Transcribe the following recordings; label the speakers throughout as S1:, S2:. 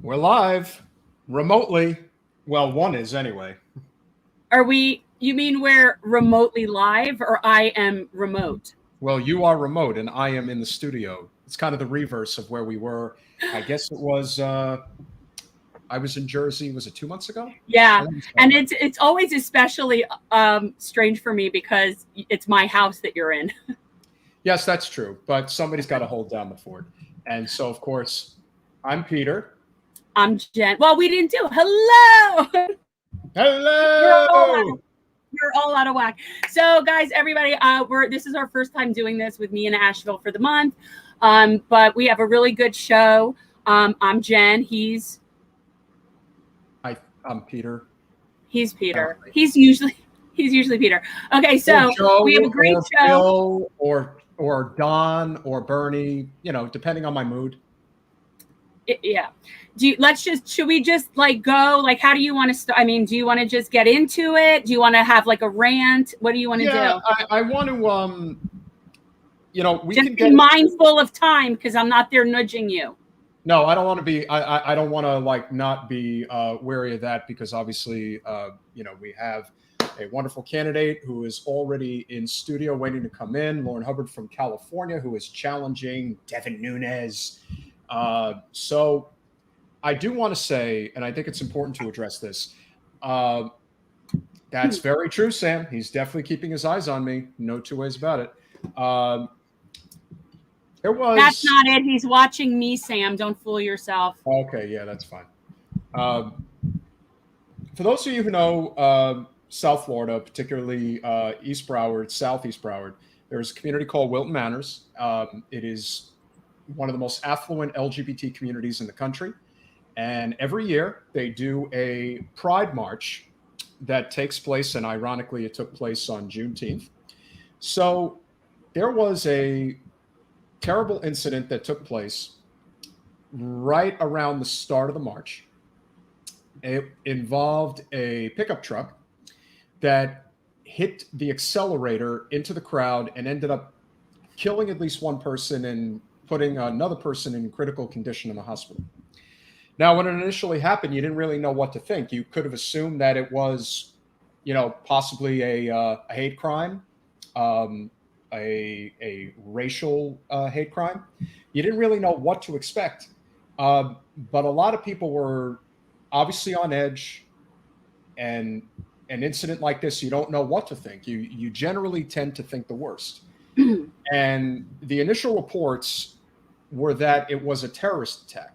S1: We're live remotely. Well, one is anyway.
S2: You mean we're remotely live or I am remote?
S1: Well, you are remote and I am in the studio. It's kind of the reverse of where we were. I guess it was, I was in Jersey, was it 2 months ago?
S2: Yeah. And it's always especially strange for me because it's my house that you're in.
S1: Yes, that's true. But somebody's got to hold down the fort. And so, of course, I'm Peter.
S2: I'm Jen. Well, we didn't do hello.
S1: Hello.
S2: You're all out of whack. So, guys, everybody, this is our first time doing this with me in Asheville for the month. But we have a really good show. I'm Jen.
S1: I'm Peter.
S2: He's Peter. He's usually Peter. Okay, so we have a great show.
S1: Bill or Don or Bernie, depending on my mood.
S2: Yeah. Should we just go? How do you want to start? I mean, do you want to just get into it? Do you want to have a rant? What do you want to do?
S1: I want to, we
S2: just
S1: can
S2: be mindful of time because I'm not there nudging you.
S1: No, I don't want to be, I don't want to not be wary of that because obviously, we have a wonderful candidate who is already in studio waiting to come in, Lourin Hubbard from California, who is challenging Devin Nunes. So I do want to say, and I think it's important to address this. That's very true, Sam. He's definitely keeping his eyes on me. No two ways about it.
S2: That's not it. He's watching me, Sam. Don't fool yourself.
S1: Okay, yeah, that's fine. For those of you who know South Florida, particularly East Broward, Southeast Broward, there's a community called Wilton Manors. It is one of the most affluent LGBT communities in the country. And every year they do a Pride March that takes place, and ironically, it took place on Juneteenth. So there was a terrible incident that took place right around the start of the march. It involved a pickup truck that hit the accelerator into the crowd and ended up killing at least one person and putting another person in critical condition in the hospital. Now, when it initially happened, you didn't really know what to think. You could have assumed that it was, possibly a hate crime, a racial hate crime. You didn't really know what to expect. But a lot of people were obviously on edge, and an incident like this, you don't know what to think. You generally tend to think the worst. And the initial reports were that it was a terrorist attack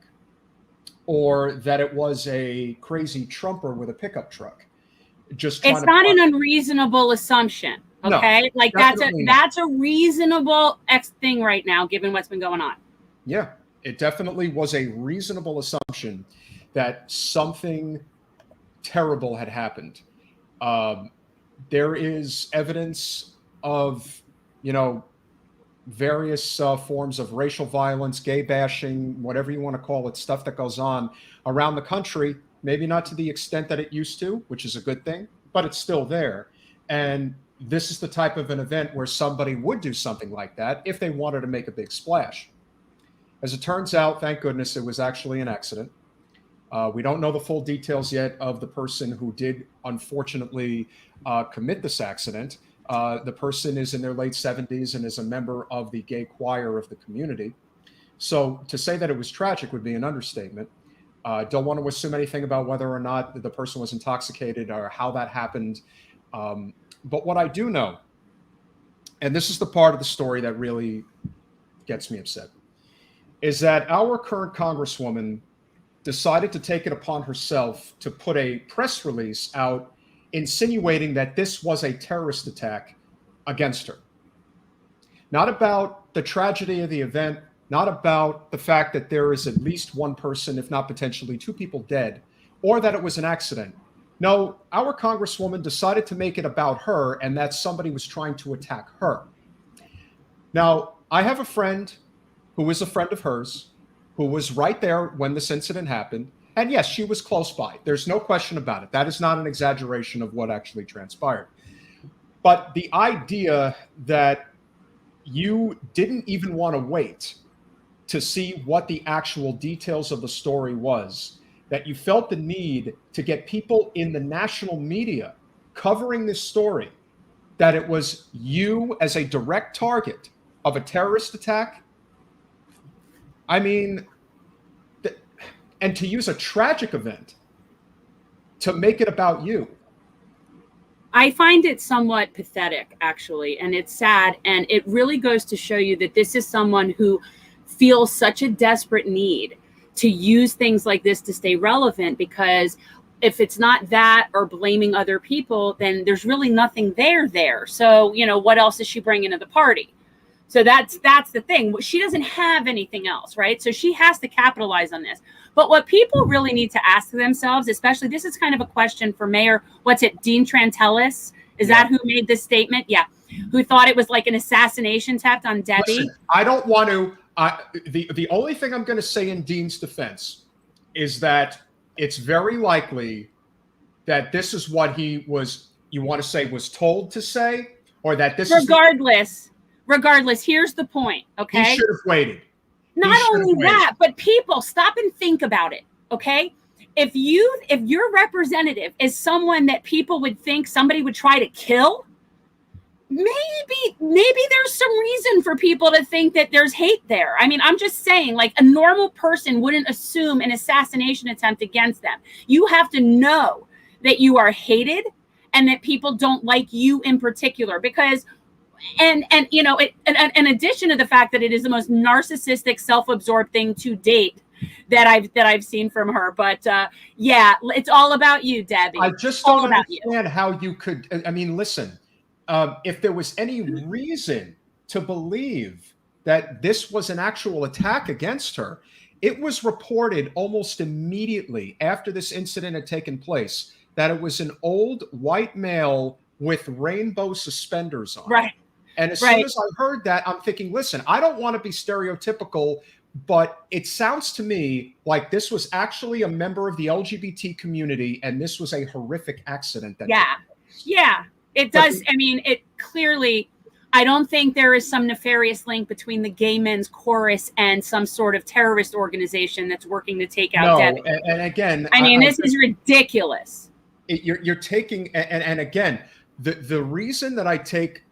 S1: or that it was a crazy Trumper with a pickup truck. It's
S2: not an unreasonable assumption. Okay.
S1: No,
S2: that's a reasonable thing right now, given what's been going on.
S1: Yeah, it definitely was a reasonable assumption that something terrible had happened. There is evidence of, various forms of racial violence, gay bashing, whatever you want to call it, stuff that goes on around the country, maybe not to the extent that it used to, which is a good thing, but it's still there. And this is the type of an event where somebody would do something like that if they wanted to make a big splash. As it turns out, thank goodness, it was actually an accident. We don't know the full details yet of the person who did, unfortunately, commit this accident. The person is in their late 70s and is a member of the gay choir of the community. So to say that it was tragic would be an understatement. Don't want to assume anything about whether or not the person was intoxicated or how that happened. But what I do know, and this is the part of the story that really gets me upset, is that our current Congresswoman decided to take it upon herself to put a press release out insinuating that this was a terrorist attack against her. Not about the tragedy of the event, not about the fact that there is at least one person, if not potentially two people dead, or that it was an accident. No, our Congresswoman decided to make it about her and that somebody was trying to attack her. Now, I have a friend who is a friend of hers who was right there when this incident happened. And yes, she was close by. There's no question about it. That is not an exaggeration of what actually transpired. But the idea that you didn't even want to wait to see what the actual details of the story was, that you felt the need to get people in the national media covering this story, that it was you as a direct target of a terrorist attack. I mean, and to use a tragic event to make it about you.
S2: I find it somewhat pathetic, actually, and it's sad. And it really goes to show you that this is someone who feels such a desperate need to use things like this to stay relevant, because if it's not that or blaming other people, then there's really nothing there. So, what else is she bringing to the party? So that's the thing. She doesn't have anything else, right? So she has to capitalize on this. But what people really need to ask themselves, especially, this is kind of a question for Mayor, Dean Trantelis? Is that who made this statement? Yeah. Who thought it was like an assassination attempt on Debbie?
S1: Listen, I don't want to, the only thing I'm going to say in Dean's defense is that it's very likely that this is what he was, you want to say, was told to say, or that this
S2: Regardless, here's the point, okay?
S1: He should have waited.
S2: Not only that, but people, stop and think about it, okay? If your representative is someone that people would think somebody would try to kill, maybe there's some reason for people to think that there's hate there. I mean, I'm just saying, like, a normal person wouldn't assume an assassination attempt against them. You have to know that you are hated and that people don't like you in particular, because in addition to the fact that it is the most narcissistic, self-absorbed thing to date that I've seen from her. But it's all about you, Debbie.
S1: I just don't understand how you could. I mean, listen, if there was any reason to believe that this was an actual attack against her, it was reported almost immediately after this incident had taken place that it was an old white male with rainbow suspenders on.
S2: Right.
S1: And as soon as I heard that, I'm thinking, listen, I don't want to be stereotypical, but it sounds to me like this was actually a member of the LGBT community, and this was a horrific accident. It does. I mean, it clearly, I don't think there is some nefarious link between the Gay Men's Chorus and some sort of terrorist organization that's working to take out Debbie. And again,
S2: I mean, this is ridiculous.
S1: You're taking, and again, the reason that I take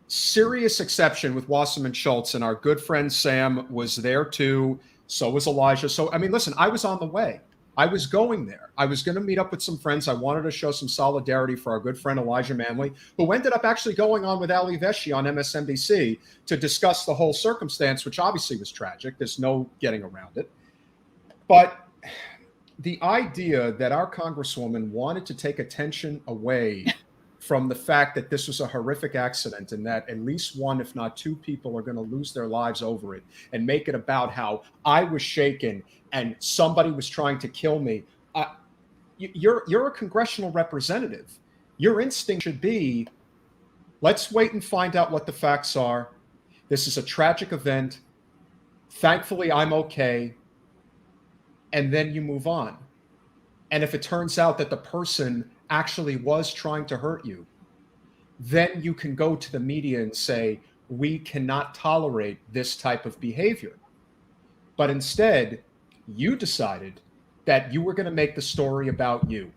S1: serious exception with Wasserman Schultz, and our good friend Sam was there too. So was Elijah. So, I mean, listen, I was on the way. I was going there. I was going to meet up with some friends. I wanted to show some solidarity for our good friend Elijah Manley, who ended up actually going on with Ali Vesci on MSNBC to discuss the whole circumstance, which obviously was tragic. There's no getting around it. But the idea that our Congresswoman wanted to take attention away from the fact that this was a horrific accident and that at least one, if not two people are going to lose their lives over it, and make it about how I was shaken and somebody was trying to kill me. You're a congressional representative. Your instinct should be, let's wait and find out what the facts are. This is a tragic event. Thankfully, I'm okay. And then you move on. And if it turns out that the person actually was trying to hurt you, then you can go to the media and say, we cannot tolerate this type of behavior. But instead, you decided that you were going to make the story about you.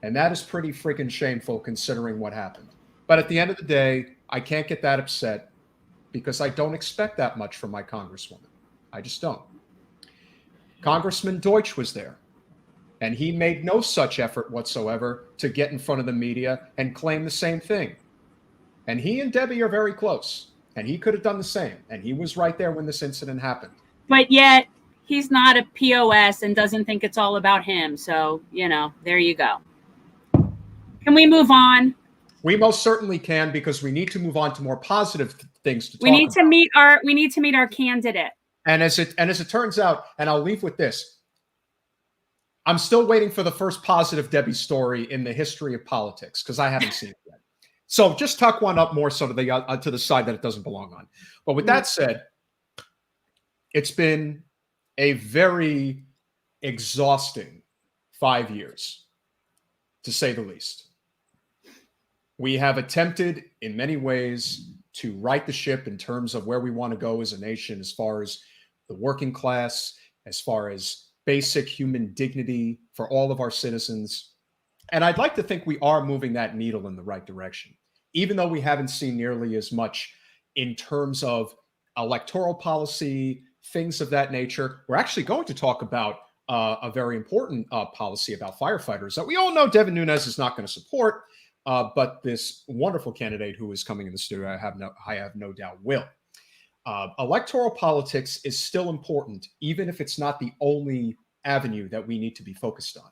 S1: And that is pretty freaking shameful considering what happened. But at the end of the day, I can't get that upset because I don't expect that much from my Congresswoman. I just don't. Congressman Deutsch was there. And he made no such effort whatsoever to get in front of the media and claim the same thing. And he and Debbie are very close. And he could have done the same. And he was right there when this incident happened.
S2: But yet, he's not a POS and doesn't think it's all about him. So, there you go. Can we move on?
S1: We most certainly can, because we need to move on to more positive things to talk about.
S2: We need to meet our candidate.
S1: And as it turns out, and I'll leave with this, I'm still waiting for the first positive Debbie story in the history of politics, because I haven't seen it yet. So just tuck one up more so to the side that it doesn't belong on. But with that said, it's been a very exhausting 5 years, to say the least. We have attempted in many ways to right the ship in terms of where we want to go as a nation, as far as the working class, as far as basic human dignity for all of our citizens. And I'd like to think we are moving that needle in the right direction, even though we haven't seen nearly as much in terms of electoral policy, things of that nature. We're actually going to talk about a very important policy about firefighters that we all know Devin Nunes is not going to support, but this wonderful candidate who is coming in the studio, I have no doubt will. Electoral politics is still important, even if it's not the only avenue that we need to be focused on.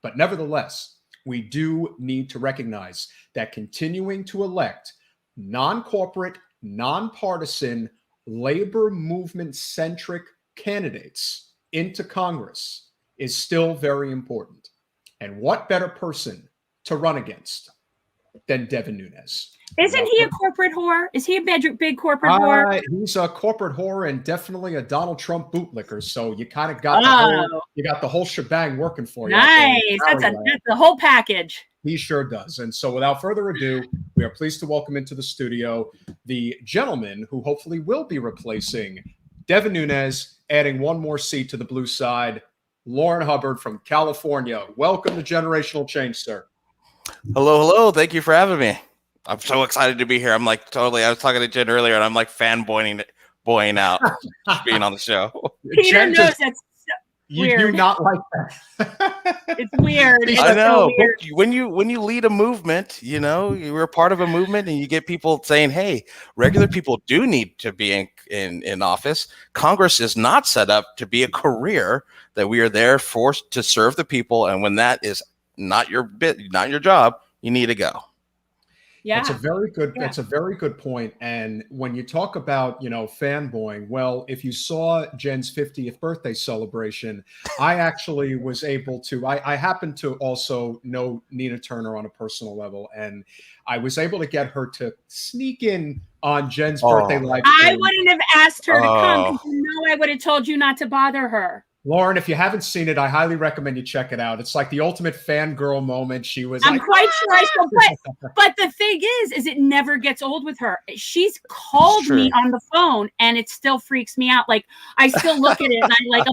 S1: But nevertheless, we do need to recognize that continuing to elect non-corporate, nonpartisan, labor movement-centric candidates into Congress is still very important. And what better person to run against than Devin Nunes?
S2: Isn't he a corporate whore? Is he a big corporate whore?
S1: He's a corporate whore and definitely a Donald Trump bootlicker. So you kind of got the whole shebang working for you.
S2: Nice. That's the whole package.
S1: He sure does. And so without further ado, we are pleased to welcome into the studio the gentleman who hopefully will be replacing Devin Nunes, adding one more seat to the blue side, Lourin Hubbard from California. Welcome to Generational Change, sir.
S3: Hello. Thank you for having me. I'm so excited to be here. I'm like I was talking to Jen earlier and I'm like fanboying out just being on the show.
S2: Peter knows that's weird.
S1: You do not like
S2: that. It's weird.
S3: I know. So weird. When you lead a movement, you're a part of a movement and you get people saying, hey, regular people do need to be in office. Congress is not set up to be a career that we are there to serve the people. And when that is not your job, you need to go.
S2: Yeah,
S1: that's a very good point. And when you talk about, fanboying, well, if you saw Jen's 50th birthday celebration, I actually was able to, I happen to also know Nina Turner on a personal level, and I was able to get her to sneak in on Jen's birthday live stream.
S2: I wouldn't have asked her to come because I would have told you not to bother her.
S1: Lauren, if you haven't seen it, I highly recommend you check it out. It's like the ultimate fangirl moment. She was
S2: I'm quite sure I still but the thing is it never gets old with her. She's called me on the phone and it still freaks me out. Like I still look at it and I'm like,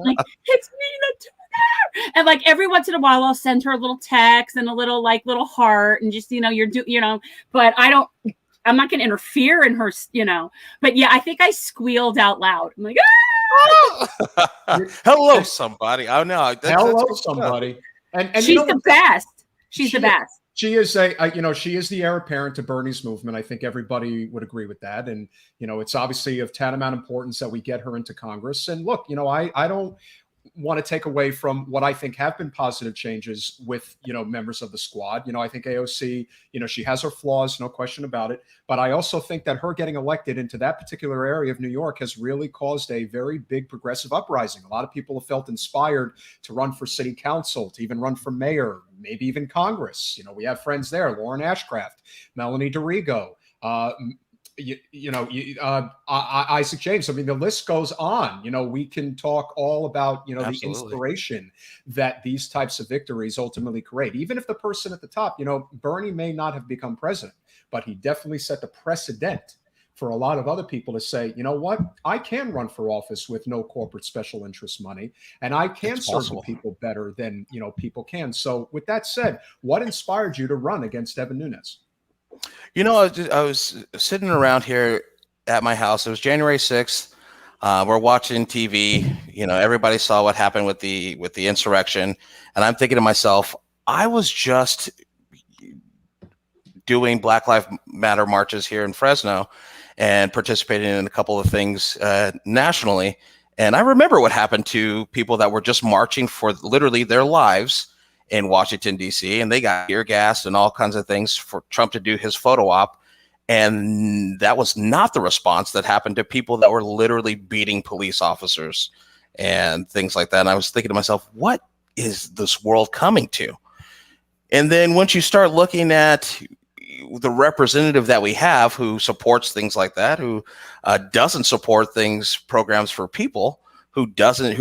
S2: it's Nina Turner. And like every once in a while I'll send her a little text and a little heart and just, but I'm not going to interfere in her, but yeah, I think I squealed out loud. I'm like,
S3: hello, somebody. I know.
S1: Hello, somebody. And
S2: she's the best. She's the best.
S1: She is she is the heir apparent to Bernie's movement. I think everybody would agree with that. And, it's obviously of tantamount importance that we get her into Congress. And look, I don't want to take away from what I think have been positive changes with, members of the squad. I think AOC, she has her flaws, no question about it. But I also think that her getting elected into that particular area of New York has really caused a very big progressive uprising. A lot of people have felt inspired to run for city council, to even run for mayor, maybe even Congress. We have friends there, Lauren Ashcraft, Melanie Dorigo, Isaac James. I mean, the list goes on. We can talk all about, the inspiration that these types of victories ultimately create. Even if the person at the top, Bernie may not have become president, but he definitely set the precedent for a lot of other people to say, you know what, I can run for office with no corporate special interest money, and I can serve the people better than, people can. So with that said, what inspired you to run against Devin Nunes?
S3: I was sitting around here at my house. It was January 6th. We're watching TV. Everybody saw what happened with the insurrection. And I'm thinking to myself, I was just doing Black Lives Matter marches here in Fresno and participating in a couple of things nationally. And I remember what happened to people that were just marching for literally their lives in Washington, D.C., and they got tear gas and all kinds of things for Trump to do his photo op. And that was not the response that happened to people that were literally beating police officers and things like that. And I was thinking to myself, what is this world coming to? And then once you start looking at the representative that we have who supports things like that, who doesn't support programs for people, who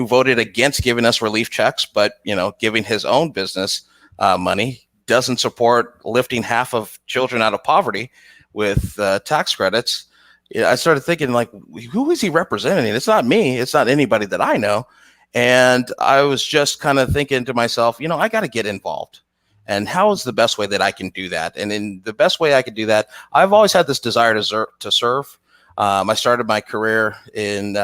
S3: voted against giving us relief checks, but, giving his own business money, doesn't support lifting half of children out of poverty with tax credits. I started thinking, like, who is he representing? It's not me. It's not anybody that I know. And I was just kind of thinking to myself, I got to get involved. And how is the best way that I can do that? And in the best way I could do that, I've always had this desire to serve. I started my career in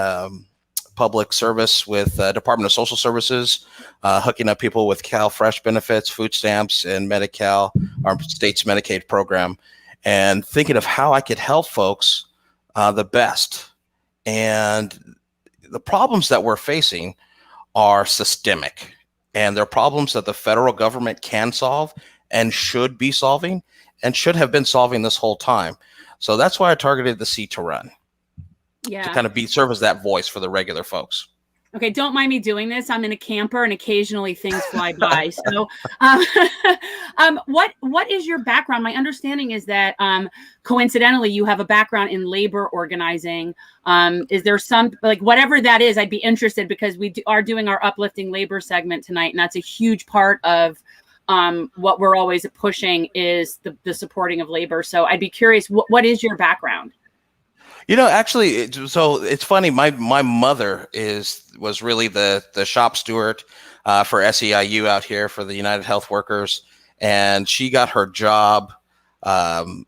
S3: public service with Department of Social Services, hooking up people with CalFresh benefits, food stamps, and Medi-Cal, our state's Medicaid program, and thinking of how I could help folks the best. And the problems that we're facing are systemic, and they're problems that the federal government can solve and should be solving and should have been solving this whole time. So that's why I targeted the C to Run. To kind of serve as that voice for the regular folks.
S2: Okay, don't mind me doing this. I'm in a camper, and occasionally things fly by. So, what is your background? My understanding is that coincidentally, you have a background in labor organizing. Is there some, like, whatever that is? I'd be interested, because we are doing our uplifting labor segment tonight, and that's a huge part of what we're always pushing is the supporting of labor. So I'd be curious, what is your background?
S3: Actually, so it's funny. My mother was really the shop steward for SEIU out here for the United Health Workers, and she got her job. And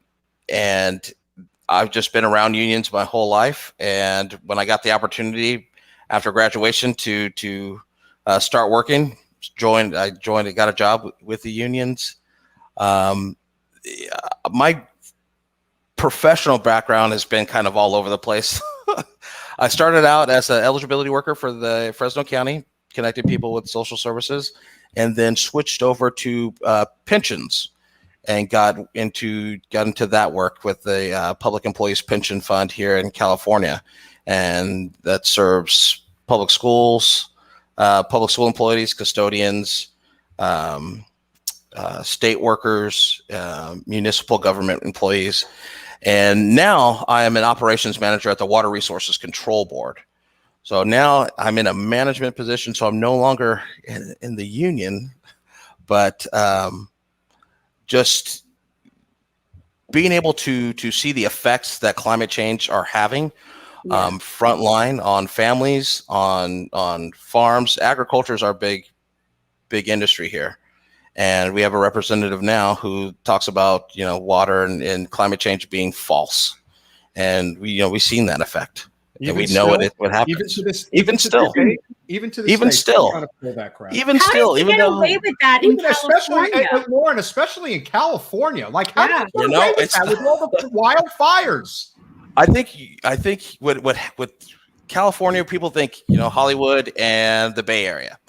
S3: I've just been around unions my whole life. And when I got the opportunity after graduation to start working, I got a job with the unions. My professional background has been kind of all over the place. I started out as an eligibility worker for the Fresno County, connecting people with social services, and then switched over to pensions and got into that work with the Public Employees Pension Fund here in California. And that serves public schools, public school employees, custodians, state workers, municipal government employees. And now I am an operations manager at the Water Resources Control Board. So now I'm in a management position, so I'm no longer in the union, but just being able to see the effects that climate change are having frontline on families, on farms. Agriculture is our big industry here. And we have a representative now who talks about, water and climate change being false. And we've seen that effect. And we know what happens. Even still.
S2: How did you get away with that in California?
S1: Lourin, especially in California. Like, how did you get away with that with all the wildfires?
S3: I think what California people think, Hollywood and the Bay Area.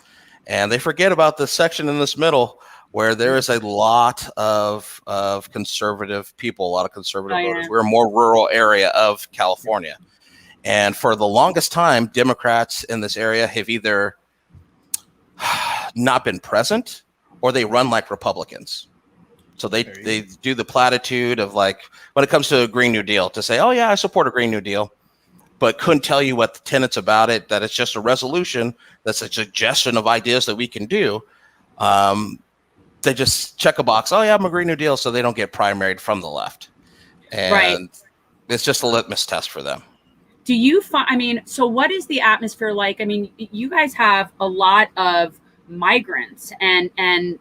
S3: And they forget about the section in this middle where there is a lot of conservative people, a lot of conservative voters. We're a more rural area of California. And for the longest time, Democrats in this area have either not been present or they run like Republicans. So they do the platitude of, like, when it comes to a Green New Deal, to say, oh, yeah, I support a Green New Deal, but couldn't tell you what the tenets about it, that it's just a resolution, that's a suggestion of ideas that we can do. They just check a box. Oh, yeah, I'm a Green New Deal, so they don't get primaried from the left. And it's just a litmus test for them.
S2: Do you find, so what is the atmosphere like? I mean, you guys have a lot of migrants and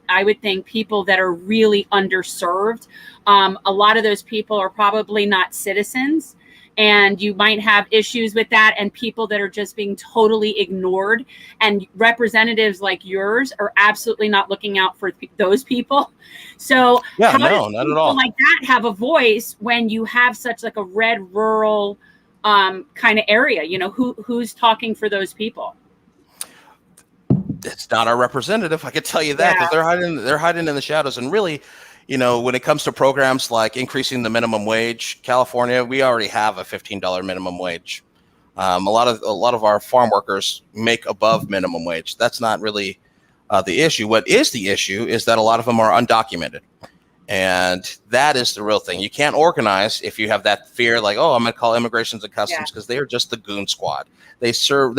S2: I would think people that are really underserved. A lot of those people are probably not citizens. And you might have issues with that, and people that are just being totally ignored, and representatives like yours are absolutely not looking out for those people. So how does not at all like that have a voice when you have such like a red rural kind of area? Who's talking for those people?
S3: It's not our representative. I can tell you that, because they're hiding in the shadows. And really, when it comes to programs like increasing the minimum wage, California, we already have a $15 minimum wage. A lot of our farm workers make above minimum wage. That's not really the issue. What is the issue is that a lot of them are undocumented. And that is the real thing. You can't organize if you have that fear, like, oh, I'm going to call Immigrations and Customs, because they are just the goon squad. They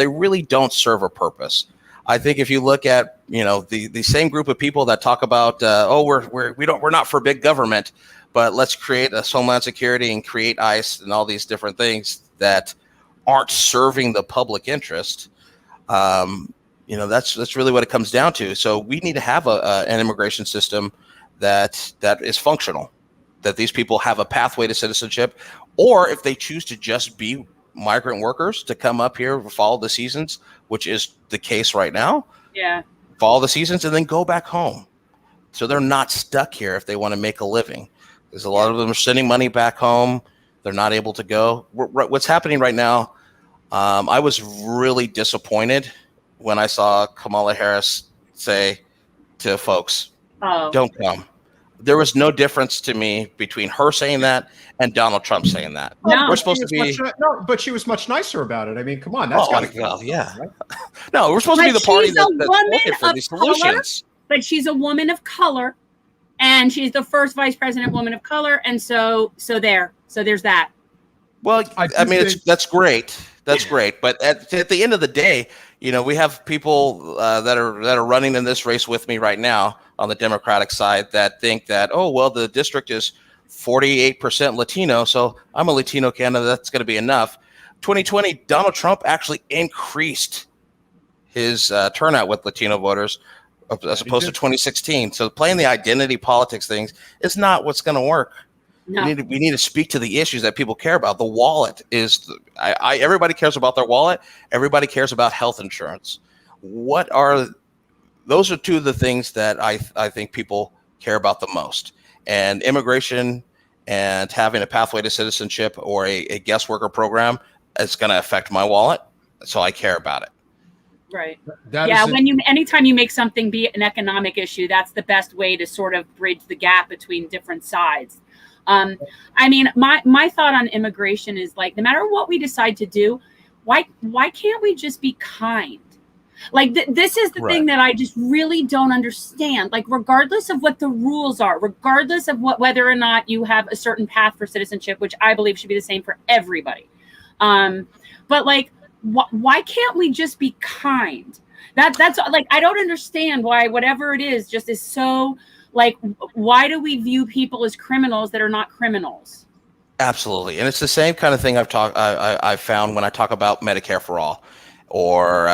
S3: really don't serve a purpose. I think if you look at, the same group of people that talk about, we're not for big government, but let's create a Homeland Security and create ICE and all these different things that aren't serving the public interest. That's really what it comes down to. So we need to have an immigration system that is functional, that these people have a pathway to citizenship, or if they choose to just be migrant workers to come up here, follow the seasons, which is the case right now.
S2: Yeah.
S3: Follow the seasons and then go back home. So they're not stuck here if they want to make a living. There's a lot of them are sending money back home. They're not able to go. What's happening right now, I was really disappointed when I saw Kamala Harris say to folks, don't come. There was no difference to me between her saying that and Donald Trump saying that.
S2: No,
S3: we're supposed to be
S1: but she was much nicer about it. I mean, come on,
S3: yeah. No, we're supposed to be the party that's looking for these solutions.
S2: But she's a woman of color, and she's the first vice president woman of color, and so there's that.
S3: Well, I mean, that's great. That's great. But at the end of the day, we have people that are running in this race with me right now on the Democratic side that think that, the district is 48% Latino, so I'm a Latino candidate. That's going to be enough. 2020, Donald Trump actually increased his turnout with Latino voters as opposed to 2016. So playing the identity politics things is not what's going to work. No. We need to speak to the issues that people care about. The wallet is everybody cares about their wallet. Everybody cares about health insurance. Those are two of the things that I think people care about the most. And immigration and having a pathway to citizenship or a guest worker program is going to affect my wallet. So I care about it.
S2: Right. Anytime you make something be an economic issue, that's the best way to sort of bridge the gap between different sides. I mean, my thought on immigration is like, no matter what we decide to do, why can't we just be kind? Like this is the thing that I just really don't understand. Like, regardless of what the rules are, regardless of whether or not you have a certain path for citizenship, which I believe should be the same for everybody. But like, why can't we just be kind? That's like, I don't understand why whatever it is just is so like, why do we view people as criminals that are not criminals?
S3: Absolutely. And it's the same kind of thing I've found when I talk about Medicare for all or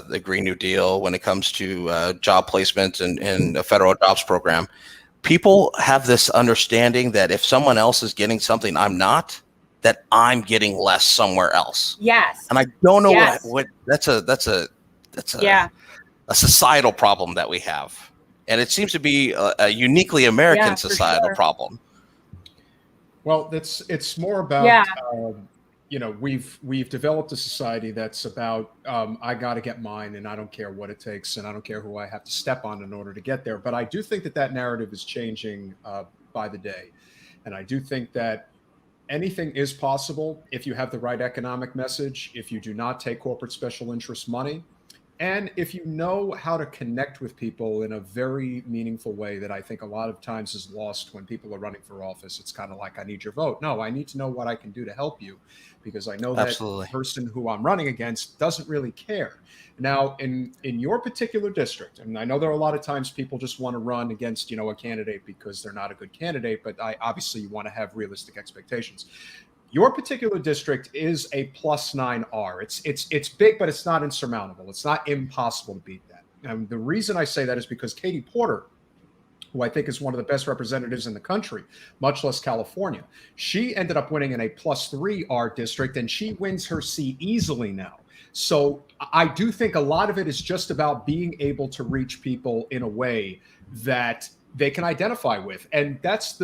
S3: the Green New Deal when it comes to job placement and a federal jobs program. People have this understanding that if someone else is getting something I'm not, that I'm getting less somewhere else.
S2: Yes.
S3: And I don't know what that's a societal problem that we have. And it seems to be a uniquely American societal problem.
S1: Well, it's more about we've developed a society that's about I got to get mine, and I don't care what it takes, and I don't care who I have to step on in order to get there. But I do think that narrative is changing by the day, and I do think that anything is possible if you have the right economic message, if you do not take corporate special interest money, and if you know how to connect with people in a very meaningful way that I think a lot of times is lost when people are running for office. It's kind of like, I need your vote. No, I need to know what I can do to help you, because I know that the person who I'm running against doesn't really care. Now, in your particular district, and I know there are a lot of times people just want to run against, a candidate because they're not a good candidate, but obviously you want to have realistic expectations. Your particular district is a +9R. It's big, but it's not insurmountable. It's not impossible to beat that. And the reason I say that is because Katie Porter, who I think is one of the best representatives in the country, much less California, she ended up winning in a +3R district, and she wins her seat easily now. So I do think a lot of it is just about being able to reach people in a way that they can identify with. And that's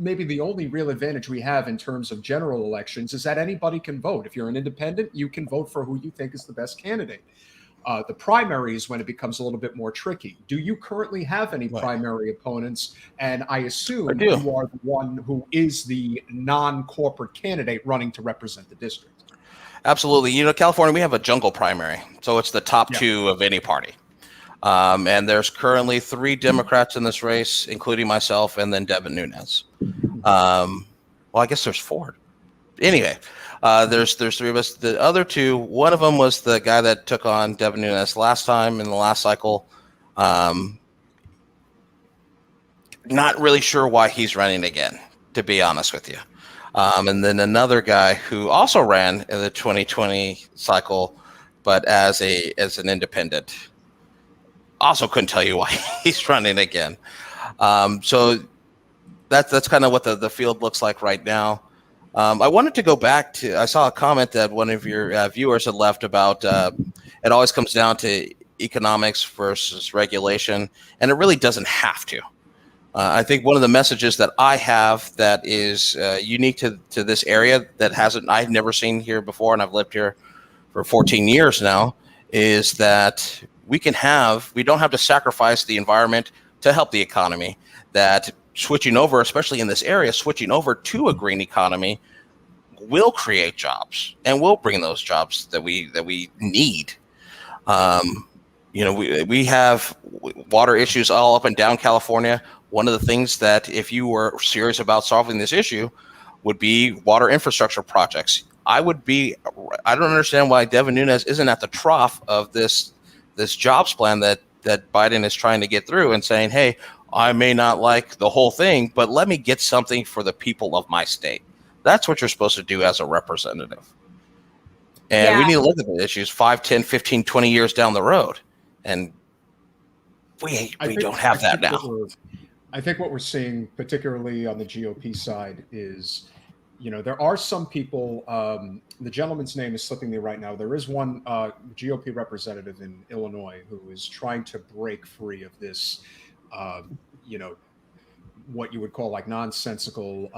S1: maybe the only real advantage we have in terms of general elections, is that anybody can vote. If you're an independent, you can vote for who you think is the best candidate. The primary is when it becomes a little bit more tricky. Do you currently have any primary opponents? And I assume you are the one who is the non-corporate candidate running to represent the district.
S3: Absolutely. California, we have a jungle primary. So it's the top two of any party. And there's currently 3 Democrats in this race, including myself, and then Devin Nunes. Well, I guess there's 4. Anyway, there's 3 of us. The other 2, one of them was the guy that took on Devin Nunes last time in the last cycle. Not really sure why he's running again, to be honest with you. And then another guy who also ran in the 2020 cycle but as an independent. Also couldn't tell you why he's running again. So that's kind of what the field looks like right now. I wanted to go back to, I saw a comment that one of your viewers had left about it always comes down to economics versus regulation, and it really doesn't have to. I think one of the messages that I have that is unique to this area that I've never seen here before, and I've lived here for 14 years now, is that we don't have to sacrifice the environment to help the economy. That switching over, especially in this area, switching over to a green economy will create jobs and will bring those jobs that we need. We have water issues all up and down California. One of the things that, if you were serious about solving this issue, would be water infrastructure projects. I don't understand why Devin Nunes isn't at the trough of this jobs plan that Biden is trying to get through and saying, hey, I may not like the whole thing, but let me get something for the people of my state. That's what you're supposed to do as a representative. And we need to look at the issues 5, 10, 15, 20 years down the road. And we don't have that now.
S1: I think what we're seeing, particularly on the GOP side, is, there are some people, the gentleman's name is slipping me right now. There is one GOP representative in Illinois who is trying to break free of this, what you would call like nonsensical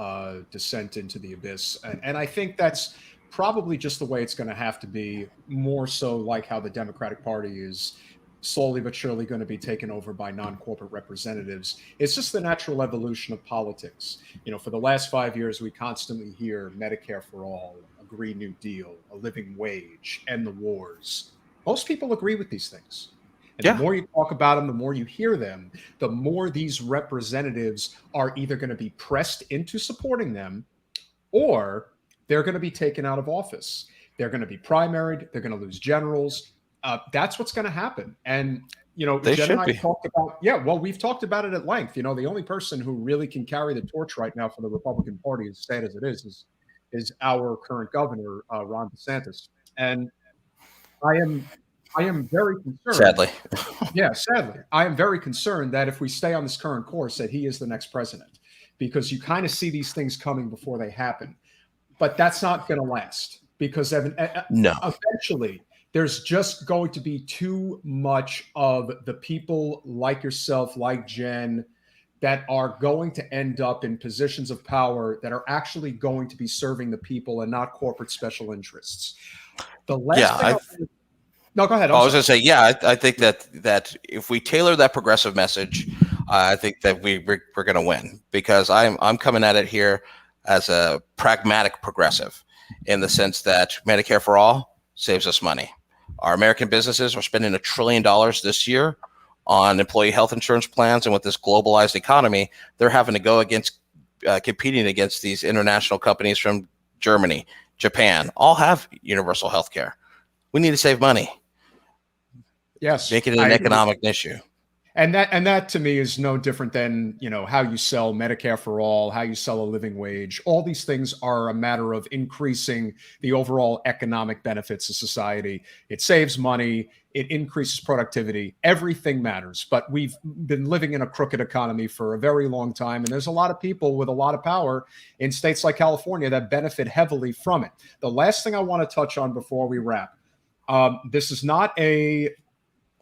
S1: descent into the abyss. And I think that's probably just the way it's going to have to be, more so like how the Democratic Party is slowly but surely going to be taken over by non-corporate representatives. It's just the natural evolution of politics. For the last 5 years, we constantly hear Medicare for all, a Green New Deal, a living wage, end the wars. Most people agree with these things. And the more you talk about them, the more you hear them, the more these representatives are either going to be pressed into supporting them, or they're going to be taken out of office. They're going to be primaried. They're going to lose generals. That's what's going to happen. And, Jen and I talked about, we've talked about it at length. The only person who really can carry the torch right now for the Republican Party, as sad as it is our current governor, Ron DeSantis. And I am very concerned.
S3: Sadly.
S1: Sadly. I am very concerned that if we stay on this current course, that he is the next president, because you kind of see these things coming before they happen. But that's not going to last, because eventually there's just going to be too much of the people like yourself, like Jen, that are going to end up in positions of power that are actually going to be serving the people and not corporate special interests. The last no, go ahead.
S3: I was going to say, I think that if we tailor that progressive message, I think that we're going to win, because I'm coming at it here as a pragmatic progressive, in the sense that Medicare for all saves us money. Our American businesses are spending $1 trillion this year on employee health insurance plans, and with this globalized economy, they're having to go against competing against these international companies from Germany, Japan, all have universal health care. We need to save money.
S1: Yes,
S3: make it an economic issue.
S1: And that to me is no different than, how you sell Medicare for all, how you sell a living wage. All these things are a matter of increasing the overall economic benefits of society. It saves money. It increases productivity. Everything matters. But we've been living in a crooked economy for a very long time. And there's a lot of people with a lot of power in states like California that benefit heavily from it. The last thing I want to touch on before we wrap, this is not a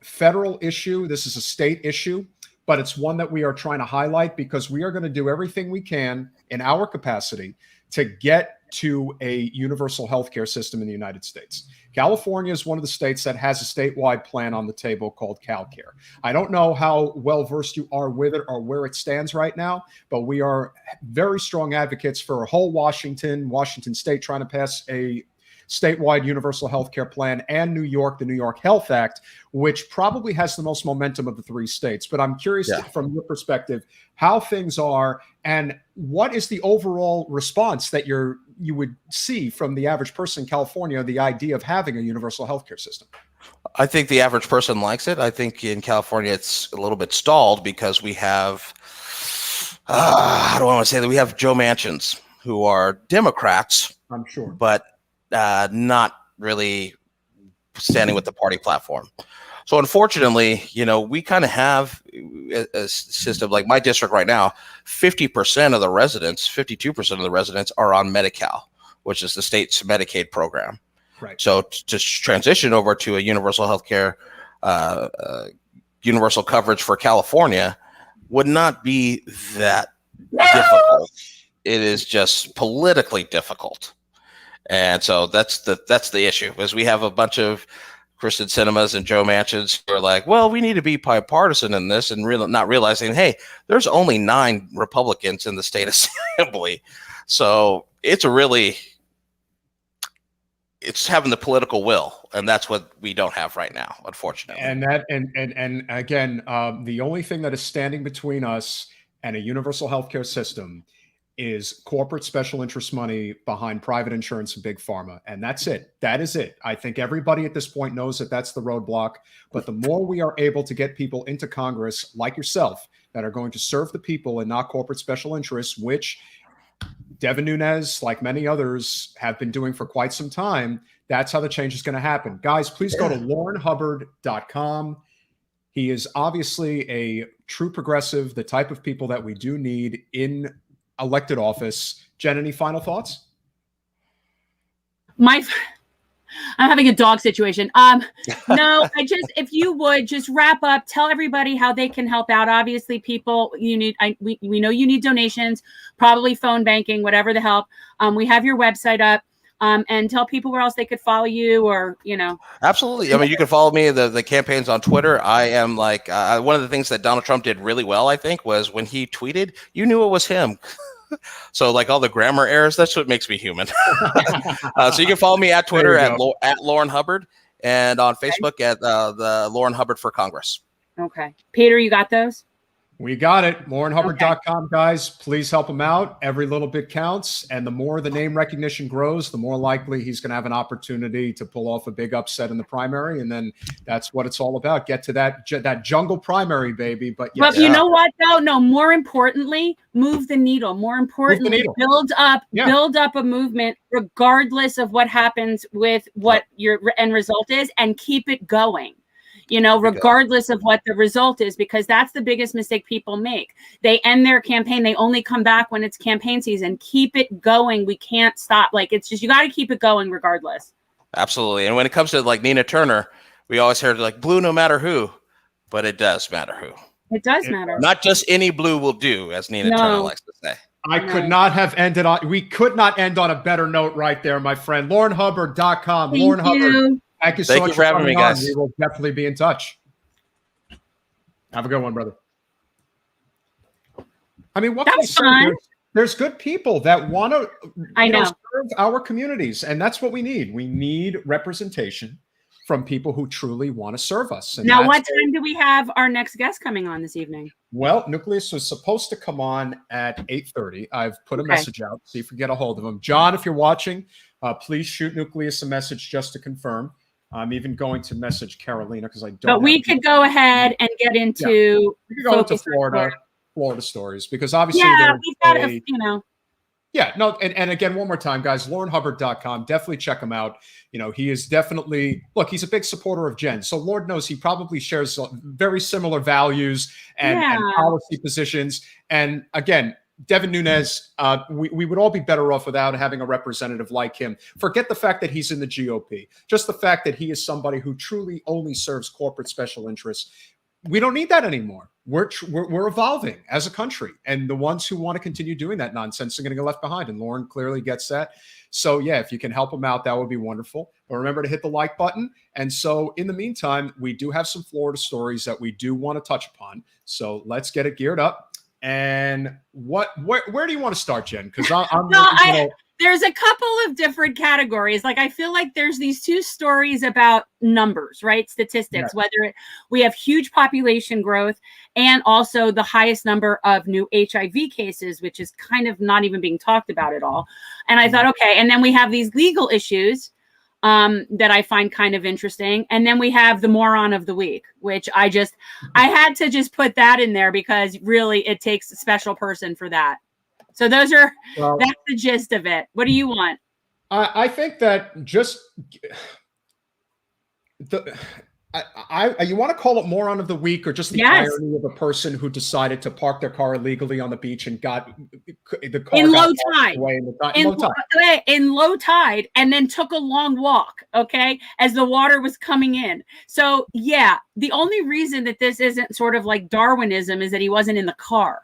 S1: federal issue. This is a state issue, but it's one that we are trying to highlight, because we are going to do everything we can in our capacity to get to a universal healthcare system in the United States. California is one of the states that has a statewide plan on the table called CalCare. I don't know how well versed you are with it or where it stands right now, but we are very strong advocates for a whole Washington state trying to pass a statewide universal health care plan, and New York, the New York Health Act, which probably has the most momentum of the 3 states. But I'm curious from your perspective, how things are, and what is the overall response that you would see from the average person in California, the idea of having a universal health care system?
S3: I think the average person likes it. I think in California it's a little bit stalled because we have, how do I want to say that? We have Joe Manchins, who are Democrats,
S1: I'm sure,
S3: but not really standing with the party platform. So unfortunately, we kind of have a system like my district right now. 50% of the residents, 52% of the residents are on Medi-Cal, which is the state's Medicaid program.
S1: Right.
S3: So to transition over to a universal healthcare, universal coverage for California would not be that difficult. It is just politically difficult. And so that's the issue, is we have a bunch of Kristen Sinemas and Joe Manchins who are like, well, we need to be bipartisan in this, and not realizing, hey, there's only 9 Republicans in the state assembly. So it's having the political will, and that's what we don't have right now, unfortunately.
S1: And again, the only thing that is standing between us and a universal healthcare system is corporate special interest money behind private insurance and big pharma. And that's it. That is it. I think everybody at this point knows that that's the roadblock. But the more we are able to get people into Congress like yourself that are going to serve the people and not corporate special interests, which Devin Nunes, like many others, have been doing for quite some time, that's how the change is going to happen. Guys, please go to lourinhubbard.com. He is obviously a true progressive, the type of people that we do need in elected office. Jen, any final thoughts?
S2: I'm having a dog situation. No, if you would just wrap up, tell everybody how they can help out. Obviously, people, we know you need donations, probably phone banking, whatever the help. We have your website up, and tell people where else they could follow you, or,
S3: Absolutely. I mean, you can follow me. The campaign's on Twitter. I am like, one of the things that Donald Trump did really well, I think, was when he tweeted, you knew it was him. So like all the grammar errors, that's what makes me human. So you can follow me at Twitter at Lourin Hubbard, and on Facebook at the Lourin Hubbard for Congress.
S2: Okay. Peter, you got those?
S1: We got it. LaurinHubbard.com, guys. Please help him out. Every little bit counts. And the more the name recognition grows, the more likely he's going to have an opportunity to pull off a big upset in the primary. And then that's what it's all about. Get to that jungle primary, baby. But
S2: you know what, though? No, more importantly, move the needle. More importantly, build up a movement regardless of what happens with what your end result is, and keep it going. Regardless of what the result is, because that's the biggest mistake people make. They end their campaign. They only come back when it's campaign season. Keep it going. We can't stop. It's just, you got to keep it going regardless.
S3: Absolutely. And when it comes to like Nina Turner, we always heard like blue no matter who, but it does matter who.
S2: It does matter.
S3: Not just any blue will do, as Nina Turner likes to say.
S1: We could not end on a better note right there, my friend. LaurinHubbard.com. Lourin Hubbard. Thank you so much
S3: for having me, guys.
S1: We will definitely be in touch. Have a good one, brother. I mean, what can I say? There's good people that want to serve our communities, and that's what we need. We need representation from people who truly want to serve us. And
S2: now, what time do we have our next guest coming on this evening?
S1: Well, Nucleus was supposed to come on at 8:30. I've put a message out. See if we get a hold of him. John, if you're watching, please shoot Nucleus a message just to confirm. I'm even going to message Carolina because I don't.
S2: But we could go ahead and get into
S1: Florida stories, because obviously
S2: we've got
S1: and again, one more time, guys, LaurinHubbard.com. Definitely check him out. He is definitely, he's a big supporter of Jen. So Lord knows he probably shares very similar values and policy positions. And again, Devin Nunes, we would all be better off without having a representative like him. Forget the fact that he's in the GOP. Just the fact that he is somebody who truly only serves corporate special interests. We don't need that anymore. We're evolving as a country, and the ones who want to continue doing that nonsense are going to get left behind. And Lourin clearly gets that. So if you can help him out, that would be wonderful. But remember to hit the like button. And so in the meantime, we do have some Florida stories that we do want to touch upon. So let's get it geared up. And where do you want to start, Jen? Because
S2: there's a couple of different categories. I feel like there's these two stories about numbers, right? Statistics, whether we have huge population growth and also the highest number of new HIV cases, which is kind of not even being talked about at all. And I thought, okay. And then we have these legal issues that I find kind of interesting. And then we have the moron of the week, which I had to just put that in there because really it takes a special person for that. So that's the gist of it. What do you want?
S1: I think that You want to call it moron of the week, or just the irony of a person who decided to park their car illegally on the beach and got the car
S2: in low tide, in low tide, and then took a long walk, okay, as the water was coming in. So yeah, the only reason that this isn't sort of like Darwinism is that he wasn't in the car.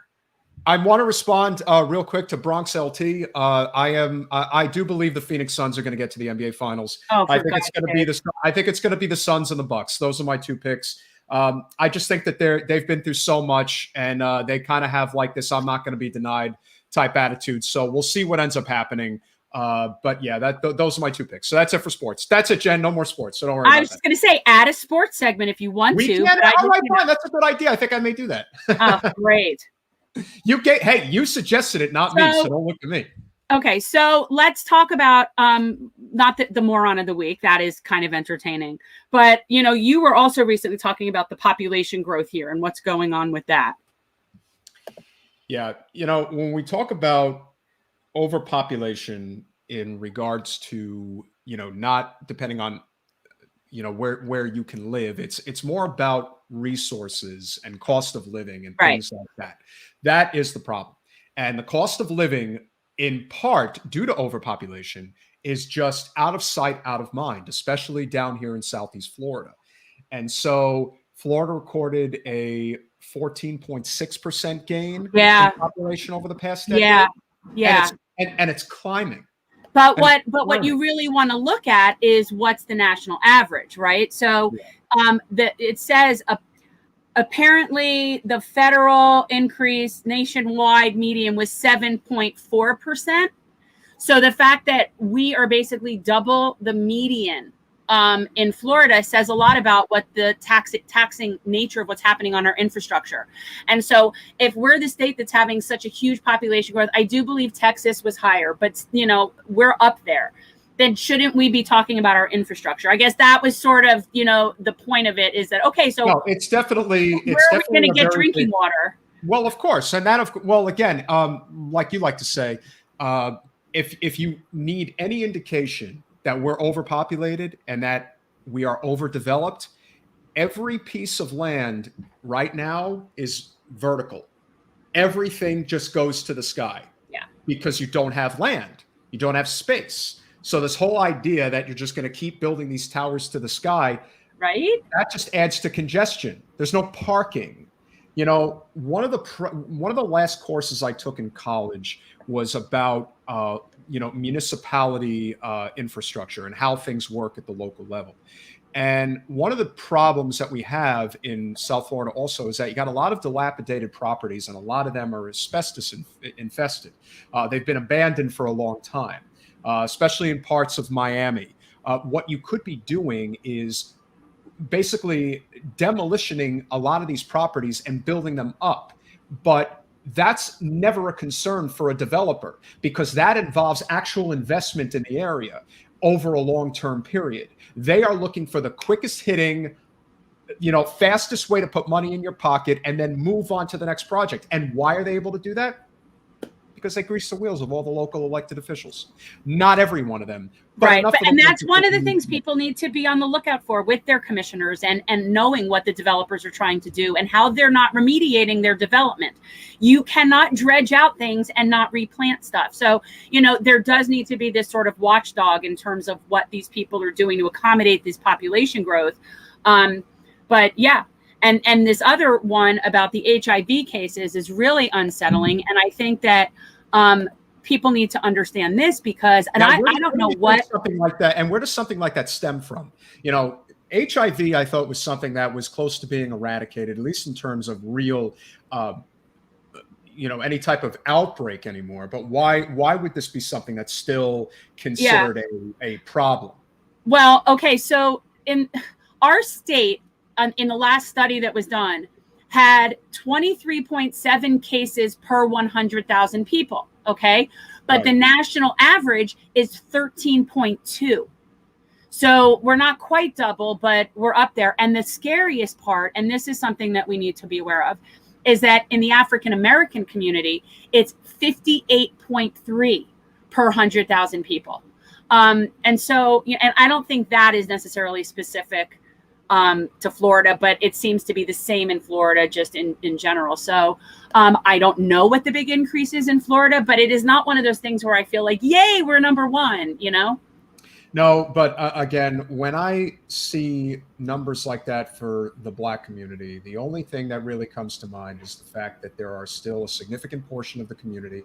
S1: I want to respond real quick to Bronx LT. I do believe the Phoenix Suns are going to get to the NBA Finals. I think it's going to be the Suns and the Bucks. Those are my two picks. I just think that they've been through so much, and they kind of have like this "I'm not going to be denied" type attitude. So we'll see what ends up happening. But yeah, those are my two picks. So that's it for sports. That's it, Jen. No more sports. So don't worry. I was
S2: just going to say, add a sports segment if you want to.
S1: All right, fine. That's a good idea. I think I may do that.
S2: Oh, great.
S1: You suggested it, not me, so don't look at me.
S2: Okay, so let's talk about not the moron of the week. That is kind of entertaining. But, you were also recently talking about the population growth here and what's going on with that.
S1: Yeah, when we talk about overpopulation in regards to, not depending on, where you can live, it's more about resources and cost of living and things like that. That is the problem. And the cost of living, in part due to overpopulation, is just out of sight, out of mind, especially down here in Southeast Florida. And so Florida recorded a 14.6% gain in population over the past decade.
S2: Yeah.
S1: And it's climbing.
S2: But what you really want to look at is what's the national average, right? So it says apparently the federal increase nationwide median was 7.4%. So the fact that we are basically double the median in Florida says a lot about what the taxing nature of what's happening on our infrastructure. And so if we're the state that's having such a huge population growth, I do believe Texas was higher, but we're up there. Then shouldn't we be talking about our infrastructure? I guess that was sort of, the point of it is that, okay, so
S1: no, it's definitely,
S2: where are we going to get drinking water?
S1: Well, of course. And again, like you like to say, if you need any indication that we're overpopulated and that we are overdeveloped, every piece of land right now is vertical. Everything just goes to the sky.
S2: Yeah.
S1: Because you don't have land. You don't have space. So this whole idea that you're just going to keep building these towers to the sky,
S2: right?
S1: That just adds to congestion. There's no parking. One of the last courses I took in college was about municipality infrastructure and how things work at the local level. And one of the problems that we have in South Florida also is that you got a lot of dilapidated properties, and a lot of them are asbestos infested. They've been abandoned for a long time. Especially in parts of Miami. What you could be doing is basically demolitioning a lot of these properties and building them up. But that's never a concern for a developer, because that involves actual investment in the area over a long-term period. They are looking for the quickest hitting, fastest way to put money in your pocket and then move on to the next project. And why are they able to do that? Because they grease the wheels of all the local elected officials. Not every one of them.
S2: Right. And that's one of the things people need to be on the lookout for with their commissioners and knowing what the developers are trying to do and how they're not remediating their development. You cannot dredge out things and not replant stuff. So, there does need to be this sort of watchdog in terms of what these people are doing to accommodate this population growth. But yeah. And this other one about the HIV cases is really unsettling. And I think that people need to understand this because, and I don't know what.
S1: Something like that. And where does something like that stem from? HIV, I thought, was something that was close to being eradicated, at least in terms of real, any type of outbreak anymore. But why would this be something that's still considered a problem?
S2: Well, okay. So in our state, in the last study that was done, had 23.7 cases per 100,000 people. Okay. But the national average is 13.2. So we're not quite double, but we're up there. And the scariest part, and this is something that we need to be aware of, is that in the African-American community, it's 58.3 per 100,000 people. And so, and I don't think that is necessarily specific to Florida, but it seems to be the same in Florida, just in general. So I don't know what the big increase is in Florida, but it is not one of those things where I feel like, yay, we're number one, you know?
S1: No, but again, when I see numbers like that for the Black community, the only thing that really comes to mind is the fact that there are still a significant portion of the community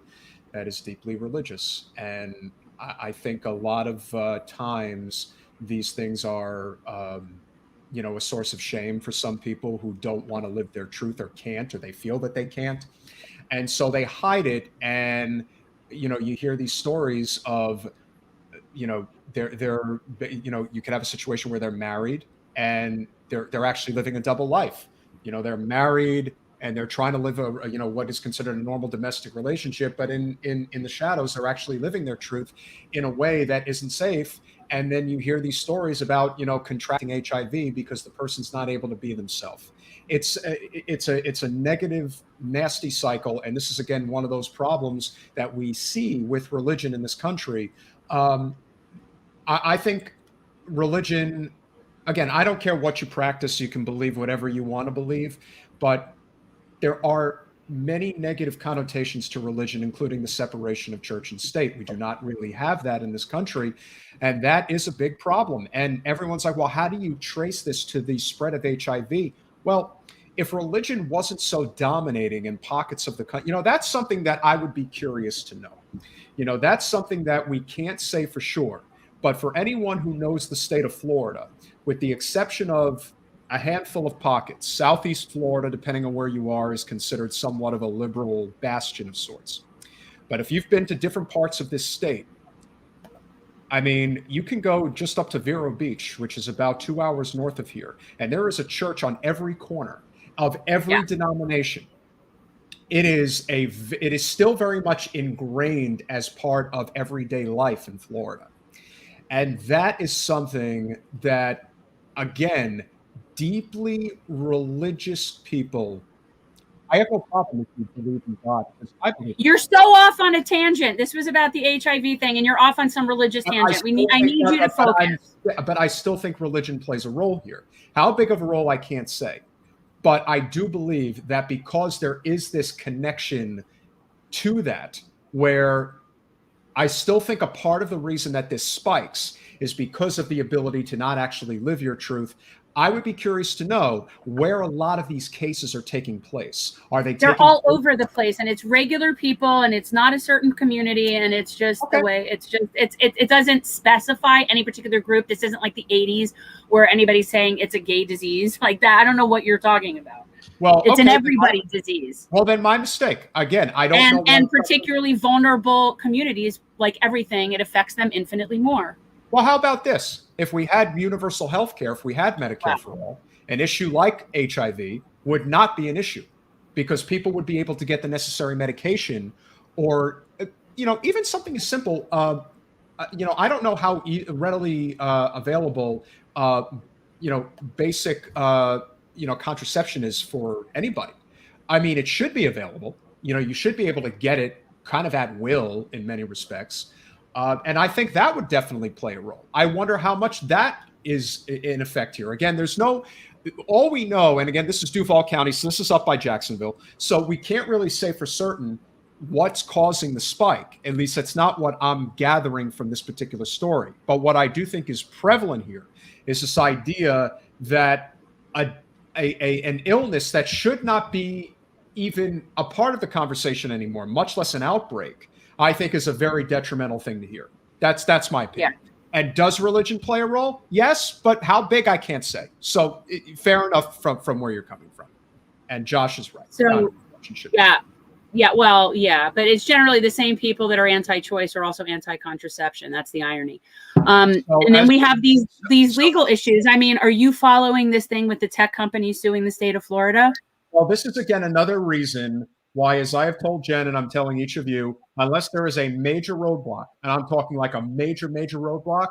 S1: that is deeply religious. And I think a lot of times these things are, a source of shame for some people who don't want to live their truth or can't, or they feel that they can't. And so they hide it. And, you hear these stories of, you can have a situation where they're married and they're actually living a double life. They're married and they're trying to live what is considered a normal domestic relationship, but in the shadows, they're actually living their truth in a way that isn't safe. And then you hear these stories about, contracting HIV because the person's not able to be themselves. It's a negative, nasty cycle. And this is, again, one of those problems that we see with religion in this country. I think religion, again, I don't care what you practice. You can believe whatever you want to believe, but there are many negative connotations to religion, including the separation of church and state. We do not really have that in this country, and that is a big problem. And everyone's like, well, how do you trace this to the spread of HIV? Well, if religion wasn't so dominating in pockets of the country, that's something that I would be curious to know. That's something that we can't say for sure. But for anyone who knows the state of Florida, with the exception of a handful of pockets, Southeast Florida, depending on where you are, is considered somewhat of a liberal bastion of sorts. But if you've been to different parts of this state, I mean, you can go just up to Vero Beach, which is about 2 hours north of here, and there is a church on every corner of every denomination. It is still very much ingrained as part of everyday life in Florida. And that is something that, again, deeply religious people, I have no problem if you believe in God, because I believe.
S2: You're so off on a tangent. This was about the HIV thing, and you're off on some religious tangent. I need you to focus.
S1: But I still think religion plays a role here. How big of a role, I can't say. But I do believe that because there is this connection to that, where I still think a part of the reason that this spikes is because of the ability to not actually live your truth. I would be curious to know where a lot of these cases are taking place. They're
S2: all over the place, and it's regular people, and it's not a certain community, and it's just the way it doesn't specify any particular group. This isn't like the 80s where anybody's saying it's a gay disease like that. I don't know what you're talking about.
S1: Well,
S2: it's an everybody disease.
S1: Well, then my mistake. Again, I don't know.
S2: And particularly vulnerable communities, like everything, it affects them infinitely more.
S1: Well, how about this? If we had universal health care, if we had Medicare for all, an issue like HIV would not be an issue because people would be able to get the necessary medication, or, even something as simple. I don't know how readily available, basic, contraception is for anybody. I mean, it should be available. You should be able to get it kind of at will in many respects. And I think that would definitely play a role. I wonder how much that is in effect here. Again, all we know, and again, this is Duval County, so this is up by Jacksonville. So we can't really say for certain what's causing the spike. At least that's not what I'm gathering from this particular story. But what I do think is prevalent here is this idea that an illness that should not be even a part of the conversation anymore, much less an outbreak, I think is a very detrimental thing to hear. That's my opinion. Yeah. And does religion play a role? Yes, but how big, I can't say. So fair enough from where you're coming from. And Josh is right.
S2: So but it's generally the same people that are anti-choice are also anti-contraception. That's the irony. And then we have these legal issues. I mean, are you following this thing with the tech companies suing the state of Florida?
S1: Well, this is, again, another reason why, as I have told Jen, and I'm telling each of you, unless there is a major roadblock, and I'm talking like a major roadblock,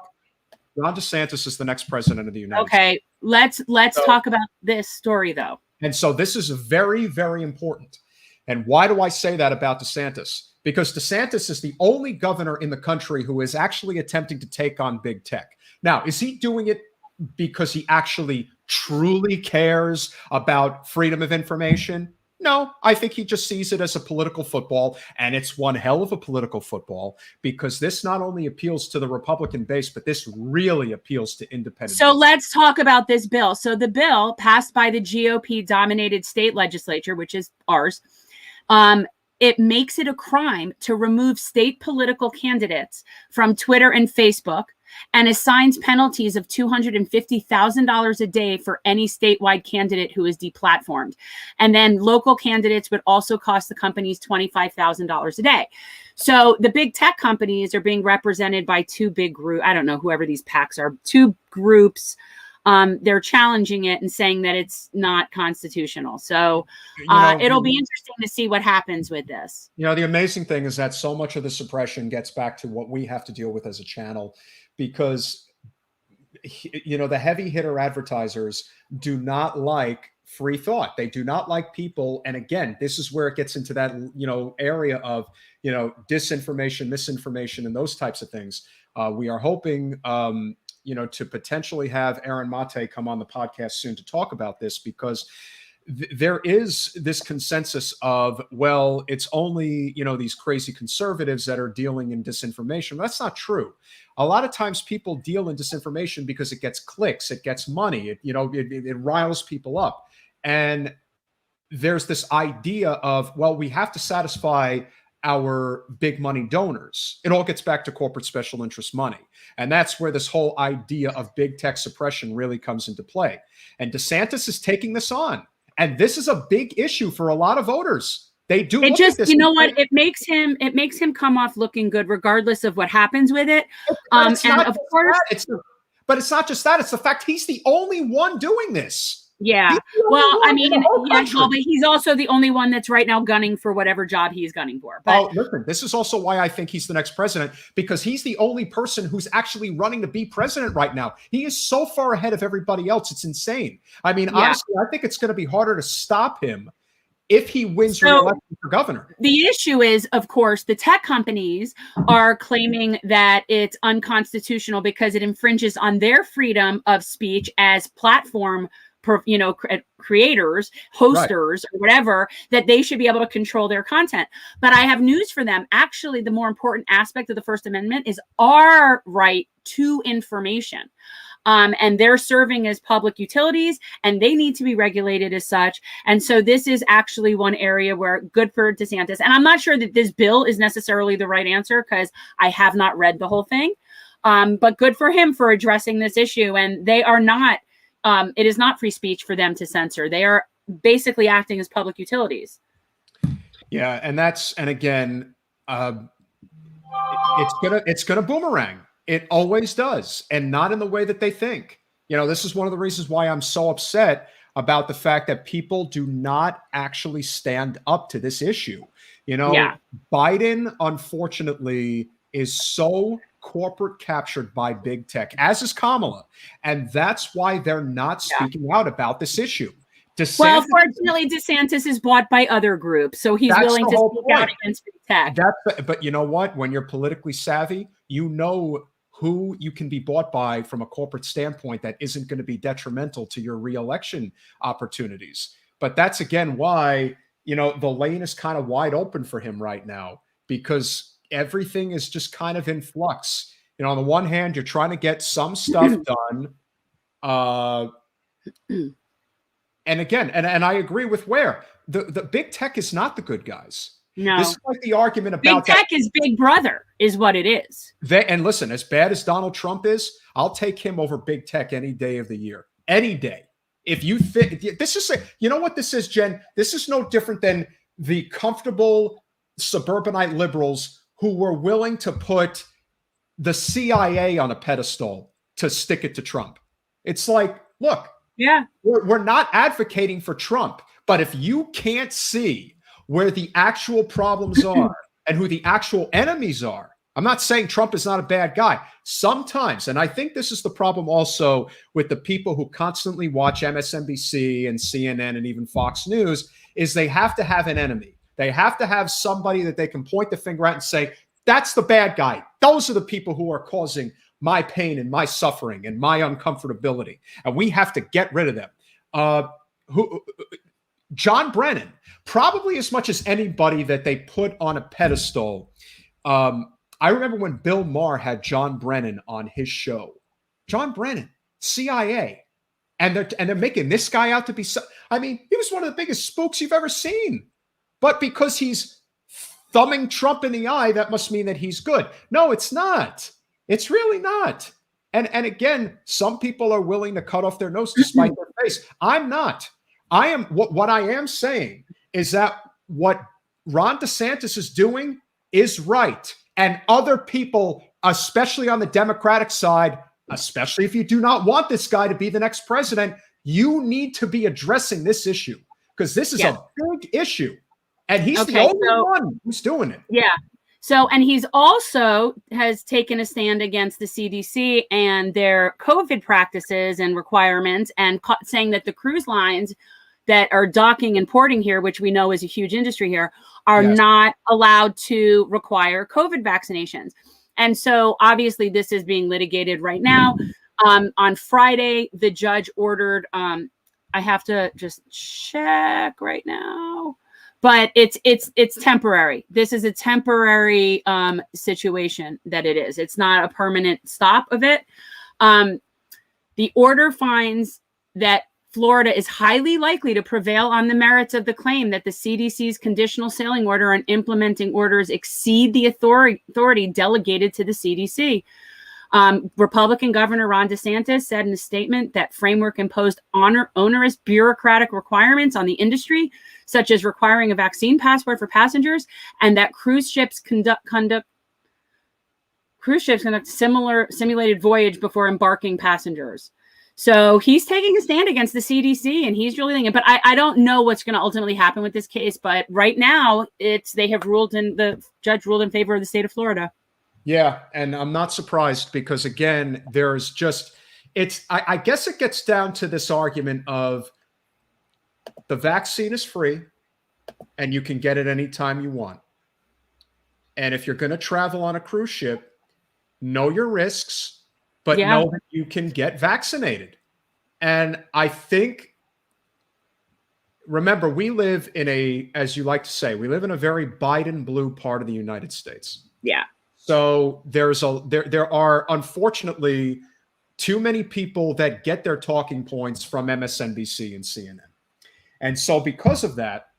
S1: Ron DeSantis is the next president of the United States.
S2: Okay, let's talk about this story, though.
S1: And so this is very, very important. And why do I say that about DeSantis? Because DeSantis is the only governor in the country who is actually attempting to take on big tech. Now, is he doing it because he actually truly cares about freedom of information? No, I think he just sees it as a political football, and it's one hell of a political football, because this not only appeals to the Republican base, but this really appeals to independent.
S2: So let's talk about this bill. So the bill passed by the GOP-dominated state legislature, which is ours, it makes it a crime to remove state political candidates from Twitter and Facebook, and assigns penalties of $250,000 a day for any statewide candidate who is deplatformed. And then local candidates would also cost the companies $25,000 a day. So the big tech companies are being represented by two big groups. I don't know, whoever these PACs are, two groups. They're challenging it and saying that it's not constitutional. So it'll be interesting to see what happens with this.
S1: You know, the amazing thing is that so much of the suppression gets back to what we have to deal with as a channel, because, you know, the heavy hitter advertisers do not like free thought. They do not like people. And again, this is where it gets into that, you know, area of, you know, disinformation, misinformation, and those types of things. We are hoping, you know, to potentially have Aaron Mate come on the podcast soon to talk about this, because there is this consensus of, well, it's only, you know, these crazy conservatives that are dealing in disinformation. That's not true. A lot of times people deal in disinformation because it gets clicks, it gets money, it riles people up. And there's this idea of, well, we have to satisfy our big money donors. It all gets back to corporate special interest money. And that's where this whole idea of big tech suppression really comes into play. And DeSantis is taking this on. And this is a big issue for a lot of voters. They do.
S2: It just, you know what? It makes him come off looking good, regardless of what happens with it. And of course,
S1: but it's not just that. It's the fact he's the only one doing this.
S2: Yeah. Well, I mean, yeah, but he's also the only one that's right now gunning for whatever job he's gunning for. But
S1: listen, this is also why I think he's the next president, because he's the only person who's actually running to be president right now. He is so far ahead of everybody else. It's insane. I mean, honestly, I think it's going to be harder to stop him if he wins re-election for governor.
S2: The issue is, of course, the tech companies are claiming that it's unconstitutional because it infringes on their freedom of speech as platform, you know, creators, hosters, or whatever, that they should be able to control their content. But I have news for them. Actually, the more important aspect of the First Amendment is our right to information. And they're serving as public utilities, and they need to be regulated as such. And so this is actually one area where good for DeSantis. And I'm not sure that this bill is necessarily the right answer, because I have not read the whole thing. But good for him for addressing this issue. And they are not, it is not free speech for them to censor. They are basically acting as public utilities.
S1: Yeah. And again, it's gonna boomerang. It always does, and not in the way that they think. You know, this is one of the reasons why I'm so upset about the fact that people do not actually stand up to this issue. You know, Biden, unfortunately, is so corporate captured by big tech, as is Kamala. And that's why they're not speaking out about this issue.
S2: Well, fortunately, DeSantis is bought by other groups, so he's willing to speak out against big tech.
S1: But you know what? When you're politically savvy, you know who you can be bought by from a corporate standpoint that isn't going to be detrimental to your reelection opportunities. But that's, again, why, you know, the lane is kind of wide open for him right now, because everything is just kind of in flux. You know, on the one hand, you're trying to get some stuff done. And again, and I agree with Ware. The big tech is not the good guys.
S2: No.
S1: This is like the argument about
S2: big tech is Big Brother, is what it is.
S1: And listen, as bad as Donald Trump is, I'll take him over big tech any day of the year. Any day. If you think this is you know what this is, Jen? This is no different than the comfortable suburbanite liberals who were willing to put the CIA on a pedestal to stick it to Trump. It's like, look, we're not advocating for Trump, but if you can't see where the actual problems are and who the actual enemies are, I'm not saying Trump is not a bad guy. Sometimes, and I think this is the problem also with the people who constantly watch MSNBC and CNN and even Fox News, is they have to have an enemy. They have to have somebody that they can point the finger at and say, that's the bad guy. Those are the people who are causing my pain and my suffering and my uncomfortability. And we have to get rid of them. John Brennan, probably as much as anybody that they put on a pedestal. I remember when Bill Maher had John Brennan on his show. John Brennan, CIA. And they're making this guy out to be I mean, he was one of the biggest spooks you've ever seen. But because he's thumbing Trump in the eye, that must mean that he's good. No, it's not. It's really not. And again, some people are willing to cut off their nose to spite their face. I'm not. I am. What I am saying is that what Ron DeSantis is doing is right. And other people, especially on the Democratic side, especially if you do not want this guy to be the next president, you need to be addressing this issue because this is a big issue. And he's the only one who's doing it.
S2: Yeah. So, and he's also has taken a stand against the CDC and their COVID practices and requirements and saying that the cruise lines that are docking and porting here, which we know is a huge industry here, are not allowed to require COVID vaccinations. And so obviously this is being litigated right now. On Friday, the judge ordered, I have to just check right now, but it's temporary. This is a temporary situation that it is. It's not a permanent stop of it. The order finds that Florida is highly likely to prevail on the merits of the claim that the CDC's conditional sailing order and implementing orders exceed the authority delegated to the CDC. Republican Governor Ron DeSantis said in a statement that framework imposed onerous bureaucratic requirements on the industry, such as requiring a vaccine passport for passengers, and that cruise ships conduct similar simulated voyage before embarking passengers. So he's taking a stand against the CDC, and he's really thinking. But I don't know what's going to ultimately happen with this case. But right now, the judge ruled in favor of the state of Florida.
S1: Yeah, and I'm not surprised because again, I guess it gets down to this argument of the vaccine is free, and you can get it anytime you want. And if you're going to travel on a cruise ship, know your risks. But know that you can get vaccinated. And I think, remember, we live in as you like to say, we live in a very Biden blue part of the United States.
S2: Yeah.
S1: So there are unfortunately too many people that get their talking points from MSNBC and CNN. And so because of that,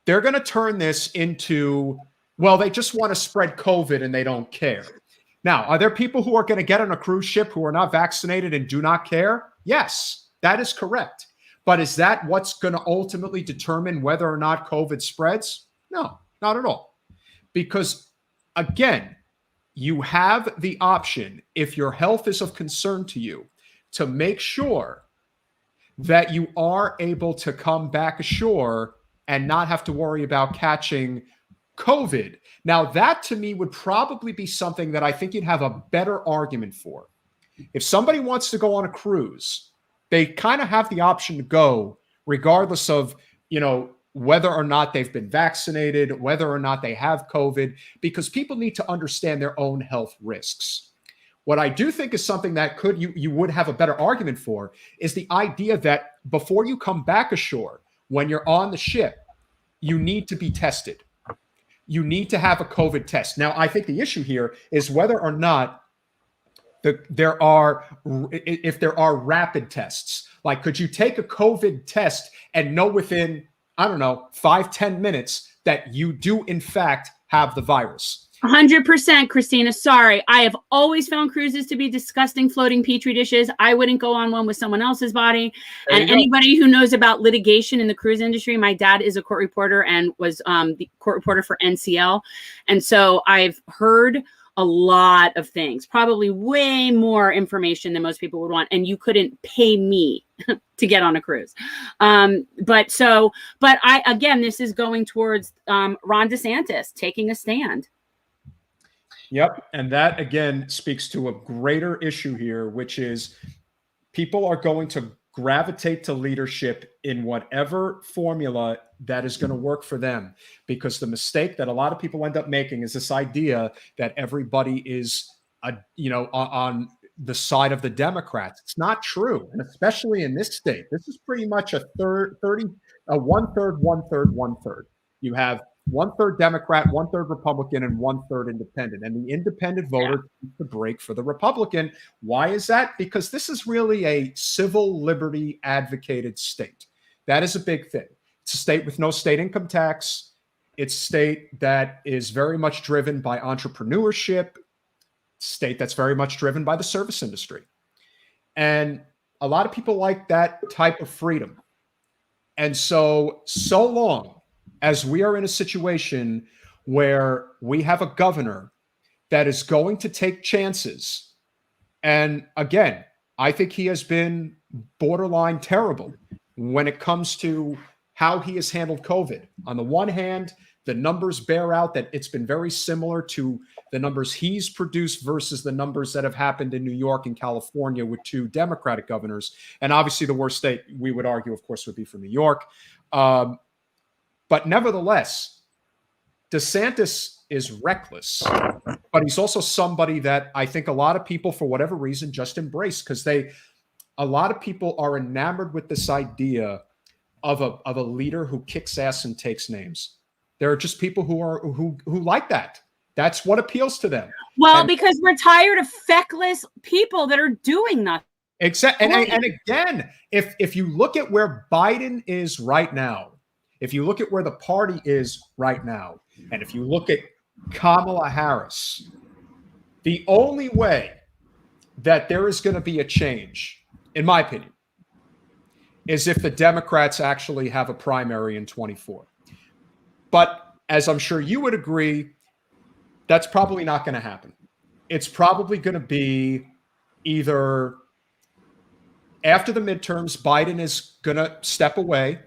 S1: they're going to turn this into, well, they just want to spread COVID and they don't care. Now, are there people who are going to get on a cruise ship who are not vaccinated and do not care? Yes, that is correct. But is that what's going to ultimately determine whether or not COVID spreads? No, not at all. Because, again, you have the option, if your health is of concern to you, to make sure that you are able to come back ashore and not have to worry about catching COVID. Now, that to me would probably be something that I think you'd have a better argument for. If somebody wants to go on a cruise, they kind of have the option to go regardless of, whether or not they've been vaccinated, whether or not they have COVID, because people need to understand their own health risks. What I do think is something that you would have a better argument for is the idea that before you come back ashore, when you're on the ship, you need to be tested. You need to have a COVID test. Now, I think the issue here is whether or not if there are rapid tests. Like, could you take a COVID test and know within, 5-10 minutes that you do in fact have the virus?
S2: 100%, Christina. Sorry. I have always found cruises to be disgusting floating petri dishes. I wouldn't go on one with someone else's body. And anybody who knows about litigation in the cruise industry, my dad is a court reporter and was the court reporter for NCL. And so I've heard a lot of things, probably way more information than most people would want. And you couldn't pay me to get on a cruise. But this is going towards Ron DeSantis taking a stand.
S1: Yep. And that, again, speaks to a greater issue here, which is people are going to gravitate to leadership in whatever formula that is going to work for them. Because the mistake that a lot of people end up making is this idea that everybody is, the side of the Democrats. It's not true, and especially in this state, this is pretty much a one-third, one-third, one-third. You have one-third Democrat, one-third Republican, and one-third independent. And the independent voter takes the break for the Republican. Why is that? Because this is really a civil liberty advocated state. That is a big thing. It's a state with no state income tax. It's a state that is very much driven by entrepreneurship, state that's very much driven by the service industry. And a lot of people like that type of freedom. And so long as we are in a situation where we have a governor that is going to take chances, and again, I think he has been borderline terrible when it comes to how he has handled COVID. On the one hand, the numbers bear out that it's been very similar to the numbers he's produced versus the numbers that have happened in New York and California with two Democratic governors. And obviously the worst state, we would argue, of course, would be for New York. But nevertheless, DeSantis is reckless, but he's also somebody that I think a lot of people, for whatever reason, just embrace, because a lot of people are enamored with this idea of a leader who kicks ass and takes names. There are just people who like that. That's what appeals to them.
S2: Well, because we're tired of feckless people that are doing nothing.
S1: And again, if you look at where Biden is right now, if you look at where the party is right now, and if you look at Kamala Harris, the only way that there is going to be a change, in my opinion, is if the Democrats actually have a primary in 24. But as I'm sure you would agree, that's probably not going to happen. It's probably going to be either after the midterms, Biden is going to step away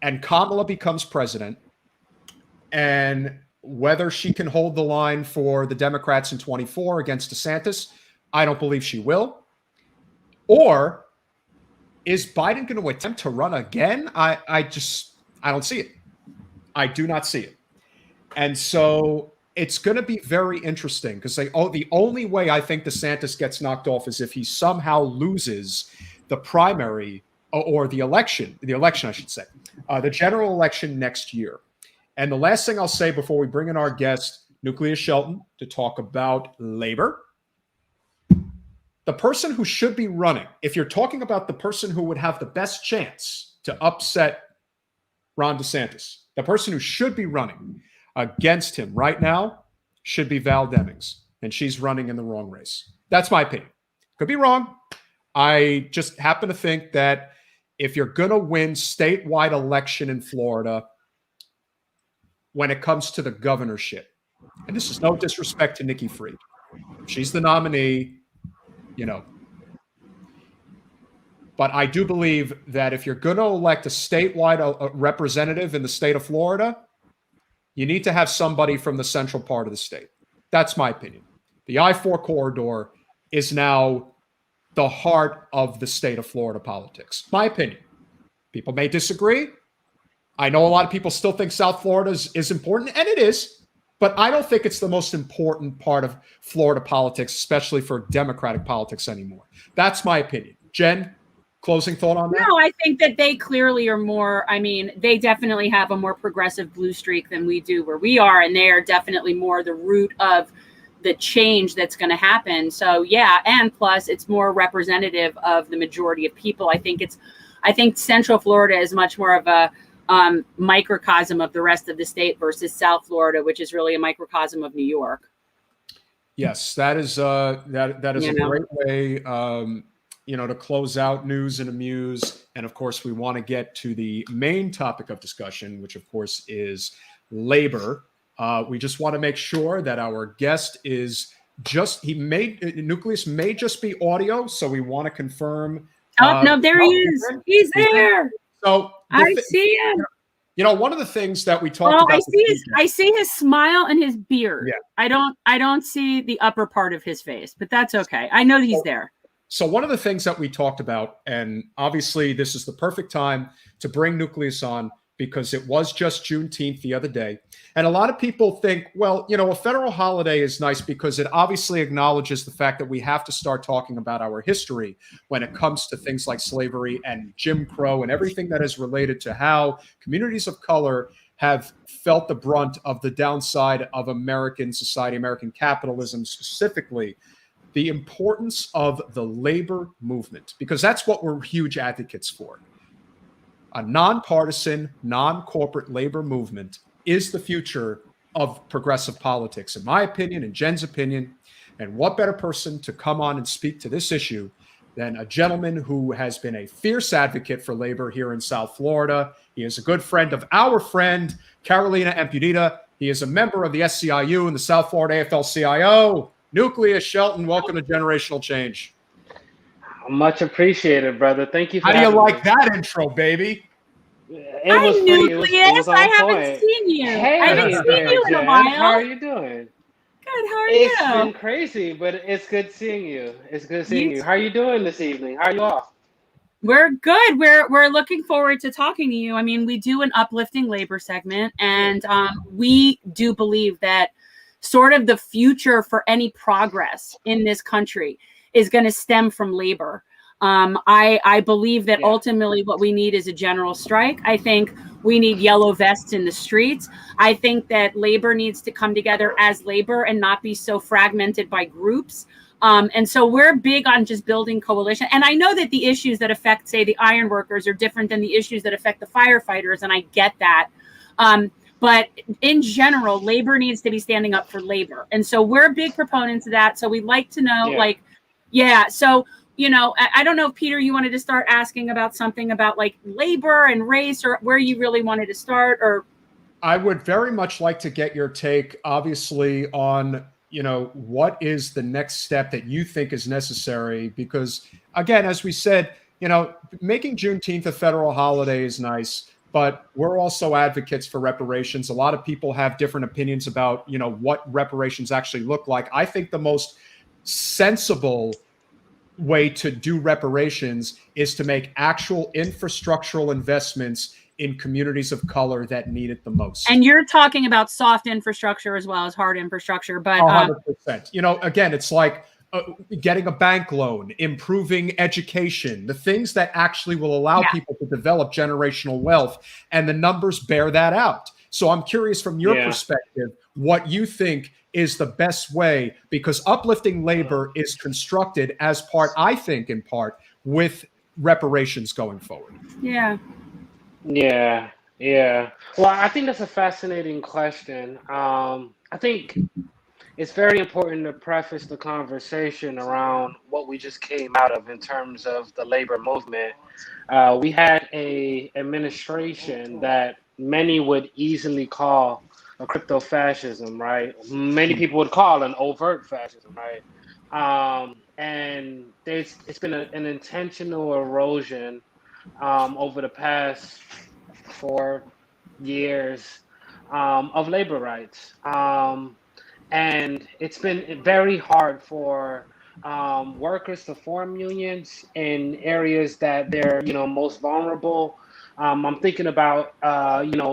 S1: and Kamala becomes president, and whether she can hold the line for the Democrats in 24 against DeSantis, I don't believe she will. Or is Biden going to attempt to run again? I don't see it. I do not see it. And so it's going to be very interesting because the only way I think DeSantis gets knocked off is if he somehow loses the primary or the election, I should say, the general election next year. And the last thing I'll say before we bring in our guest, Nucleus Shelton, to talk about labor. The person who should be running, if you're talking about the person who would have the best chance to upset Ron DeSantis, the person who should be running against him right now should be Val Demings, and she's running in the wrong race. That's my opinion. Could be wrong. I just happen to think that if you're going to win statewide election in Florida, when it comes to the governorship, and this is no disrespect to Nikki Fried, she's the nominee, but I do believe that if you're going to elect a statewide representative in the state of Florida, you need to have somebody from the central part of the state. That's my opinion. The I-4 corridor is now the heart of the state of Florida politics. My opinion. People may disagree. I know a lot of people still think South Florida is important, and it is, but I don't think it's the most important part of Florida politics, especially for Democratic politics anymore. That's my opinion. Jen, closing thought on that?
S2: No, I think that they clearly are more, they definitely have a more progressive blue streak than we do where we are, and they are definitely more the root of the change that's going to happen. So yeah, and plus it's more representative of the majority of people. I think Central Florida is much more of a microcosm of the rest of the state versus South Florida, which is really a microcosm of New York.
S1: Yes, that is a great way, to close out news and amuse. And of course, we want to get to the main topic of discussion, which of course is labor. We just want to make sure that our guest is Nucleus may just be audio, so we want to confirm.
S2: No, there he is. He's there.
S1: So
S2: I see him.
S1: One of the things that we talked about.
S2: I see his smile and his beard.
S1: Yeah.
S2: I don't see the upper part of his face, but that's okay. I know he's there.
S1: So one of the things that we talked about, and obviously this is the perfect time to bring Nucleus on because it was just Juneteenth the other day. And a lot of people think, well, a federal holiday is nice because it obviously acknowledges the fact that we have to start talking about our history when it comes to things like slavery and Jim Crow and everything that is related to how communities of color have felt the brunt of the downside of American society, American capitalism specifically, the importance of the labor movement, because that's what we're huge advocates for. A nonpartisan, non-corporate labor movement is the future of progressive politics, in my opinion, in Jen's opinion. And what better person to come on and speak to this issue than a gentleman who has been a fierce advocate for labor here in South Florida. He is a good friend of our friend, Carolina Empudita. He is a member of the SCIU and the South Florida AFL-CIO. Nucleus Shelton, welcome to Generational Change.
S4: Much appreciated, brother. Thank you for
S1: How do you like
S4: me.
S1: that intro, baby?
S4: It was
S2: Nucleus.
S4: on
S2: I haven't
S4: point.
S2: seen you.
S4: Hey,
S2: I haven't seen you in a
S4: Jen.
S2: while.
S4: How are you doing?
S2: Good. How are
S4: It's
S2: you?
S4: been crazy, but it's good seeing you. It's good seeing you. How are you doing this evening? How are you all?
S2: We're good. We're looking forward to talking to you. I mean, we do an uplifting labor segment, and we do believe that sort of the future for any progress in this country is going to stem from labor. I believe that ultimately what we need is a general strike. I think we need yellow vests in the streets. I think that labor needs to come together as labor and not be so fragmented by groups. And so we're big on just building coalition. And I know that the issues that affect, say, the iron workers are different than the issues that affect the firefighters. And I get that. But in general, labor needs to be standing up for labor. And so we're big proponents of that. So we'd like to know, So, I don't know if, Peter, you wanted to start asking about something about like labor and race, or where you really wanted to start, or.
S1: I would very much like to get your take, obviously, on, what is the next step that you think is necessary? Because, again, as we said, making Juneteenth a federal holiday is nice, but we're also advocates for reparations. A lot of people have different opinions about, what reparations actually look like. I think the most sensible way to do reparations is to make actual infrastructural investments in communities of color that need it the most.
S2: And you're talking about soft infrastructure as well as hard infrastructure, but
S1: 100%. Again, it's like getting a bank loan, improving education, the things that actually will allow people to develop generational wealth, and the numbers bear that out. So I'm curious from your perspective, what you think is the best way, because uplifting labor is constructed as part, I think, in part, with reparations going forward.
S2: Yeah.
S4: Well, I think that's a fascinating question. I think it's very important to preface the conversation around what we just came out of in terms of the labor movement. We had a administration that many would easily call a crypto-fascism, right? Many people would call an overt fascism, right? And it's been an intentional erosion over the past 4 years of labor rights. And it's been very hard for workers to form unions in areas that they're, most vulnerable. I'm thinking about,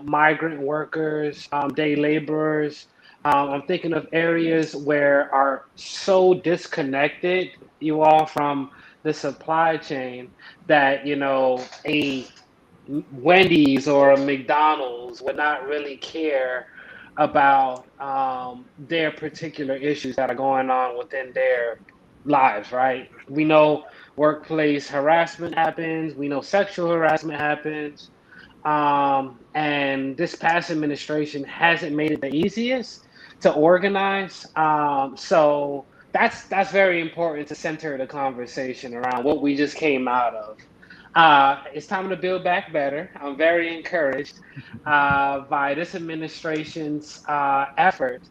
S4: migrant workers, day laborers. I'm thinking of areas where are so disconnected, you all, from the supply chain that, a Wendy's or a McDonald's would not really care about their particular issues that are going on within their lives, right? We know workplace harassment happens. We know sexual harassment happens. And this past administration hasn't made it the easiest to organize. So that's very important to center the conversation around what we just came out of. It's time to build back better. I'm very encouraged by this administration's effort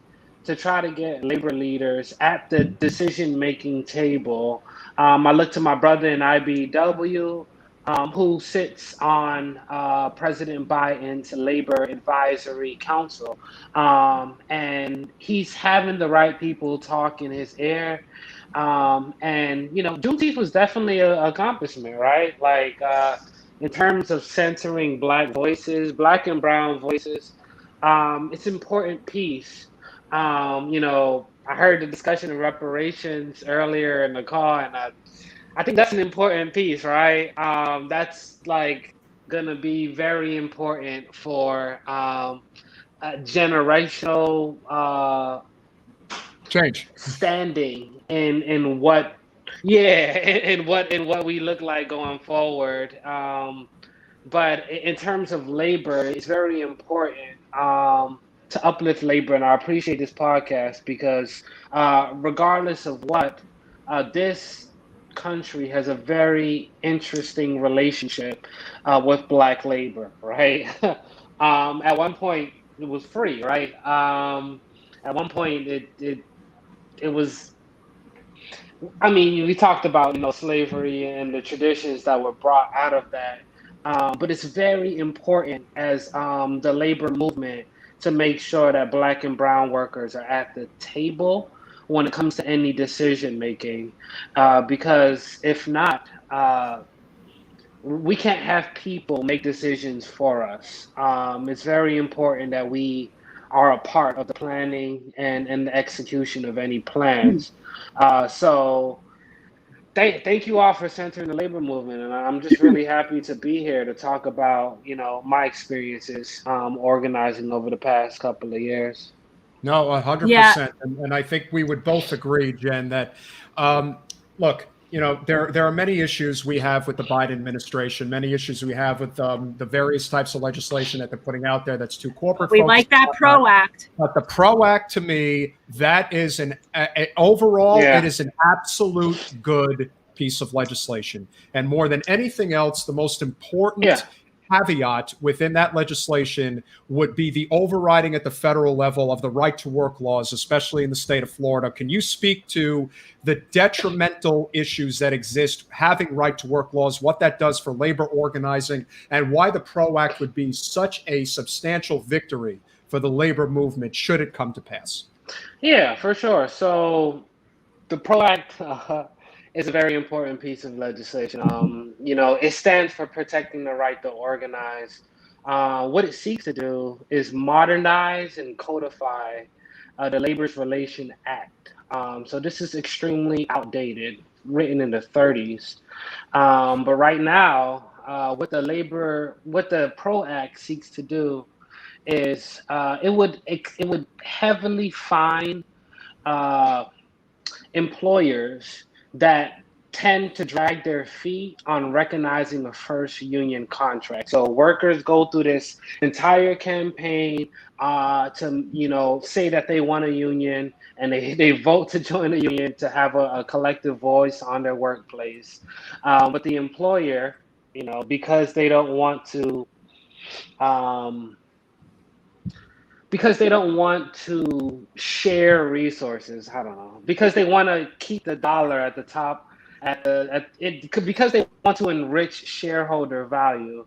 S4: to try to get labor leaders at the decision-making table. I look to my brother in IBW, who sits on President Biden's Labor Advisory Council. And he's having the right people talk in his ear. And, Juneteenth was definitely an accomplishment, right? Like, in terms of centering Black voices, Black and brown voices, it's an important piece. I heard the discussion of reparations earlier in the call, and I think that's an important piece, right? That's like gonna be very important for generational
S1: Change.
S4: standing in what, yeah, in what we look like going forward. But in terms of labor, it's very important to uplift labor, and I appreciate this podcast because regardless of what, this country has a very interesting relationship with Black labor, right? At one point, it was free, right? At one point, it was. I mean, we talked about slavery and the traditions that were brought out of that, but it's very important as the labor movement to make sure that Black and brown workers are at the table when it comes to any decision making, because if not, we can't have people make decisions for us. It's very important that we are a part of the planning and the execution of any plans. So thank you all for centering the labor movement, and I'm just really happy to be here to talk about my experiences organizing over the past couple of years.
S1: No, 100%. And I think we would both agree, Jen, that look, there are many issues we have with the Biden administration, many issues we have with the various types of legislation that they're putting out there that's too corporate.
S2: We like that PRO Act.
S1: But the PRO Act, to me, that is overall,
S4: Yeah.
S1: it is an absolute good piece of legislation. And more than anything else, the most important caveat within that legislation would be the overriding at the federal level of the right to work laws, especially in the state of Florida. Can you speak to the detrimental issues that exist having right to work laws, what that does for labor organizing, and why the PRO Act would be such a substantial victory for the labor movement should it come to pass?
S4: Yeah, for sure. So the PRO Act is a very important piece of legislation. It stands for protecting the right to organize. What it seeks to do is modernize and codify the Labor's Relation Act. So this is extremely outdated, written in the 30s. But right now, what the PRO Act seeks to do is it would heavily fine employers that tend to drag their feet on recognizing the first union contract. So workers go through this entire campaign to say that they want a union, and they vote to join a union to have a collective voice on their workplace. But the employer, because they don't want to share resources. I don't know. Because they want to keep the dollar at the top, because they want to enrich shareholder value.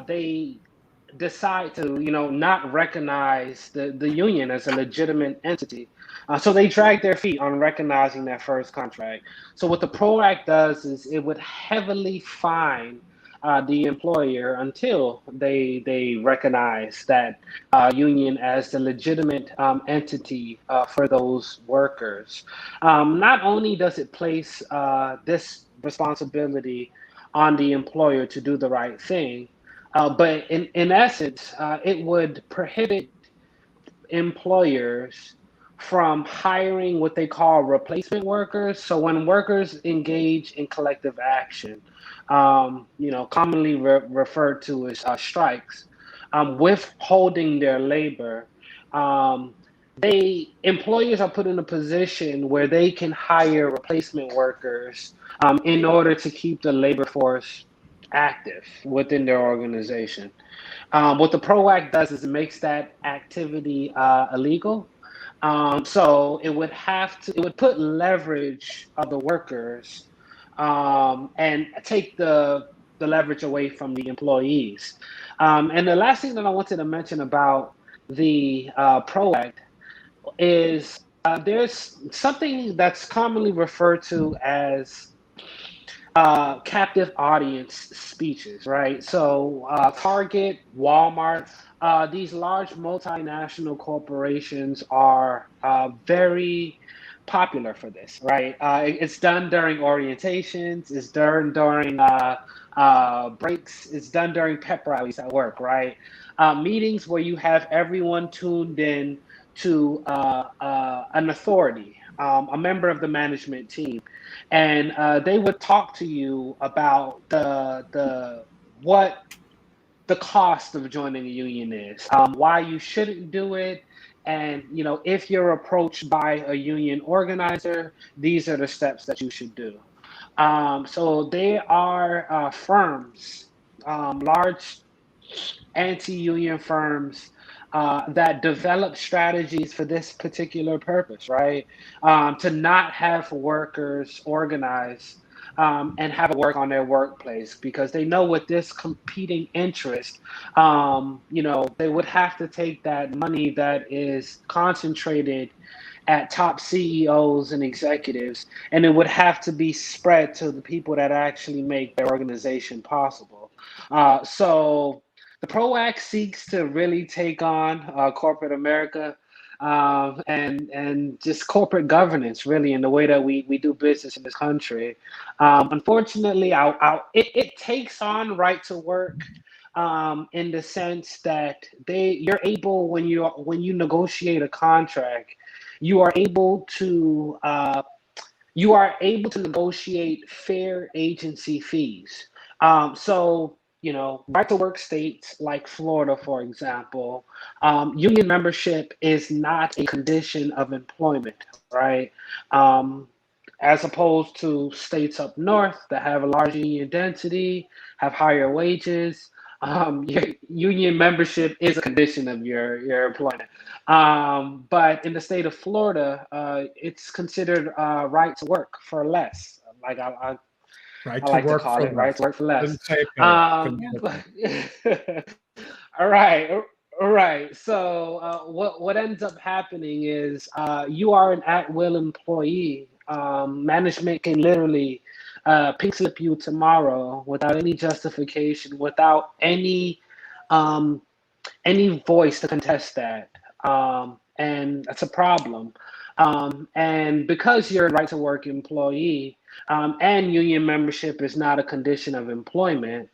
S4: They decide to, not recognize the union as a legitimate entity. So they drag their feet on recognizing that first contract. So what the PRO Act does is it would heavily fine the employer until they recognize that union as the legitimate entity for those workers. Not only does it place this responsibility on the employer to do the right thing, but in essence, it would prohibit employers from hiring what they call replacement workers. So when workers engage in collective action, commonly referred to as strikes, withholding their labor, employers are put in a position where they can hire replacement workers in order to keep the labor force active within their organization. What the PRO Act does is it makes that activity illegal. So it would put leverage of the workers and take the leverage away from the employees. And the last thing that I wanted to mention about the PRO Act is there's something that's commonly referred to as captive audience speeches, right? So Target, Walmart, these large multinational corporations are very popular for this, right? It's done during orientations, it's done during breaks, it's done during pep rallies at work, right? Meetings where you have everyone tuned in to an authority, a member of the management team, and they would talk to you about the what the cost of joining a union is, why you shouldn't do it, and if you're approached by a union organizer, these are the steps that you should do. So they are firms, large anti-union firms that develop strategies for this particular purpose, right? To not have workers organize and have it work on their workplace, because they know with this competing interest, they would have to take that money that is concentrated at top CEOs and executives, and it would have to be spread to the people that actually make their organization possible. So the PRO Act seeks to really take on corporate America and just corporate governance, really, in the way that we do business in this country. Unfortunately, it takes on right to work in the sense that you're able, when you negotiate a contract, you are able to negotiate fair agency fees. So, right to work states like Florida, for example, union membership is not a condition of employment, right? As opposed to states up north that have a large union density, have higher wages. Your union membership is a condition of your employment. But in the state of Florida, it's considered right to work for less. Like
S1: Right
S4: I
S1: to
S4: like to
S1: work
S4: call
S1: for
S4: it, right to work for less.
S1: Didn't say it better.
S4: All right. All right. So what ends up happening is you are an at-will employee. Management can literally pink slip you tomorrow without any justification, without any voice to contest that. And that's a problem. And because you're a right to work employee, and union membership is not a condition of employment,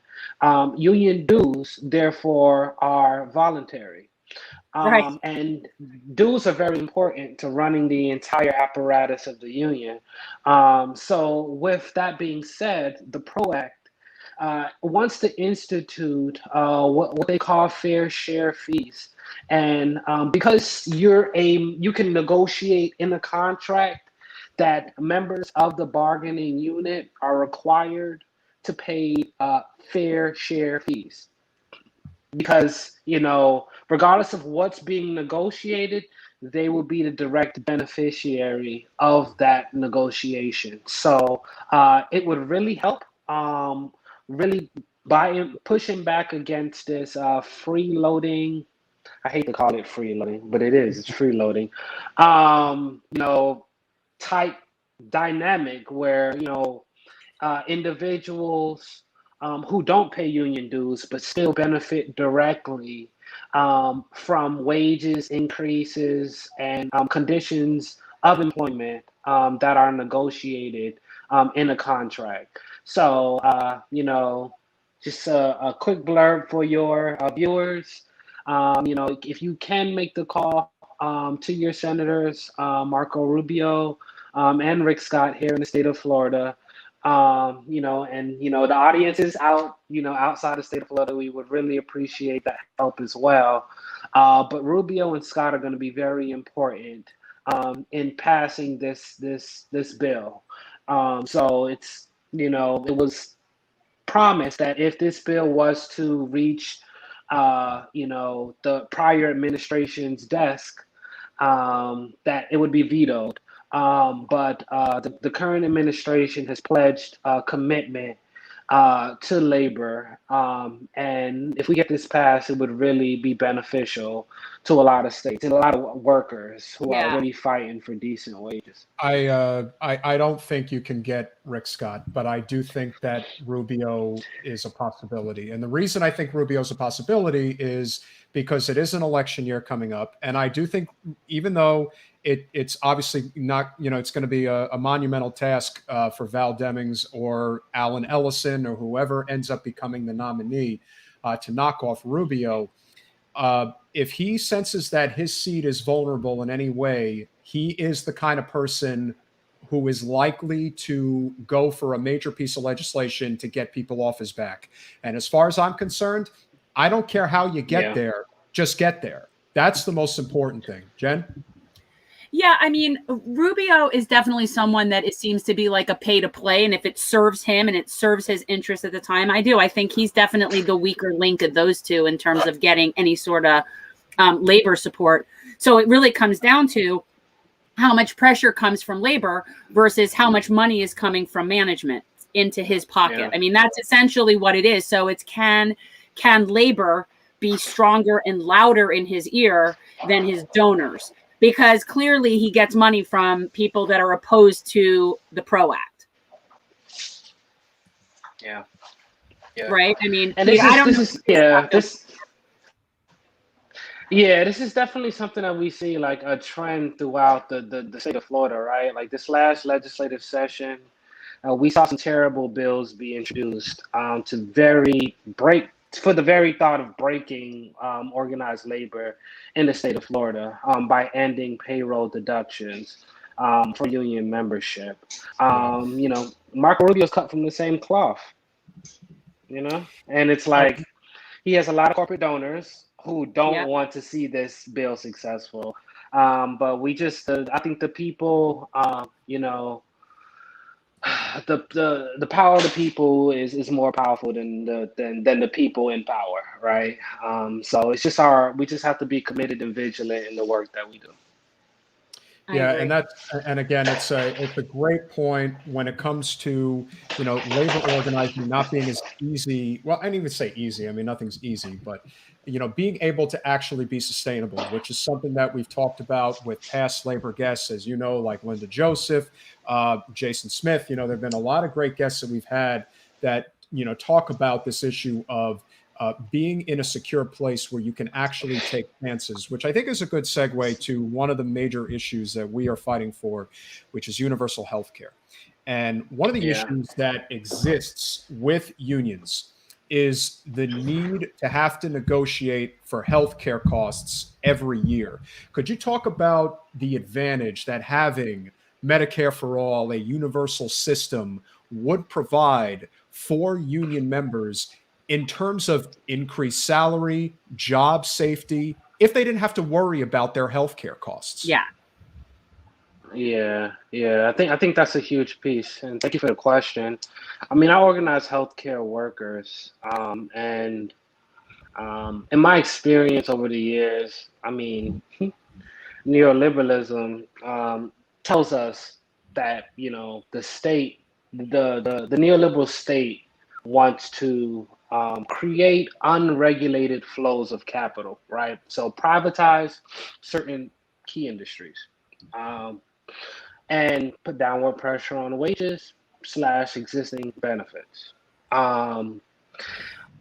S4: union dues, therefore, are voluntary.
S2: Right.
S4: And dues are very important to running the entire apparatus of the union. So with that being said, the PRO Act wants to institute what they call fair share fees. And because you can negotiate in a contract that members of the bargaining unit are required to pay fair share fees. Because, regardless of what's being negotiated, they will be the direct beneficiary of that negotiation. So it would really help, really pushing back against this freeloading. I hate to call it freeloading, but it's freeloading. Type dynamic where individuals who don't pay union dues but still benefit directly from wages increases and conditions of employment that are negotiated in a contract. So, just a quick blurb for your viewers. If you can make the call to your senators, Marco Rubio and Rick Scott here in the state of Florida, the audience is out, outside the state of Florida, we would really appreciate that help as well. But Rubio and Scott are going to be very important in passing this bill. So it's, it was promised that if this bill was to reach, the prior administration's desk, that it would be vetoed. But the current administration has pledged commitment to labor. And if we get this passed, it would really be beneficial to a lot of states and a lot of workers who are really fighting for decent wages.
S1: I don't think you can get Rick Scott, but I do think that Rubio is a possibility. And the reason I think Rubio is a possibility is because it is an election year coming up. And I do think, even though it's obviously not, it's going to be a monumental task for Val Demings or Alan Ellison or whoever ends up becoming the nominee to knock off Rubio. If he senses that his seat is vulnerable in any way, he is the kind of person who is likely to go for a major piece of legislation to get people off his back. And as far as I'm concerned, I don't care how you get there, just get there. That's the most important thing. Jen?
S2: Yeah, I mean, Rubio is definitely someone that it seems to be like a pay to play. And if it serves him and it serves his interest at the time, I think he's definitely the weaker link of those two in terms of getting any sort of labor support. So it really comes down to how much pressure comes from labor versus how much money is coming from management into his pocket. Yeah. I mean, that's essentially what it is. So it's can labor be stronger and louder in his ear than his donors? Because clearly he gets money from people that are opposed to the PRO Act.
S4: Yeah.
S2: Right? I mean,
S4: and this is definitely something that we see like a trend throughout the state of Florida, right? Like this last legislative session, we saw some terrible bills be introduced for the very thought of breaking organized labor in the state of Florida by ending payroll deductions for union membership. Marco Rubio's cut from the same cloth, and it's like he has a lot of corporate donors who don't want to see this bill successful. But we just, I think the people, the power of the people is more powerful than the people in power, right? So it's just we just have to be committed and vigilant in the work that we do.
S1: Yeah, and again, it's a great point when it comes to labor organizing not being as easy. Well, I didn't even say easy. I mean, nothing's easy, but being able to actually be sustainable, which is something that we've talked about with past labor guests, as you know, like Linda Joseph, Jason Smith. There've been a lot of great guests that we've had that talk about this issue of being in a secure place where you can actually take chances, which I think is a good segue to one of the major issues that we are fighting for, which is universal health care. And one of the issues that exists with unions is the need to have to negotiate for healthcare costs every year. Could you talk about the advantage that having Medicare for all, a universal system, would provide for union members in terms of increased salary, job safety, if they didn't have to worry about their healthcare costs?
S4: Yeah. I think that's a huge piece, and thank you for the question. I mean, I organize healthcare workers, and in my experience over the years, I mean, neoliberalism tells us that the state, the neoliberal state, wants to create unregulated flows of capital, right? So privatize certain key industries. And put downward pressure on wages / existing benefits.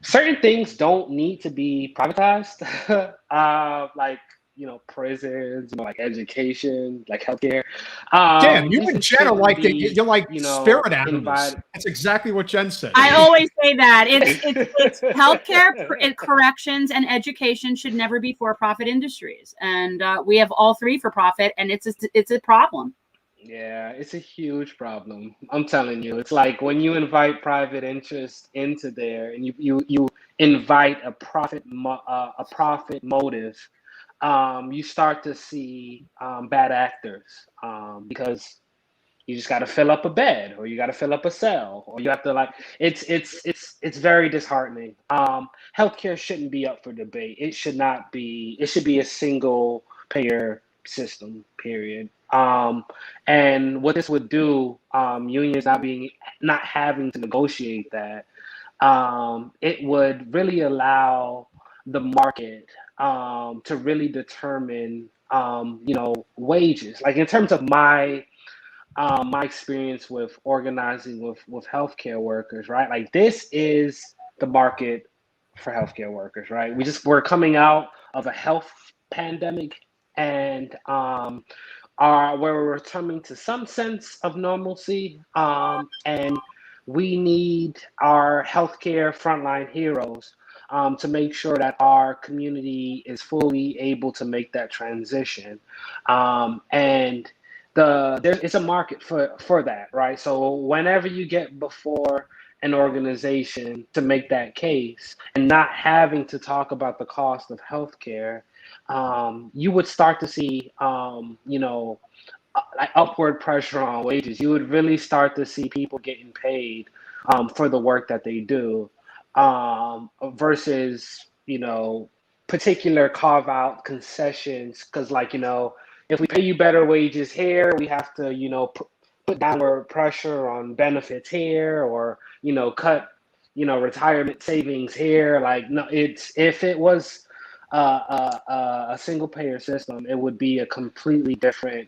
S4: Certain things don't need to be privatized, like prisons, like education, like healthcare.
S1: Damn, you and Jen are like you're like spirit animals. That's exactly what Jen said.
S2: I always say that it's healthcare, corrections, and education should never be for-profit industries, and we have all three for profit, and it's a problem.
S4: Yeah, it's a huge problem. I'm telling you, it's like when you invite private interest into there, and you invite a profit motive. You start to see bad actors because you just got to fill up a bed, or you got to fill up a cell, or you have to it's very disheartening. Healthcare shouldn't be up for debate. It should not be. It should be a single payer system, period. And what this would do, unions not having to negotiate that, it would really allow the market to really determine, wages. Like in terms of my my experience with organizing with healthcare workers, right? Like this is the market for healthcare workers, right? We're coming out of a health pandemic, and where we're returning to some sense of normalcy, and we need our healthcare frontline heroes to make sure that our community is fully able to make that transition, and it's a market for that, right? So whenever you get before an organization to make that case and not having to talk about the cost of healthcare, you would start to see, like upward pressure on wages. You would really start to see people getting paid for the work that they do, versus, particular carve out concessions. Because, like, if we pay you better wages here, we have to, put downward pressure on benefits here, or, cut, retirement savings here. Like, no, if it was a single payer system, it would be a completely different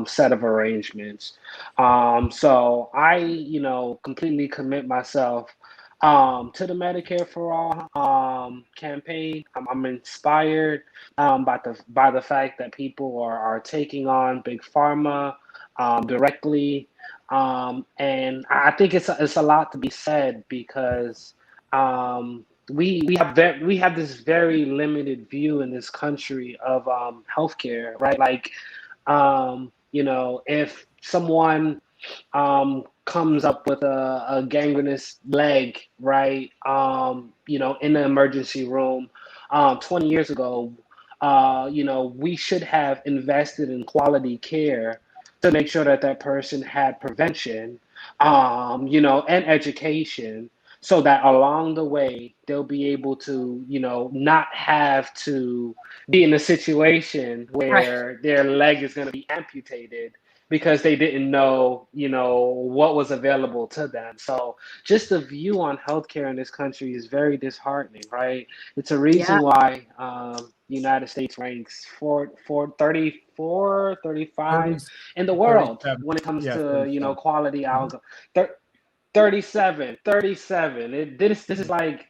S4: set of arrangements. So I, completely commit myself to the Medicare for All campaign. I'm inspired by the fact that people are taking on big pharma directly, and I think it's a lot to be said, because we have this very limited view in this country of healthcare, right? Like, if someone comes up with a gangrenous leg, right? In the emergency room, 20 years ago, we should have invested in quality care to make sure that that person had prevention, and education, so that along the way they'll be able to, not have to be in a situation where their leg is going to be amputated because they didn't know, what was available to them. So just the view on healthcare in this country is very disheartening, right? It's a reason why the United States ranks 34, 35 in the world when it comes to, quality outcome. 37. This is like,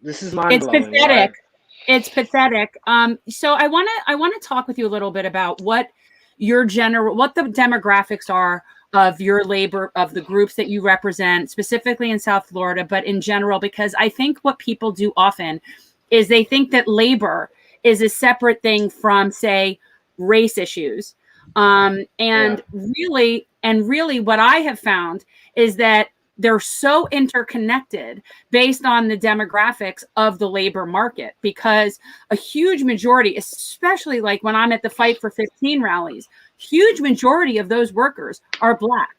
S4: this is mind blowing.
S2: It's pathetic. Right? It's pathetic. So I want to talk with you a little bit about what the demographics are of your labor, of the groups that you represent, specifically in South Florida, but in general, because I think what people do often is they think that labor is a separate thing from, say, race issues. Really what I have found is that they're so interconnected based on the demographics of the labor market, because a huge majority, especially like when I'm at the Fight for 15 rallies, huge majority of those workers are Black.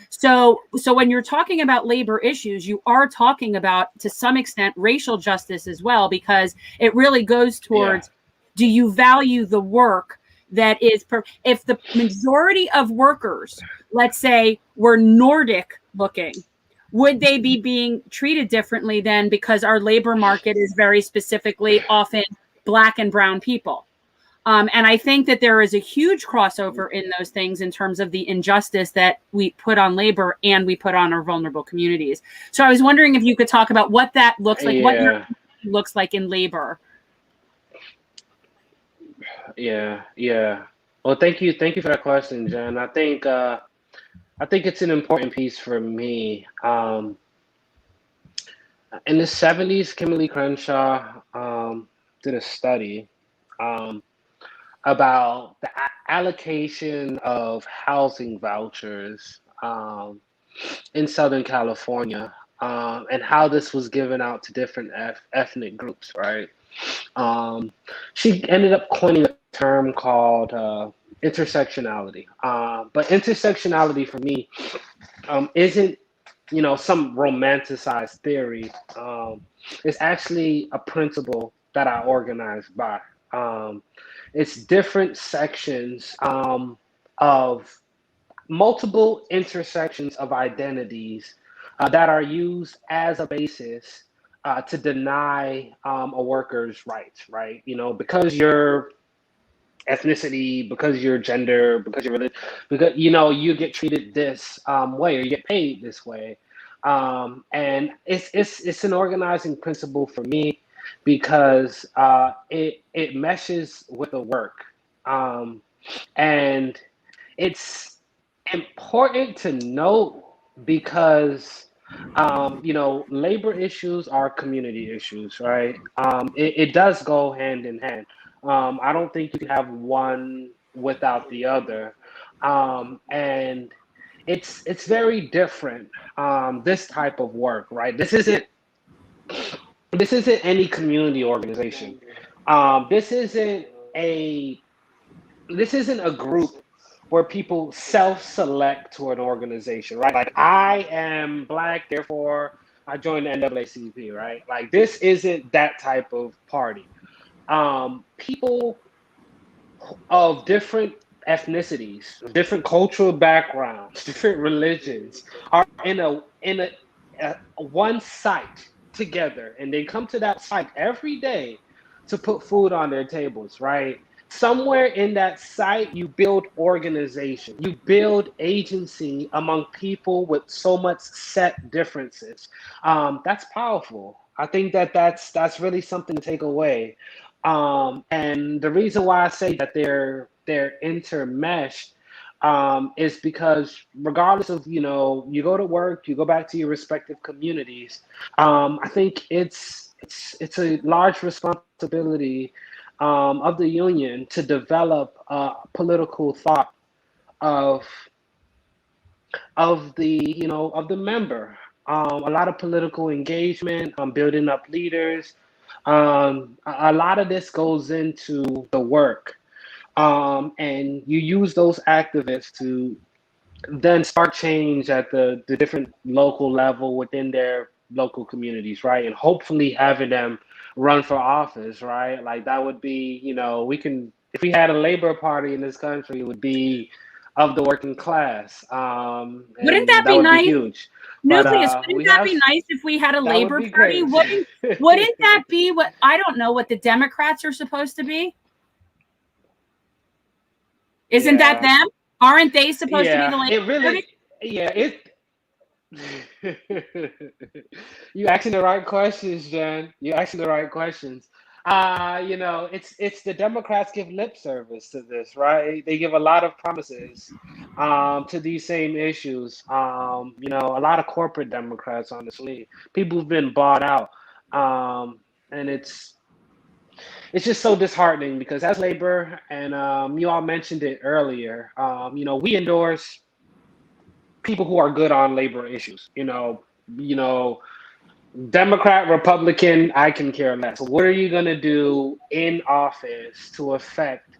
S2: So when you're talking about labor issues, you are talking about, to some extent, racial justice as well, because it really goes towards, do you value the work that is, if the majority of workers, let's say, were Nordic looking, would they be being treated differently then, because our labor market is very specifically often Black and brown people? And I think that there is a huge crossover in those things in terms of the injustice that we put on labor and we put on our vulnerable communities. So I was wondering if you could talk about what that looks like, what your looks like in labor.
S4: Yeah. Well, thank you for that question, Jen. I think it's an important piece for me. In the 70s, Kimberly Crenshaw did a study about the allocation of housing vouchers in Southern California, and how this was given out to different ethnic groups, right? She ended up coining a term called intersectionality. But intersectionality for me isn't, some romanticized theory. It's actually a principle that I organize by. It's different sections of multiple intersections of identities that are used as a basis to deny a worker's rights, right? Because you're ethnicity, because of your gender, because you're religion, because you get treated this way, or you get paid this way. And it's an organizing principle for me, because it meshes with the work, and it's important to note, because labor issues are community issues, right? It does go hand in hand. I don't think you can have one without the other, and it's very different. This type of work, right? This isn't any community organization. This isn't a group where people self-select to an organization, right? Like, I am Black, therefore I joined the NAACP, right? Like, this isn't that type of party. People of different ethnicities, different cultural backgrounds, different religions are in a one site together, and they come to that site every day to put food on their tables, right? Somewhere in that site, you build organization, you build agency among people with so much set differences. That's powerful. I think that's really something to take away. And the reason why I say that they're intermeshed, is because, regardless of, you go to work, you go back to your respective communities. I think it's a large responsibility of the union to develop political thought of the member. A lot of political engagement, building up leaders. A lot of this goes into the work, and you use those activists to then spark change at the different local level within their local communities, right? And hopefully having them run for office, right? Like, that would be, if we had a labor party in this country, it would be of the working class.
S2: Wouldn't that be
S4: would
S2: nice?
S4: Be huge.
S2: Nucleus, wouldn't that be nice if we had a labor party? Wouldn't that be what, I don't know, what the Democrats are supposed to be? Isn't that them? Aren't they supposed to be the labor party?
S4: You asking the right questions, Jen. You asking the right questions. It's the Democrats give lip service to this, right? They give a lot of promises to these same issues. A lot of corporate Democrats, honestly, people who've been bought out, and it's just so disheartening, because as labor, and you all mentioned it earlier, we endorse people who are good on labor issues. Democrat, Republican, I can care less. What are you going to do in office to affect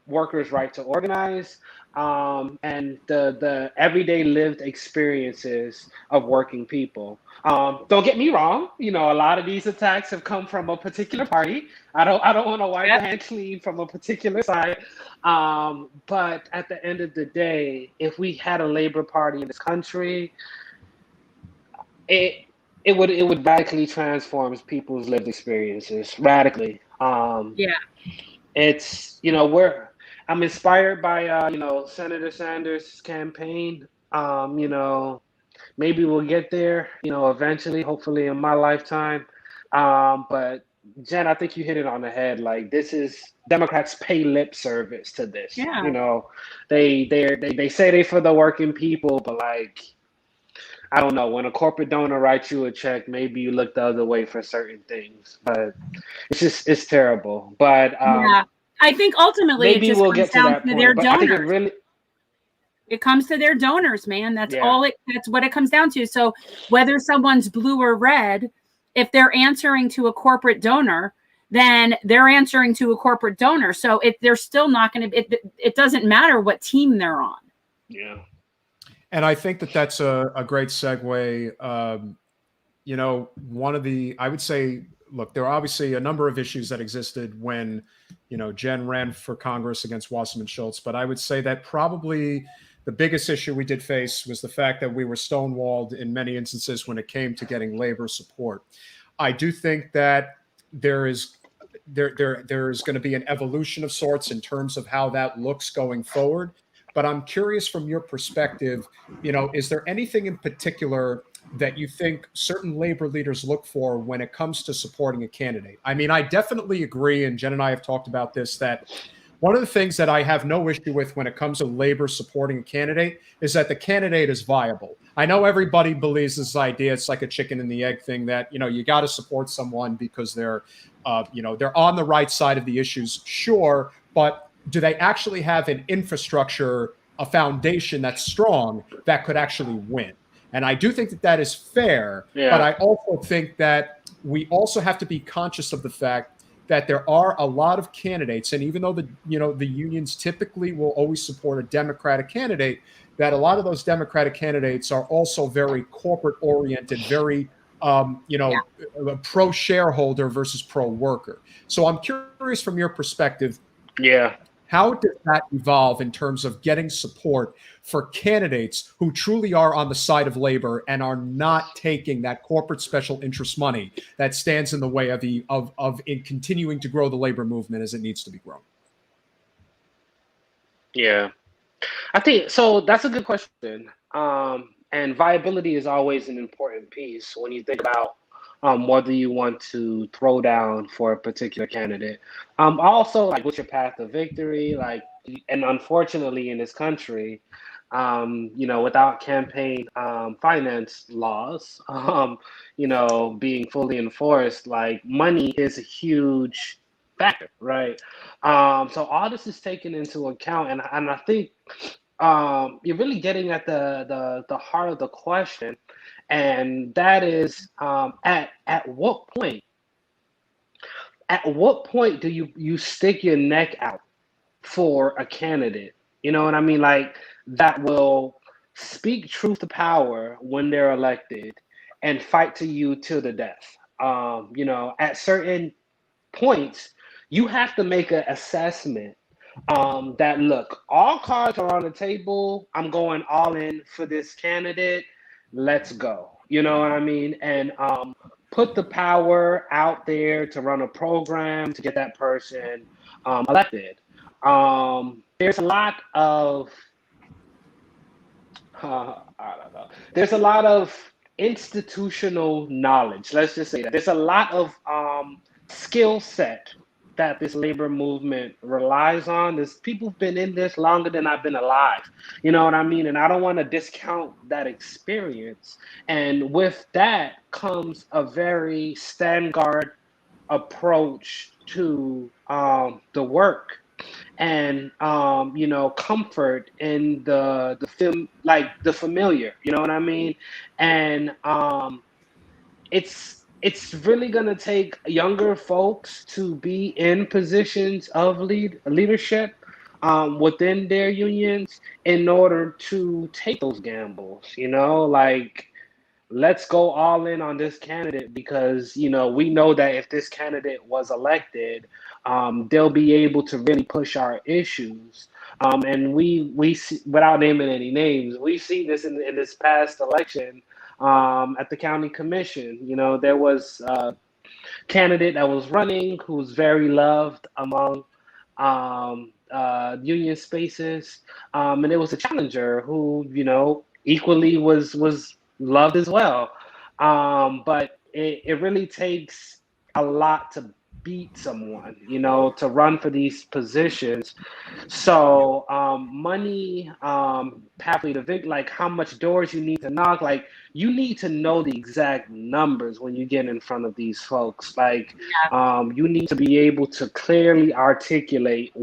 S4: workers' right to organize, and the everyday lived experiences of working people? Don't get me wrong. A lot of these attacks have come from a particular party. I don't want to wipe the hand clean from a particular side. But at the end of the day, if we had a labor party in this country, it would radically transform people's lived experiences, radically. It's I'm inspired by Senator Sanders' campaign. Maybe we'll get there, eventually, hopefully in my lifetime. But Jen, I think you hit it on the head. Like, this is Democrats pay lip service to this.
S2: Yeah.
S4: They say they for the working people, but, like, I don't know, when a corporate donor writes you a check, maybe you look the other way for certain things. But it's terrible. But
S2: I think ultimately
S4: maybe
S2: it just
S4: we'll
S2: comes
S4: get to
S2: down
S4: that
S2: to
S4: point.
S2: their
S4: But
S2: donors.
S4: I think it really.
S2: It comes to their donors, man. That's what it comes down to. So whether someone's blue or red, if they're answering to a corporate donor, then they're answering to a corporate donor. So they're still not going to, it doesn't matter what team they're on.
S4: Yeah.
S1: And I think that's a great segue. I would say, look, there are obviously a number of issues that existed when, Jen ran for Congress against Wasserman Schultz. But I would say that probably the biggest issue we did face was the fact that we were stonewalled in many instances when it came to getting labor support. I do think that there is there's going to be an evolution of sorts in terms of how that looks going forward. But I'm curious from your perspective, is there anything in particular that you think certain labor leaders look for when it comes to supporting a candidate? I mean, I definitely agree, and Jen and I have talked about this, that one of the things that I have no issue with when it comes to labor supporting a candidate is that the candidate is viable. I know everybody believes this idea, it's like a chicken and the egg thing, that, you got to support someone because they're on the right side of the issues. Sure. But do they actually have an infrastructure, a foundation that's strong that could actually win? And I do think that that is fair, but I also think that we also have to be conscious of the fact that there are a lot of candidates, and even though the unions typically will always support a Democratic candidate, that a lot of those Democratic candidates are also very corporate oriented, very pro-shareholder versus pro-worker. So I'm curious from your perspective, how does that evolve in terms of getting support for candidates who truly are on the side of labor and are not taking that corporate special interest money that stands in the way of in continuing to grow the labor movement as it needs to be grown?
S4: Yeah, I think so. That's a good question. And viability is always an important piece when you think about whether you want to throw down for a particular candidate. Also, like, what's your path to victory? Like, and unfortunately, in this country, without campaign finance laws, being fully enforced, like, money is a huge factor, right? So all this is taken into account, and I think you're really getting at the heart of the question, and that is at what point do you stick your neck out for a candidate? You know what I mean? Like, that will speak truth to power when they're elected and fight to you till the death. At certain points, you have to make an assessment that, look, all cards are on the table. I'm going all in for this candidate. Let's go. You know what I mean? And put the power out there to run a program to get that person elected. There's a lot of I don't know. There's a lot of institutional knowledge. Let's just say that there's a lot of skill set that this labor movement relies on. There's people who've been in this longer than I've been alive. You know what I mean? And I don't want to discount that experience. And with that comes a very standard approach to the work, and comfort in the film, like the familiar. You know what I mean? And it's really going to take younger folks to be in positions of leadership within their unions in order to take those gambles, like, let's go all in on this candidate because, we know that if this candidate was elected, they'll be able to really push our issues. And we see, without naming any names, we see this in this past election. At the county commission, there was a candidate that was running who was very loved among union spaces, and it was a challenger who, equally was loved as well. But it really takes a lot to beat someone, to run for these positions. So money, pathway to victory, like how much doors you need to knock, like you need to know the exact numbers when you get in front of these folks. Like you need to be able to clearly articulate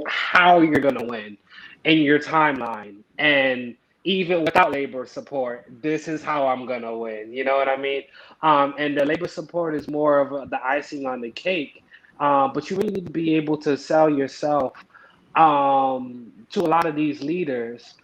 S4: how you're going to win in your timeline. And even without labor support, this is how I'm going to win. You know what I mean? And the labor support is more of the icing on the cake. But you really need to be able to sell yourself to a lot of these leaders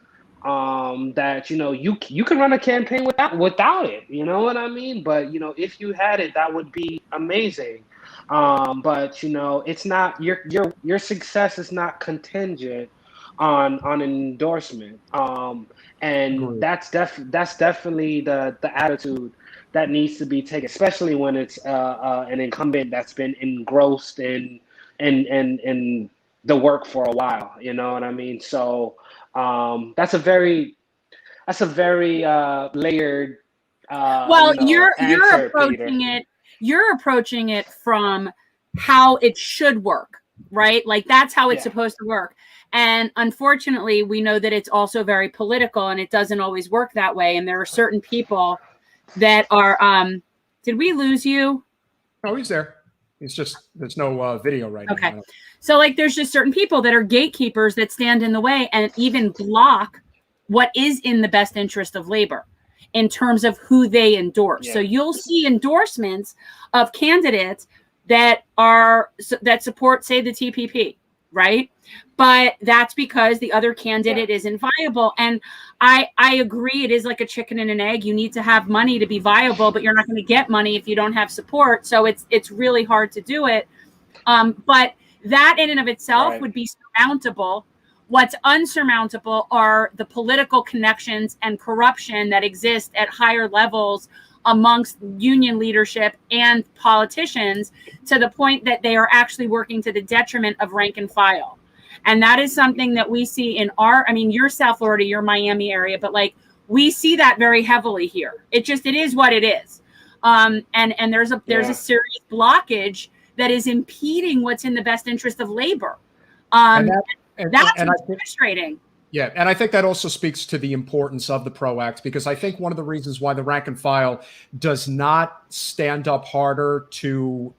S4: that, you can run a campaign without it. You know what I mean? But, if you had it, that would be amazing. But, it's not your success is not contingent on an endorsement. And that's definitely the attitude that needs to be taken, especially when it's an incumbent that's been engrossed in the work for a while. You know what I mean? So that's a very layered.
S2: Well, you're
S4: answer,
S2: approaching
S4: Peter.
S2: it. You're approaching it from how it should work, right? Like that's how it's supposed to work. And unfortunately, we know that it's also very political, and it doesn't always work that way. And there are certain people that are. Did we lose you?
S1: No, he's there. It's just there's no video right now.
S2: Okay. So like there's just certain people that are gatekeepers that stand in the way and even block what is in the best interest of labor in terms of who they endorse. So you'll see endorsements of candidates that support, say, the TPP, right? But that's because the other candidate isn't viable. And I agree, it is like a chicken and an egg. You need to have money to be viable, but you're not going to get money if you don't have support. So it's really hard to do it. But that in and of itself would be surmountable. What's unsurmountable are the political connections and corruption that exist at higher levels amongst union leadership and politicians, to the point that they are actually working to the detriment of rank and file. And that is something that we see in you're South Florida, you're Miami area, but like we see that very heavily here. It is what it is. And there's a serious blockage that is impeding what's in the best interest of labor. That's frustrating.
S1: Yeah, and I think that also speaks to the importance of the PRO Act, because I think one of the reasons why the rank and file does not stand up harder to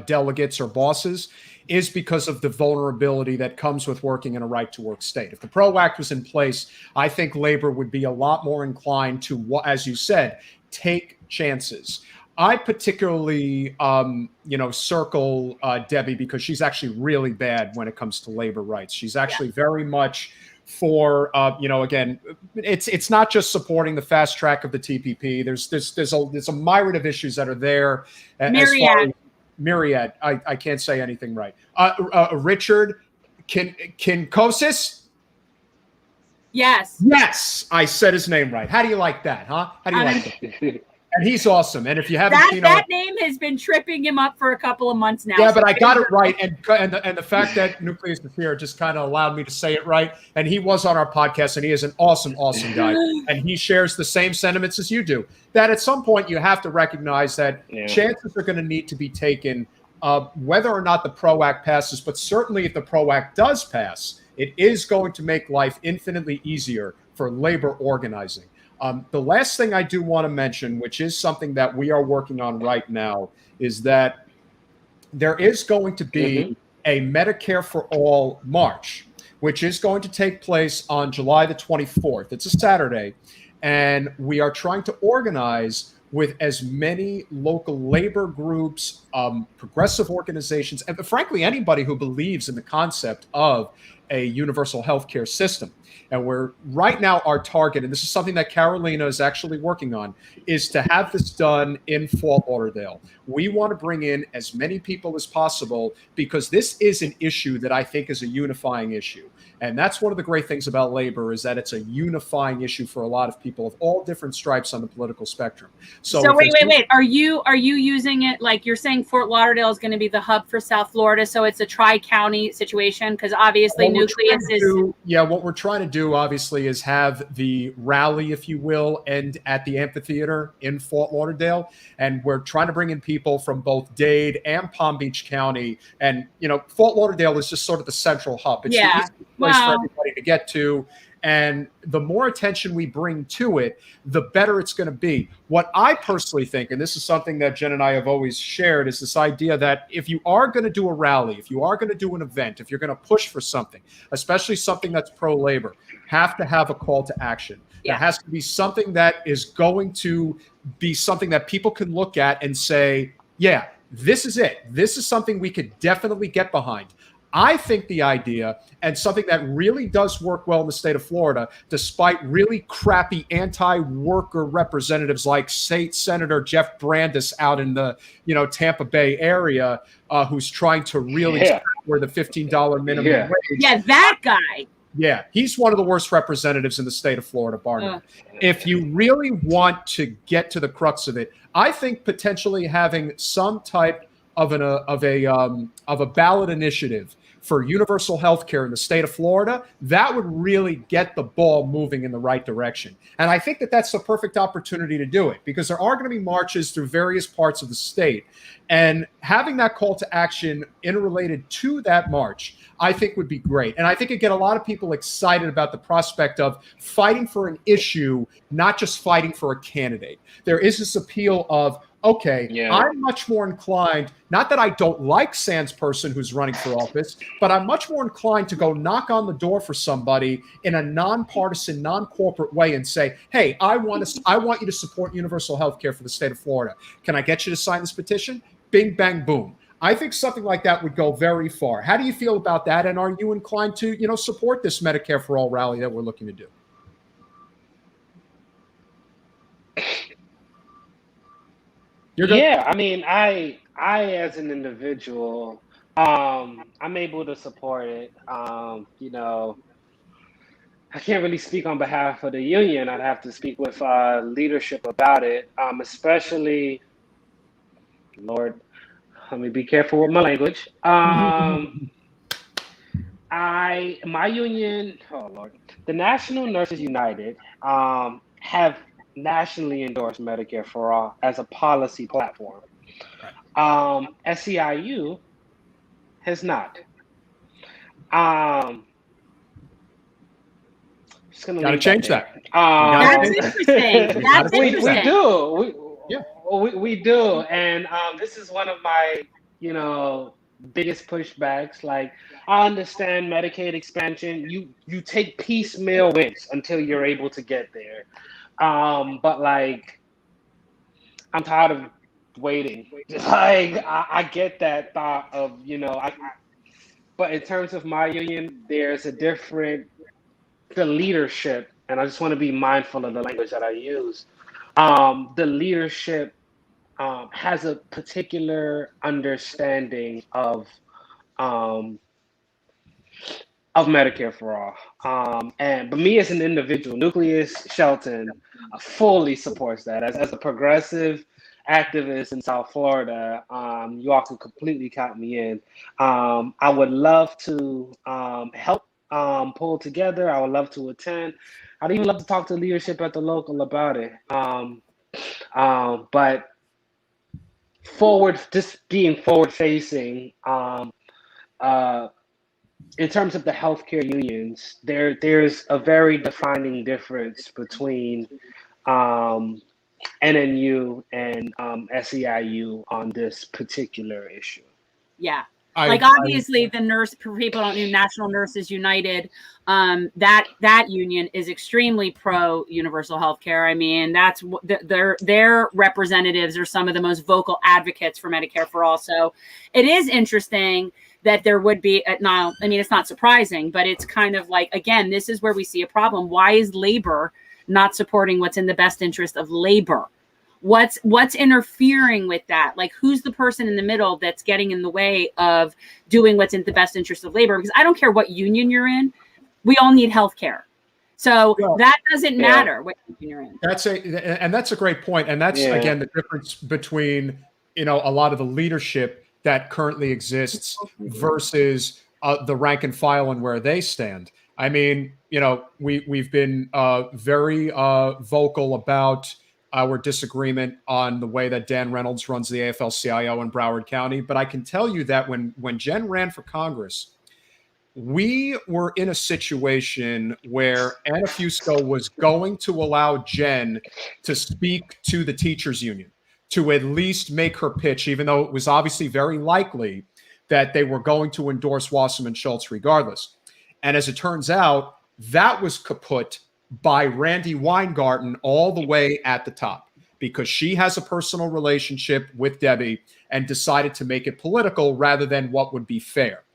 S1: delegates or bosses is because of the vulnerability that comes with working in a right-to-work state. If the PRO Act was in place, I think labor would be a lot more inclined to, as you said, take chances. I particularly, circle Debbie because she's actually really bad when it comes to labor rights. She's actually very much for, again, it's not just supporting the fast track of the TPP. There's a myriad of issues that are there. Myriad. I can't say anything right. Richard Kinkosis. Yes, I said his name right. How do you like that, huh? How do you like that? And he's awesome. And if you haven't seen
S2: that name has been tripping him up for a couple of months now.
S1: Yeah, but I got it right. And the fact that Nucleus is here just kind of allowed me to say it right. And he was on our podcast, and he is an awesome, awesome guy. And he shares the same sentiments as you do. That at some point you have to recognize that chances are going to need to be taken, whether or not the PRO Act passes. But certainly if the PRO Act does pass, it is going to make life infinitely easier for labor organizing. The last thing I do want to mention, which is something that we are working on right now, is that there is going to be a Medicare for All March, which is going to take place on July the 24th. It's a Saturday, and we are trying to organize with as many local labor groups, progressive organizations, and frankly, anybody who believes in the concept of a universal healthcare system. And we're right now, our target, and this is something that Carolina is actually working on, is to have this done in Fort Lauderdale. We want to bring in as many people as possible because this is an issue that I think is a unifying issue. And that's one of the great things about labor, is that it's a unifying issue for a lot of people of all different stripes on the political spectrum. So
S2: wait. Are you using it like you're saying Fort Lauderdale is going to be the hub for South Florida? So it's a tri-county situation, because obviously Nucleus is.
S1: What we're trying to do, obviously, is have the rally, if you will, end at the amphitheater in Fort Lauderdale. And we're trying to bring in people from both Dade and Palm Beach County. And, Fort Lauderdale is just sort of the central hub. It's the easiest place for everybody to get to. And the more attention we bring to it, the better it's going to be. What I personally think, and this is something that Jen and I have always shared, is this idea that if you are going to do a rally, if you are going to do an event, if you're going to push for something, especially something that's pro-labor, have to have a call to action. There has to be something that is going to be something that people can look at and say, yeah, this is it. This is something we could definitely get behind. I think the idea, and something that really does work well in the state of Florida, despite really crappy anti-worker representatives like State Senator Jeff Brandes out in the Tampa Bay area, who's trying to really where the $15 minimum wage.
S2: Yeah, that guy.
S1: Yeah, he's one of the worst representatives in the state of Florida, bar none. If you really want to get to the crux of it, I think potentially having some type of a ballot initiative for universal health care in the state of Florida, that would really get the ball moving in the right direction. And I think that that's the perfect opportunity to do it, because there are going to be marches through various parts of the state. And having that call to action interrelated to that march, I think would be great. And I think it'd get a lot of people excited about the prospect of fighting for an issue, not just fighting for a candidate. There is this appeal of, okay, I'm much more inclined, not that I don't like Sans person who's running for office, but I'm much more inclined to go knock on the door for somebody in a nonpartisan, non-corporate way and say, hey, I want you to support universal health care for the state of Florida. Can I get you to sign this petition? Bing, bang, boom. I think something like that would go very far. How do you feel about that? And are you inclined to, support this Medicare for All rally that we're looking to do?
S4: Yeah, I mean, I as an individual, I'm able to support it. I can't really speak on behalf of the union. I'd have to speak with leadership about it, especially, Lord, let me be careful with my language. My union, oh Lord, the National Nurses United have nationally endorsed Medicare for All as a policy platform. Right. SEIU has not. Just gonna
S1: gotta change that.
S2: That's interesting. That's interesting.
S4: We do. We do, and this is one of my, biggest pushbacks. Like, I understand Medicaid expansion. You take piecemeal wins until you're able to get there. But like, I'm tired of waiting. Like, I get that thought of, but in terms of my union, there's the leadership, and I just want to be mindful of the language that I use. The leadership has a particular understanding of Medicare for All. But me as an individual, Nucleus Shelton fully supports that. As a progressive activist in South Florida, you all can completely count me in. I would love to help pull together. I would love to attend. I'd even love to talk to leadership at the local about it. But just being forward facing, in terms of the healthcare unions, there's a very defining difference between NNU and SEIU on this particular issue.
S2: Yeah. Obviously the nurse, for people don't know, National Nurses United, that union is extremely pro universal health care. I mean, that's their representatives are some of the most vocal advocates for Medicare for All. So it is interesting that there would be now. I mean, it's not surprising, but it's kind of like, again, this is where we see a problem. Why is labor not supporting what's in the best interest of labor? What's interfering with that? Like, who's the person in the middle that's getting in the way of doing what's in the best interest of labor? Because I don't care what union you're in, we all need health care. So that doesn't matter what union you're in.
S1: That's a great point. And that's again the difference between a lot of the leadership that currently exists versus the rank and file and where they stand. I mean, we've been very vocal about our disagreement on the way that Dan Reynolds runs the AFL-CIO in Broward County. But I can tell you that when Jen ran for Congress, we were in a situation where Anna Fusco was going to allow Jen to speak to the teachers union, to at least make her pitch, even though it was obviously very likely that they were going to endorse Wasserman Schultz regardless. And as it turns out, that was kaput by Randy Weingarten all the way at the top, because she has a personal relationship with Debbie and decided to make it political rather than what would be fair.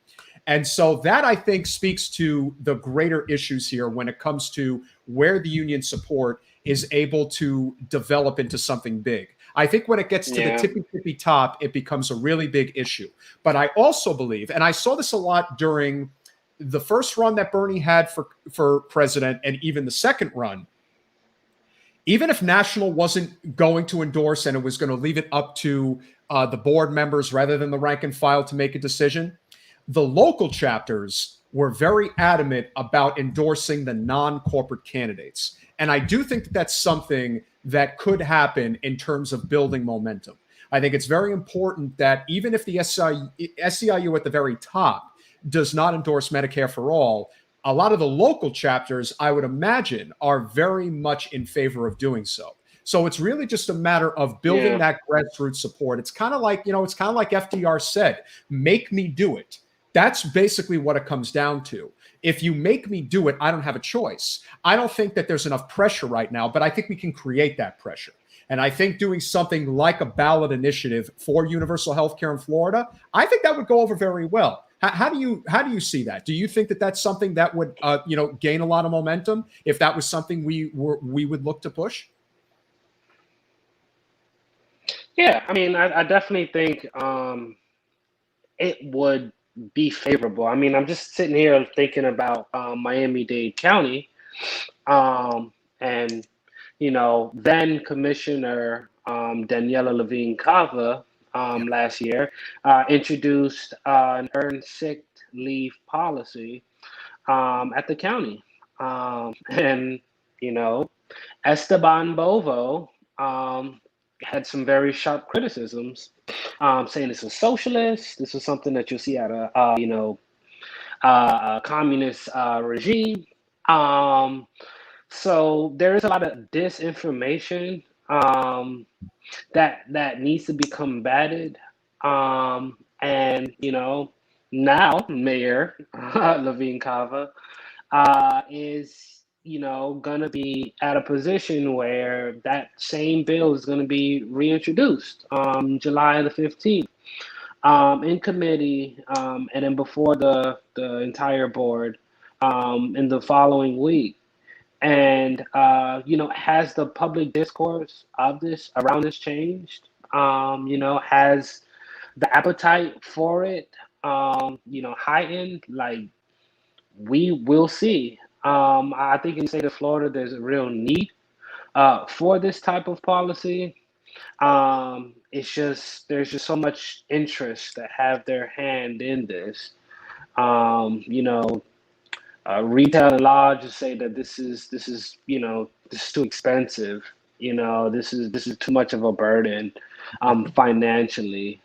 S1: And so that, I think, speaks to the greater issues here when it comes to where the union support is able to develop into something big. I think when it gets to the tippy top, it becomes a really big issue. But I also believe, and I saw this a lot during the first run that Bernie had for president, and even the second run, even if National wasn't going to endorse and it was going to leave it up to the board members rather than the rank and file to make a decision, the local chapters were very adamant about endorsing the non-corporate candidates. And I do think that that's something that could happen in terms of building momentum. I think it's very important that even if the SEIU at the very top does not endorse Medicare for all, a lot of the local chapters, I would imagine, are very much in favor of doing so. So it's really just a matter of building that grassroots support. It's kind of like, it's kind of like FDR said, make me do it. That's basically what it comes down to. If you make me do it, I don't have a choice. I don't think that there's enough pressure right now, but I think we can create that pressure. And I think doing something like a ballot initiative for universal health care in Florida, I think that would go over very well. How do you see that? Do you think that that's something that would gain a lot of momentum if that was something we would look to push?
S4: Yeah, I mean, I definitely think it would be favorable. I mean, I'm just sitting here thinking about Miami-Dade County, and then Commissioner Daniela Levine Cava last year introduced an earned sick leave policy at the county, and Esteban Bovo had some very sharp criticisms, saying this was socialist. This was something that you'll see at a communist regime. So there is a lot of disinformation that needs to be combated. And now Mayor Levine Cava is gonna be at a position where that same bill is gonna be reintroduced July the 15th in committee, and then before the entire board in the following week. And has the public discourse of this around this changed? Has the appetite for it heightened? Like, we will see. I think in the state of Florida, there's a real need for this type of policy. It's just there's just so much interest to have their hand in this. Retail and law just say that this is too expensive. This is too much of a burden financially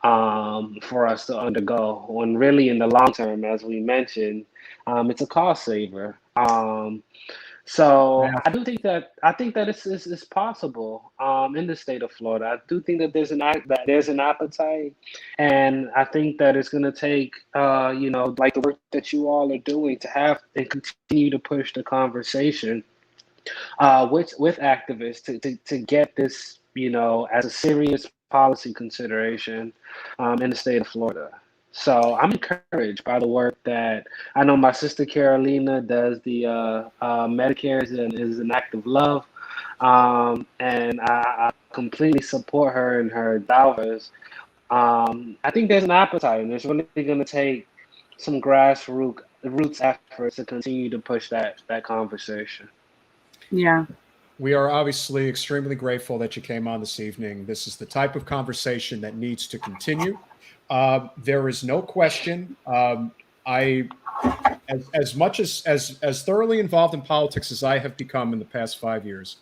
S4: for us to undergo. When really in the long term, as we mentioned, it's a cost saver. So I think that it's possible in the state of Florida. I do think that there's an appetite, and I think that it's going to take like the work that you all are doing to have and continue to push the conversation with activists to get this as a serious policy consideration in the state of Florida. So I'm encouraged by the work that I know my sister Carolina does. The Medicare is an act of love, and I completely support her in her endeavors. I think there's an appetite, and it's really going to take some grassroots efforts to continue to push that conversation.
S2: Yeah.
S1: We are obviously extremely grateful that you came on this evening. This is the type of conversation that needs to continue. There is no question. As much as thoroughly involved in politics as I have become in the past 5 years,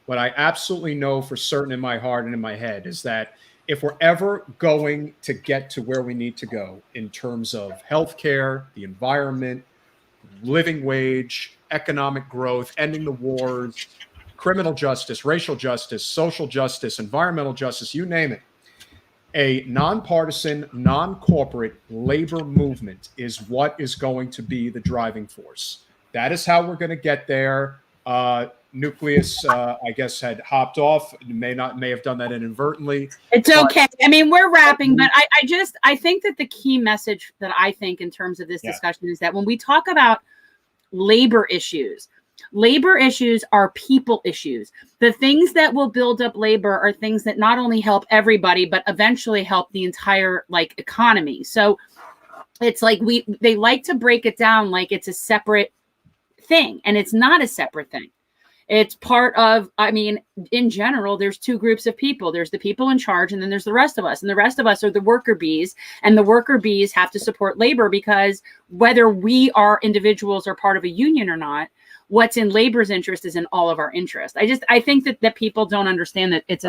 S1: what I absolutely know for certain in my heart and in my head is that if we're ever going to get to where we need to go in terms of healthcare, the environment, living wage, economic growth, ending the wars, criminal justice, racial justice, social justice, environmental justice, you name it, a nonpartisan, non-corporate labor movement is what is going to be the driving force. That is how we're going to get there. Nucleus, I guess, had hopped off. May have done that inadvertently.
S2: It's okay. I mean, we're wrapping, but I think that the key message that I think in terms of this discussion is that when we talk about labor issues are people issues. The things that will build up labor are things that not only help everybody, but eventually help the entire economy. So it's like they like to break it down like it's a separate thing, and it's not a separate thing. It's part of, I mean, in general, there's two groups of people. There's the people in charge, and then there's the rest of us. And the rest of us are the worker bees, and the worker bees have to support labor, because whether we are individuals or part of a union or not, what's in labor's interest is in all of our interest. I think that people don't understand that it's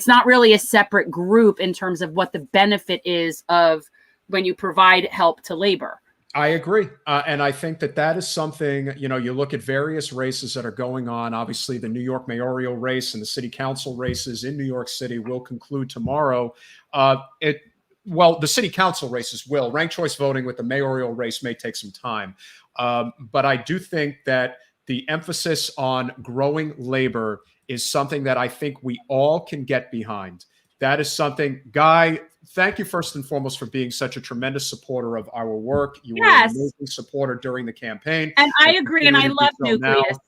S2: not really a separate group in terms of what the benefit is of when you provide help to labor.
S1: I agree. And I think that is something, you look at various races that are going on. Obviously, the New York mayoral race and the city council races in New York City will conclude tomorrow. The city council races will. Ranked choice voting with the mayoral race may take some time. But I do think that the emphasis on growing labor is something that I think we all can get behind. That is something, Guy, thank you first and foremost for being such a tremendous supporter of our work. You were an amazing supporter during the campaign.
S2: And I agree, and I love Nucleus.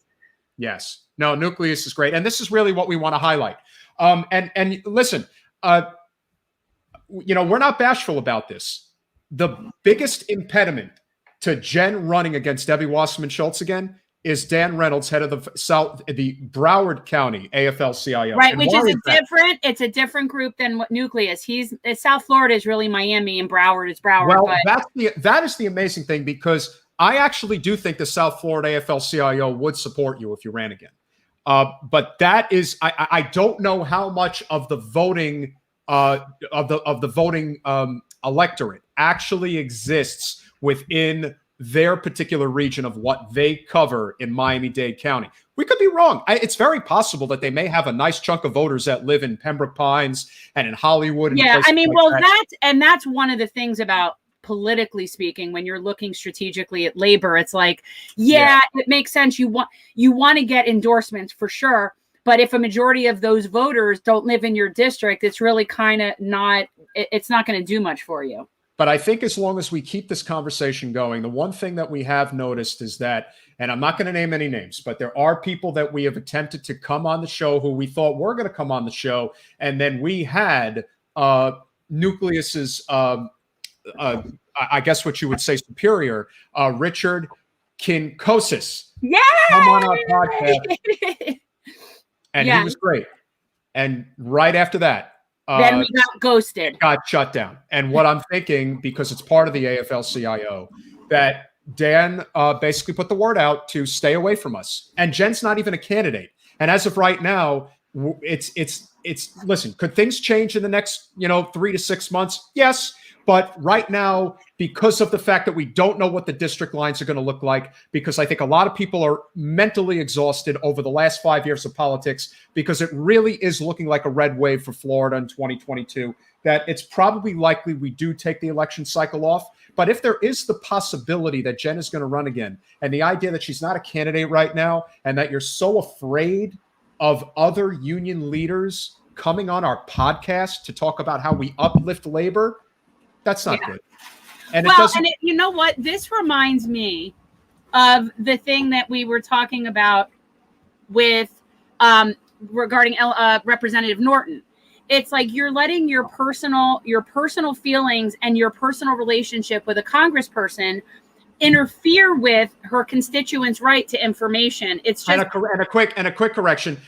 S1: Yes. No, Nucleus is great. And this is really what we want to highlight. And listen, we're not bashful about this. The biggest impediment to Jen running against Debbie Wasserman Schultz again is Dan Reynolds, head of the Broward County AFL-CIO.
S2: Right, which is it's a different group than what Nucleus. South Florida is really Miami, and Broward is Broward.
S1: Well, that is the amazing thing, because I actually do think the South Florida AFL-CIO would support you if you ran again. But that is, I don't know how much of the voting electorate actually exists within their particular region of what they cover in Miami-Dade County. We could be wrong. It's very possible that they may have a nice chunk of voters that live in Pembroke Pines and in Hollywood.
S2: Yeah, I mean, that's one of the things about, politically speaking, when you're looking strategically at labor, it's like, it makes sense. You want to get endorsements for sure. But if a majority of those voters don't live in your district, it's really kind of it's not going to do much for you.
S1: But I think as long as we keep this conversation going, the one thing that we have noticed is that, and I'm not going to name any names, but there are people that we have attempted to come on the show who we thought were going to come on the show. And then we had Nucleus's, I guess what you would say, superior, Richard Kinkosis, come on our podcast. And he was great. And right after that,
S2: then we got ghosted.
S1: Got shut down. And what I'm thinking, because it's part of the AFL-CIO, that Dan basically put the word out to stay away from us. And Jen's not even a candidate. And as of right now, it's listen, could things change in the next 3 to 6 months? Yes. But right now, because of the fact that we don't know what the district lines are going to look like, because I think a lot of people are mentally exhausted over the last 5 years of politics, because it really is looking like a red wave for Florida in 2022, that it's probably likely we do take the election cycle off. But if there is the possibility that Jen is going to run again, and the idea that she's not a candidate right now, and that you're so afraid of other union leaders coming on our podcast to talk about how we uplift labor, that's not good. And
S2: you know what? This reminds me of the thing that we were talking about with regarding Representative Norton. It's like you're letting your personal feelings and your personal relationship with a congressperson interfere with her constituents' right to information. It's just
S1: and a quick correction.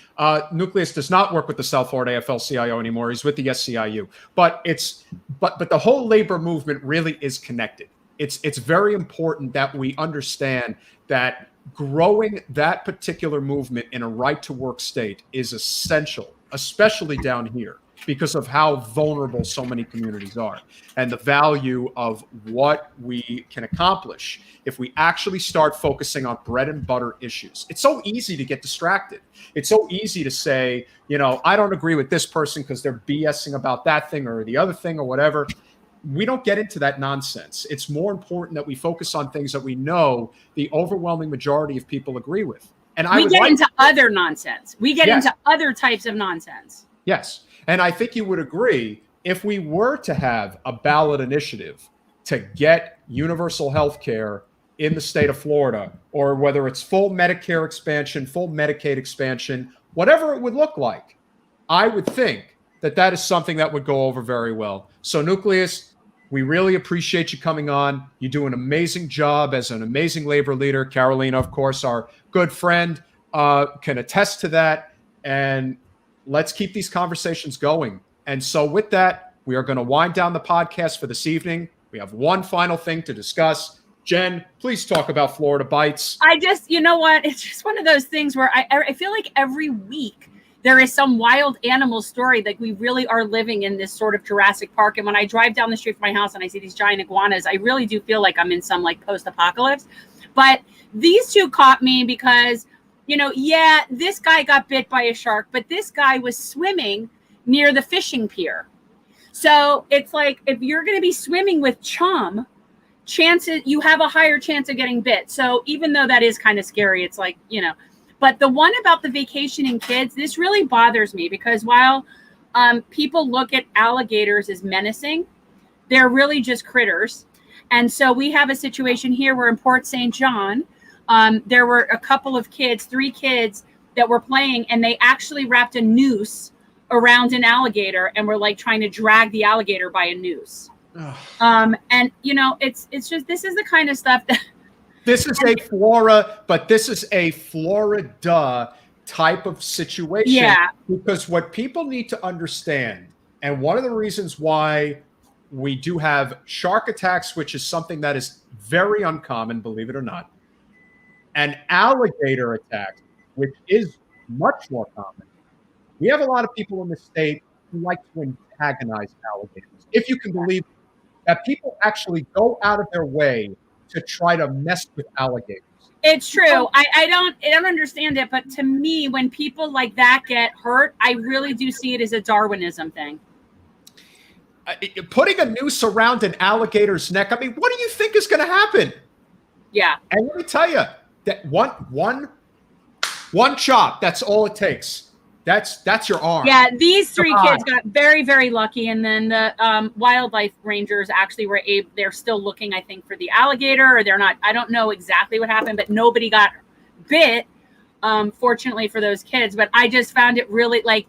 S1: Nucleus does not work with the South Florida AFL-CIO anymore. He's with the SCIU. But the whole labor movement really is connected. It's very important that we understand that growing that particular movement in a right to work state is essential, especially down here, because of how vulnerable so many communities are, and the value of what we can accomplish if we actually start focusing on bread and butter issues. It's so easy to get distracted. It's so easy to say, I don't agree with this person because they're BSing about that thing or the other thing or whatever. We don't get into that nonsense. It's more important that we focus on things that we know the overwhelming majority of people agree with. And
S2: we get into other nonsense. We get into other types of nonsense.
S1: Yes. And I think you would agree, if we were to have a ballot initiative to get universal health care in the state of Florida, or whether it's full Medicare expansion, full Medicaid expansion, whatever it would look like, I would think that is something that would go over very well. So Nucleus, We really appreciate you coming on. You do an amazing job as an amazing labor leader. Carolina, of course, our good friend, can attest to that. And let's keep these conversations going. And so with that, we are going to wind down the podcast for this evening. We have one final thing to discuss. Jen, please talk about Florida Bites.
S2: You know what? It's just one of those things where I feel like every week there is some wild animal story. Like we really are living in this sort of Jurassic Park. And when I drive down the street from my house and I see these giant iguanas, I really do feel like I'm in some like post-apocalypse. But these two caught me because, this guy got bit by a shark, but this guy was swimming near the fishing pier. So it's like, if you're going to be swimming with chum, you have a higher chance of getting bit. So even though that is kind of scary, it's like, but the one about the vacationing kids, this really bothers me because while people look at alligators as menacing, they're really just critters. And so we have a situation here where in Port St. John, there were a couple of kids, 3 kids that were playing, and they actually wrapped a noose around an alligator and were like trying to drag the alligator by a noose. And it's just, this is the kind of stuff that
S1: this is a Florida type of situation.
S2: Yeah.
S1: Because what people need to understand, and one of the reasons why we do have shark attacks, which is something that is very uncommon, believe it or not, and alligator attacks, which is much more common. We have a lot of people in the state who like to antagonize alligators. If you can believe that people actually go out of their way to try to mess with alligators.
S2: It's true. I don't understand it, but to me, when people like that get hurt, I really do see it as a Darwinism thing.
S1: Putting a noose around an alligator's neck, I mean, what do you think is going to happen?
S2: Yeah.
S1: And let me tell you, that one chop, that's all it takes. That's your arm.
S2: Yeah, these 3 kids got very, very lucky, and then the wildlife rangers actually they're still looking, I think, for the alligator, or they're not. I don't know exactly what happened, but nobody got bit, fortunately for those kids. But I just found it really like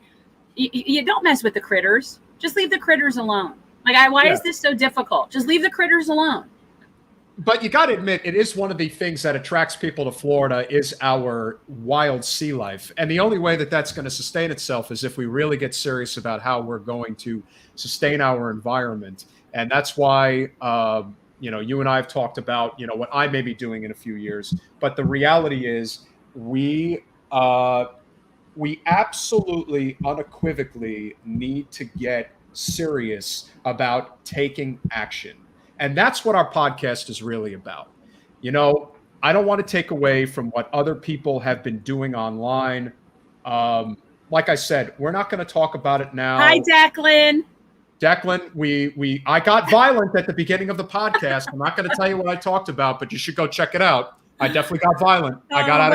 S2: you don't mess with the critters. Just leave the critters alone. Like, why is this so difficult? Just leave the critters alone.
S1: But you got to admit, it is one of the things that attracts people to Florida is our wild sea life. And the only way that that's going to sustain itself is if we really get serious about how we're going to sustain our environment. And that's why, you and I have talked about, what I may be doing in a few years. But the reality is we absolutely unequivocally need to get serious about taking action. And that's what our podcast is really about. I don't want to take away from what other people have been doing online. Like I said, we're not going to talk about it now.
S2: Hi, Declan.
S1: Declan, I got violent at the beginning of the podcast. I'm not going to tell you what I talked about, but you should go check it out. I definitely got violent. I got out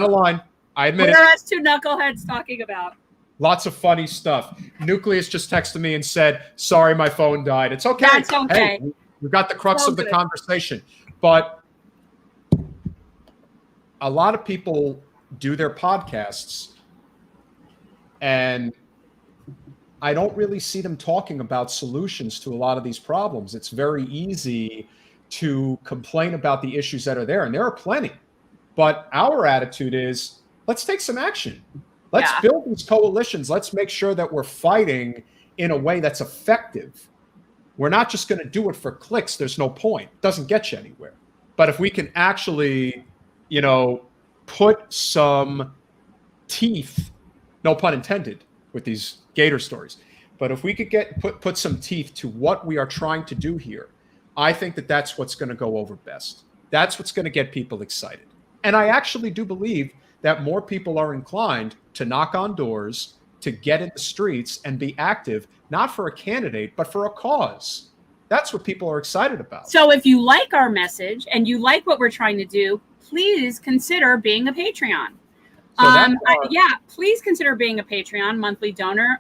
S1: of line. I admit it.
S2: What are us 2 knuckleheads talking about?
S1: Lots of funny stuff. Nucleus just texted me and said, sorry, my phone died. It's okay.
S2: That's okay.
S1: Hey, we got the crux of the conversation. But a lot of people do their podcasts, and I don't really see them talking about solutions to a lot of these problems. It's very easy to complain about the issues that are there, and there are plenty. But our attitude is, let's take some action. Let's build these coalitions. Let's make sure that we're fighting in a way that's effective. We're not just going to do it for clicks. There's no point. It doesn't get you anywhere. But if we can actually, put some teeth, no pun intended, with these gator stories, but if we could put some teeth to what we are trying to do here, I think that that's what's going to go over best. That's what's going to get people excited. And I actually do believe that more people are inclined to knock on doors, to get in the streets and be active, not for a candidate, but for a cause. That's what people are excited about.
S2: So if you like our message and you like what we're trying to do, please consider being a Patreon. Please consider being a Patreon monthly donor.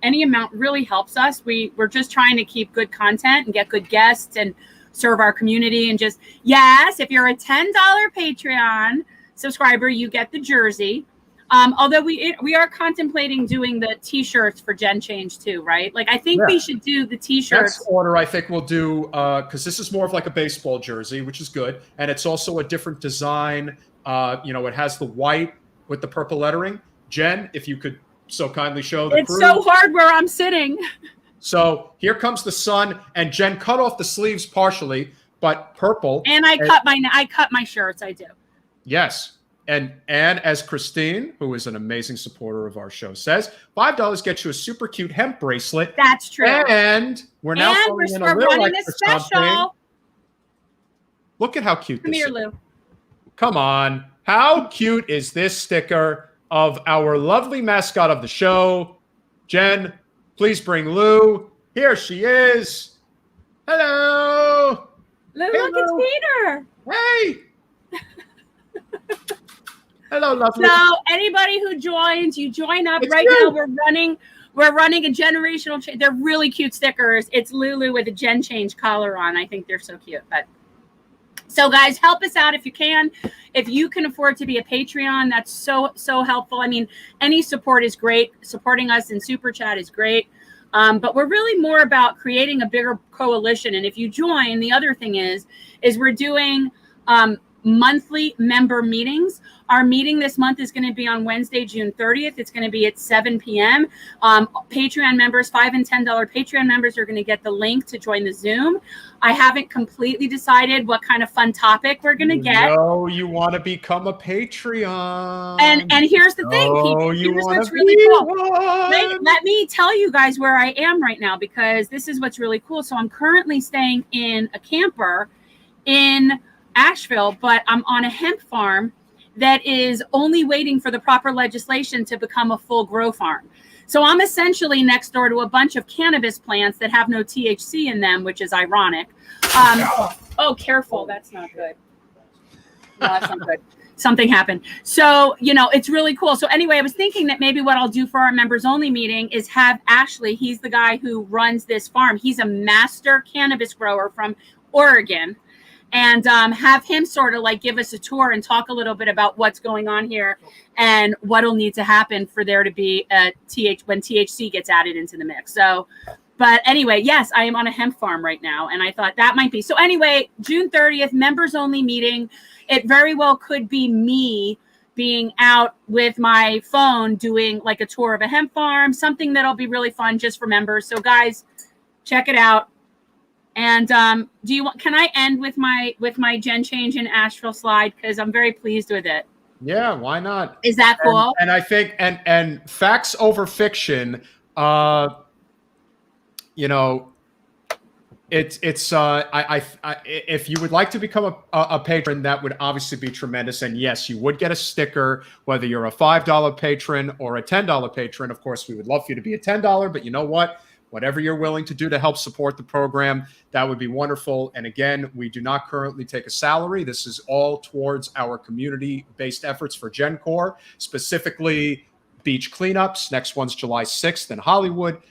S2: Any amount really helps us. We're just trying to keep good content and get good guests and serve our community. And just, if you're a $10 Patreon subscriber, you get the jersey. Although we are contemplating doing the T-shirts for Gen Change too, right? Like I think we should do the T-shirts.
S1: Next order, I think we'll do because this is more of like a baseball jersey, which is good, and it's also a different design. It has the white with the purple lettering. Jen, if you could so kindly show the crew.
S2: It's so hard where I'm sitting.
S1: So here comes the sun, and Jen cut off the sleeves partially, but purple.
S2: And I cut my shirts. I do.
S1: Yes. And as Christine, who is an amazing supporter of our show, says, $5 gets you a super cute hemp bracelet.
S2: That's true.
S1: And we're now
S2: we're running a special.
S1: Something. Look at how cute
S2: Come
S1: this
S2: here,
S1: is.
S2: Lou.
S1: Come on. How cute is this sticker of our lovely mascot of the show? Jen, please bring Lou. Here she is. Hello.
S2: Lou, look, it's Peter.
S1: Hey. Hello, lovely.
S2: So anybody who joins, you join up. Right now we're running a generational change. They're really cute stickers. It's Lulu with a Gen Change collar on. I think they're so cute. But so guys, help us out if you can. If you can afford to be a Patreon, that's so helpful. I mean, any support is great. Supporting us in Super Chat is great. But we're really more about creating a bigger coalition. And if you join, the other thing is we're doing monthly member meetings. Our meeting this month is going to be on Wednesday, June 30th. It's going to be at 7 p.m. Patreon members, $5 and $10 Patreon members are going to get the link to join the Zoom. I haven't completely decided what kind of fun topic we're going to get.
S1: No, you want to become a Patreon.
S2: And here's the thing, people. Here's what's really cool. Let me tell you guys where I am right now, because this is what's really cool. So I'm currently staying in a camper in Asheville, but I'm on a hemp farm that is only waiting for the proper legislation to become a full grow farm. So I'm essentially next door to a bunch of cannabis plants that have no THC in them, which is ironic. Oh, careful. That's not good. No, that's not good. Something happened. So, it's really cool. So anyway, I was thinking that maybe what I'll do for our members only meeting is have Ashley, he's the guy who runs this farm. He's a master cannabis grower from Oregon. And have him sort of like give us a tour and talk a little bit about what's going on here and what'll need to happen for there to be when THC gets added into the mix. So, but anyway, yes, I am on a hemp farm right now, and I thought that might be. So anyway, June 30th, members only meeting. It very well could be me being out with my phone doing like a tour of a hemp farm, something that'll be really fun just for members. So guys, check it out. And can I end with my Gen Change in Asheville slide, because I'm very pleased with it.
S1: Yeah, why not?
S2: Is that cool?
S1: And I think and facts over fiction, it's if you would like to become a patron, that would obviously be tremendous. And yes, you would get a sticker, whether you're a $5 patron or a $10 patron. Of course, we would love for you to be a $10, but you know what? Whatever you're willing to do to help support the program, that would be wonderful. And again, we do not currently take a salary. This is all towards our community-based efforts for GenCore, specifically beach cleanups. Next one's July 6th in Hollywood.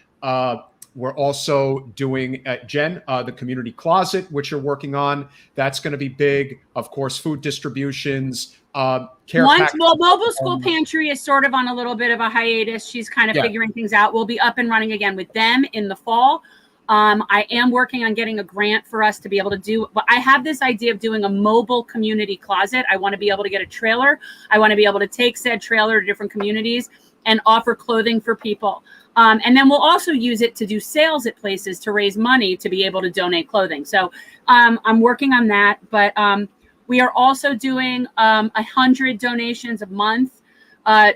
S1: We're also doing at the community closet, which you're working on. That's going to be big. Of course, food distributions.
S2: Mobile School Pantry is sort of on a little bit of a hiatus. She's kind of figuring things out. We'll be up and running again with them in the fall. I am working on getting a grant for us to be able to do, but I have this idea of doing a mobile community closet. I want to be able to get a trailer. I want to be able to take said trailer to different communities and offer clothing for people. And then we'll also use it to do sales at places to raise money to be able to donate clothing. So I'm working on that, but we are also doing 100 donations a month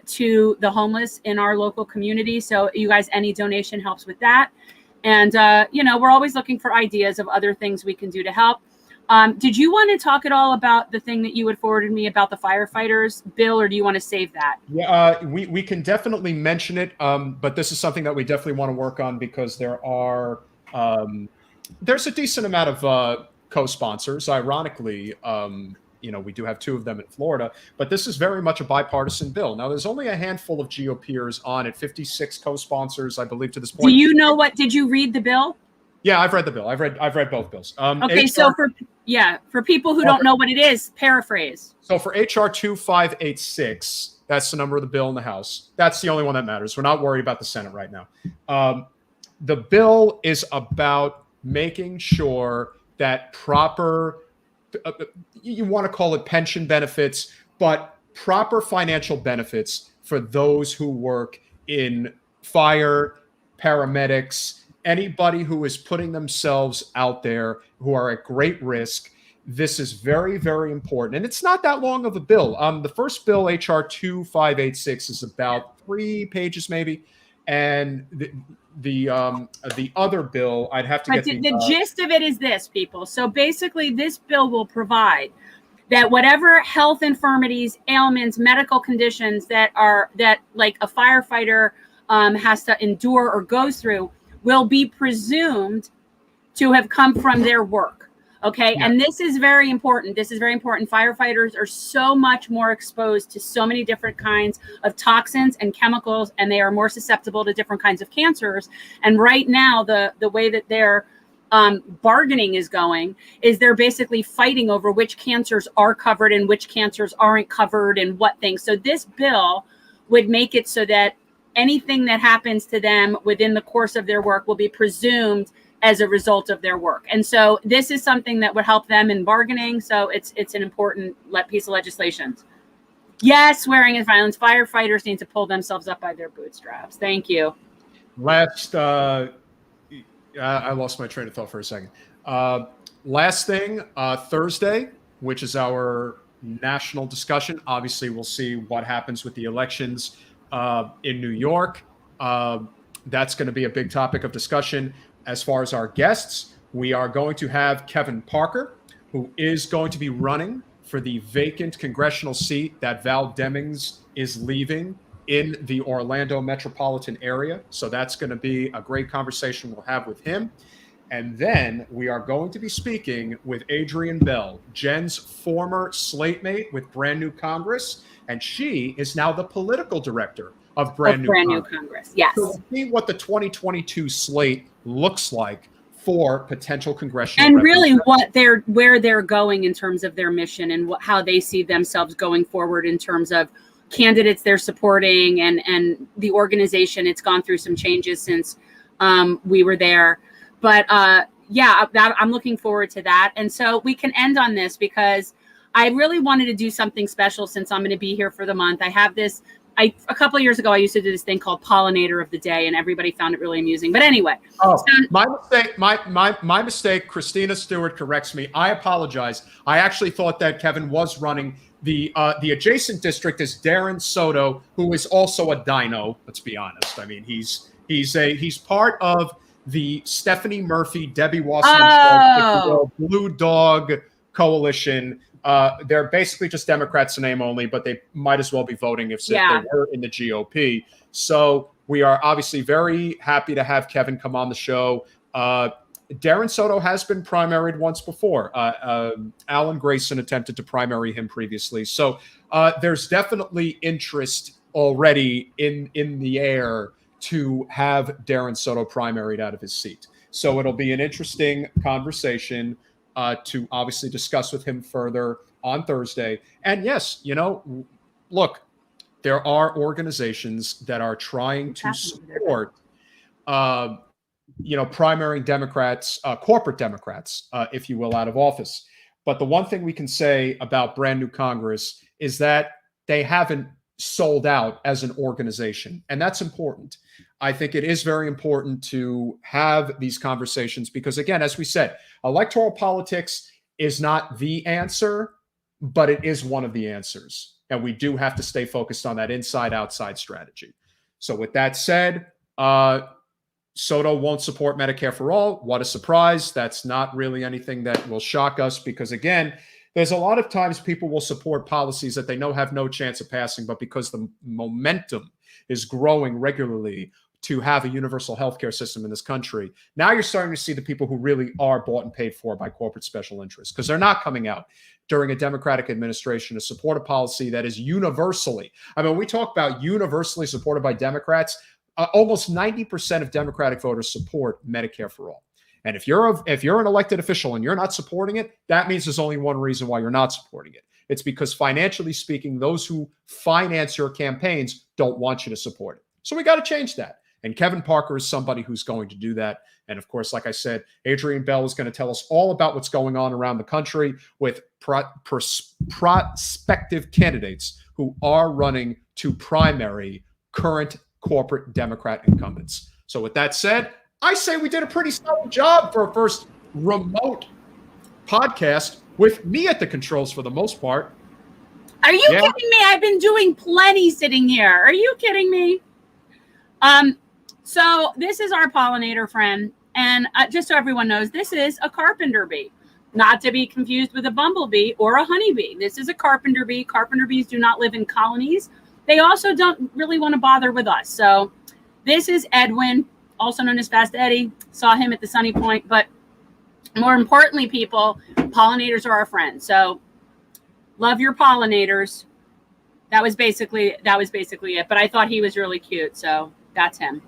S2: to the homeless in our local community. So you guys, any donation helps with that. And, we're always looking for ideas of other things we can do to help. Did you want to talk at all about the thing that you had forwarded me about the firefighters bill, or do you want to save that?
S1: Yeah, we can definitely mention it, but this is something that we definitely want to work on because there's a decent amount of co-sponsors. Ironically, we do have 2 of them in Florida, but this is very much a bipartisan bill. Now, there's only a handful of GOPers on it, 56 co-sponsors, I believe, to this point.
S2: Do you know did you read the bill?
S1: Yeah, I've read the bill. I've read both bills.
S2: Okay, so for people who don't know what it is, paraphrase.
S1: So for HR 2586, That's the number of the bill in the House. That's the only one that matters. We're not worried about the Senate right now. The bill is about making sure that proper, you want to call it pension benefits, but proper financial benefits for those who work in fire, paramedics, anybody who is putting themselves out there who are at great risk. This is very, very important. And it's not that long of a bill. The first bill, HR 2586, is about 3 pages maybe. And the other bill, I'd have to get
S2: the gist of it is this, people. So basically, this bill will provide that whatever health infirmities, ailments, medical conditions that like a firefighter has to endure or goes through will be presumed to have come from their work. Okay. Yeah. And this is very important. Firefighters are so much more exposed to so many different kinds of toxins and chemicals, and they are more susceptible to different kinds of cancers. And right now, the way that their bargaining is going is they're basically fighting over which cancers are covered and which cancers aren't covered and what things. So this bill would make it so that anything that happens to them within the course of their work will be presumed as a result of their work. And so this is something that would help them in bargaining. So it's an important piece of legislation. Yes, swearing is violence. Firefighters need to pull themselves up by their bootstraps. Thank you.
S1: I lost my train of thought for a second. Last thing, Thursday, which is our national discussion. Obviously, we'll see what happens with the elections in New York. That's going to be a big topic of discussion. As far as our guests, we are going to have Kevin Parker, who is going to be running for the vacant congressional seat that Val Demings is leaving in the Orlando metropolitan area. So that's going to be a great conversation we'll have with him. And then we are going to be speaking with Adrienne Bell, Jen's former slate mate with Brand New Congress. And she is now the political director of Brand New Congress.
S2: Yes.
S1: So we'll see what the 2022 slate looks like for potential congressional
S2: and really where they're going in terms of their mission and how they see themselves going forward in terms of candidates they're supporting and the organization. It's gone through some changes since we were there, but I'm looking forward to that. And so we can end on this because I really wanted to do something special since I'm going to be here for the month. I have this. A couple of years ago, I used to do this thing called Pollinator of the Day, and everybody found it really amusing. But anyway.
S1: Oh, my mistake. My mistake. Christina Stewart corrects me. I apologize. I actually thought that Kevin was running the adjacent district is Darren Soto, who is also a dino. Let's be honest. I mean, he's part of the Stephanie Murphy, Debbie Wasserman Blue Dog Coalition. They're basically just Democrats in name only, but they might as well be voting if they were in the GOP. So we are obviously very happy to have Kevin come on the show. Darren Soto has been primaried once before. Alan Grayson attempted to primary him previously. So there's definitely interest already in the air to have Darren Soto primaried out of his seat. So it'll be an interesting conversation to obviously discuss with him further on Thursday. And yes, look, there are organizations that are trying to support, primarying Democrats, corporate Democrats, if you will, out of office. But the one thing we can say about Brand New Congress is that they haven't sold out as an organization. And that's important. I think it is very important to have these conversations because, again, as we said, electoral politics is not the answer, but it is one of the answers. And we do have to stay focused on that inside-outside strategy. So with that said, Soto won't support Medicare for all. What a surprise. That's not really anything that will shock us because, again, there's a lot of times people will support policies that they know have no chance of passing, but because the momentum is growing regularly to have a universal healthcare system in this country, now you're starting to see the people who really are bought and paid for by corporate special interests because they're not coming out during a Democratic administration to support a policy that is universally, we talk about universally supported by Democrats, almost 90% of Democratic voters support Medicare for all. And if you're an elected official and you're not supporting it, that means there's only one reason why you're not supporting it. It's because financially speaking, those who finance your campaigns don't want you to support it. So we got to change that. And Kevin Parker is somebody who's going to do that. And of course, like I said, Adrian Bell is going to tell us all about what's going on around the country with prospective candidates who are running to primary current corporate Democrat incumbents. So with that said, I say we did a pretty solid job for a first remote podcast with me at the controls for the most part.
S2: Are you kidding me? I've been doing plenty sitting here. Are you kidding me? So this is our pollinator friend. And just so everyone knows, this is a carpenter bee, not to be confused with a bumblebee or a honeybee. This is a carpenter bee. Carpenter bees do not live in colonies. They also don't really want to bother with us. So this is Edwin, also known as Fast Eddie. Saw him at the Sunny Point. But more importantly, people, pollinators are our friends. So love your pollinators. That was basically it. But I thought he was really cute. So that's him.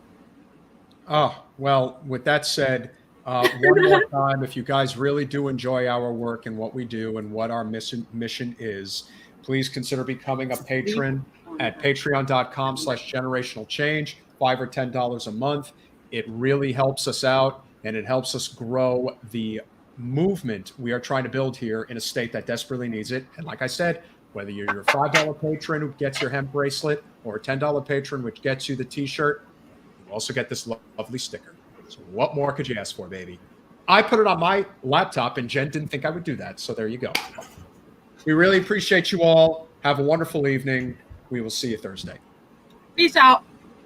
S1: Oh, well, with that said, one more time, if you guys really do enjoy our work and what we do and what our mission is, please consider becoming a patron at patreon.com/generationalchange, $5 or $10 a month. It really helps us out and it helps us grow the movement we are trying to build here in a state that desperately needs it. And like I said, whether you're a $5 patron who gets your hemp bracelet or a $10 patron which gets you the t-shirt, you also get this lovely sticker. So what more could you ask for, baby? I put it on my laptop and Jen didn't think I would do that. So there you go. We really appreciate you all. Have a wonderful evening. We will see you Thursday.
S2: Peace out.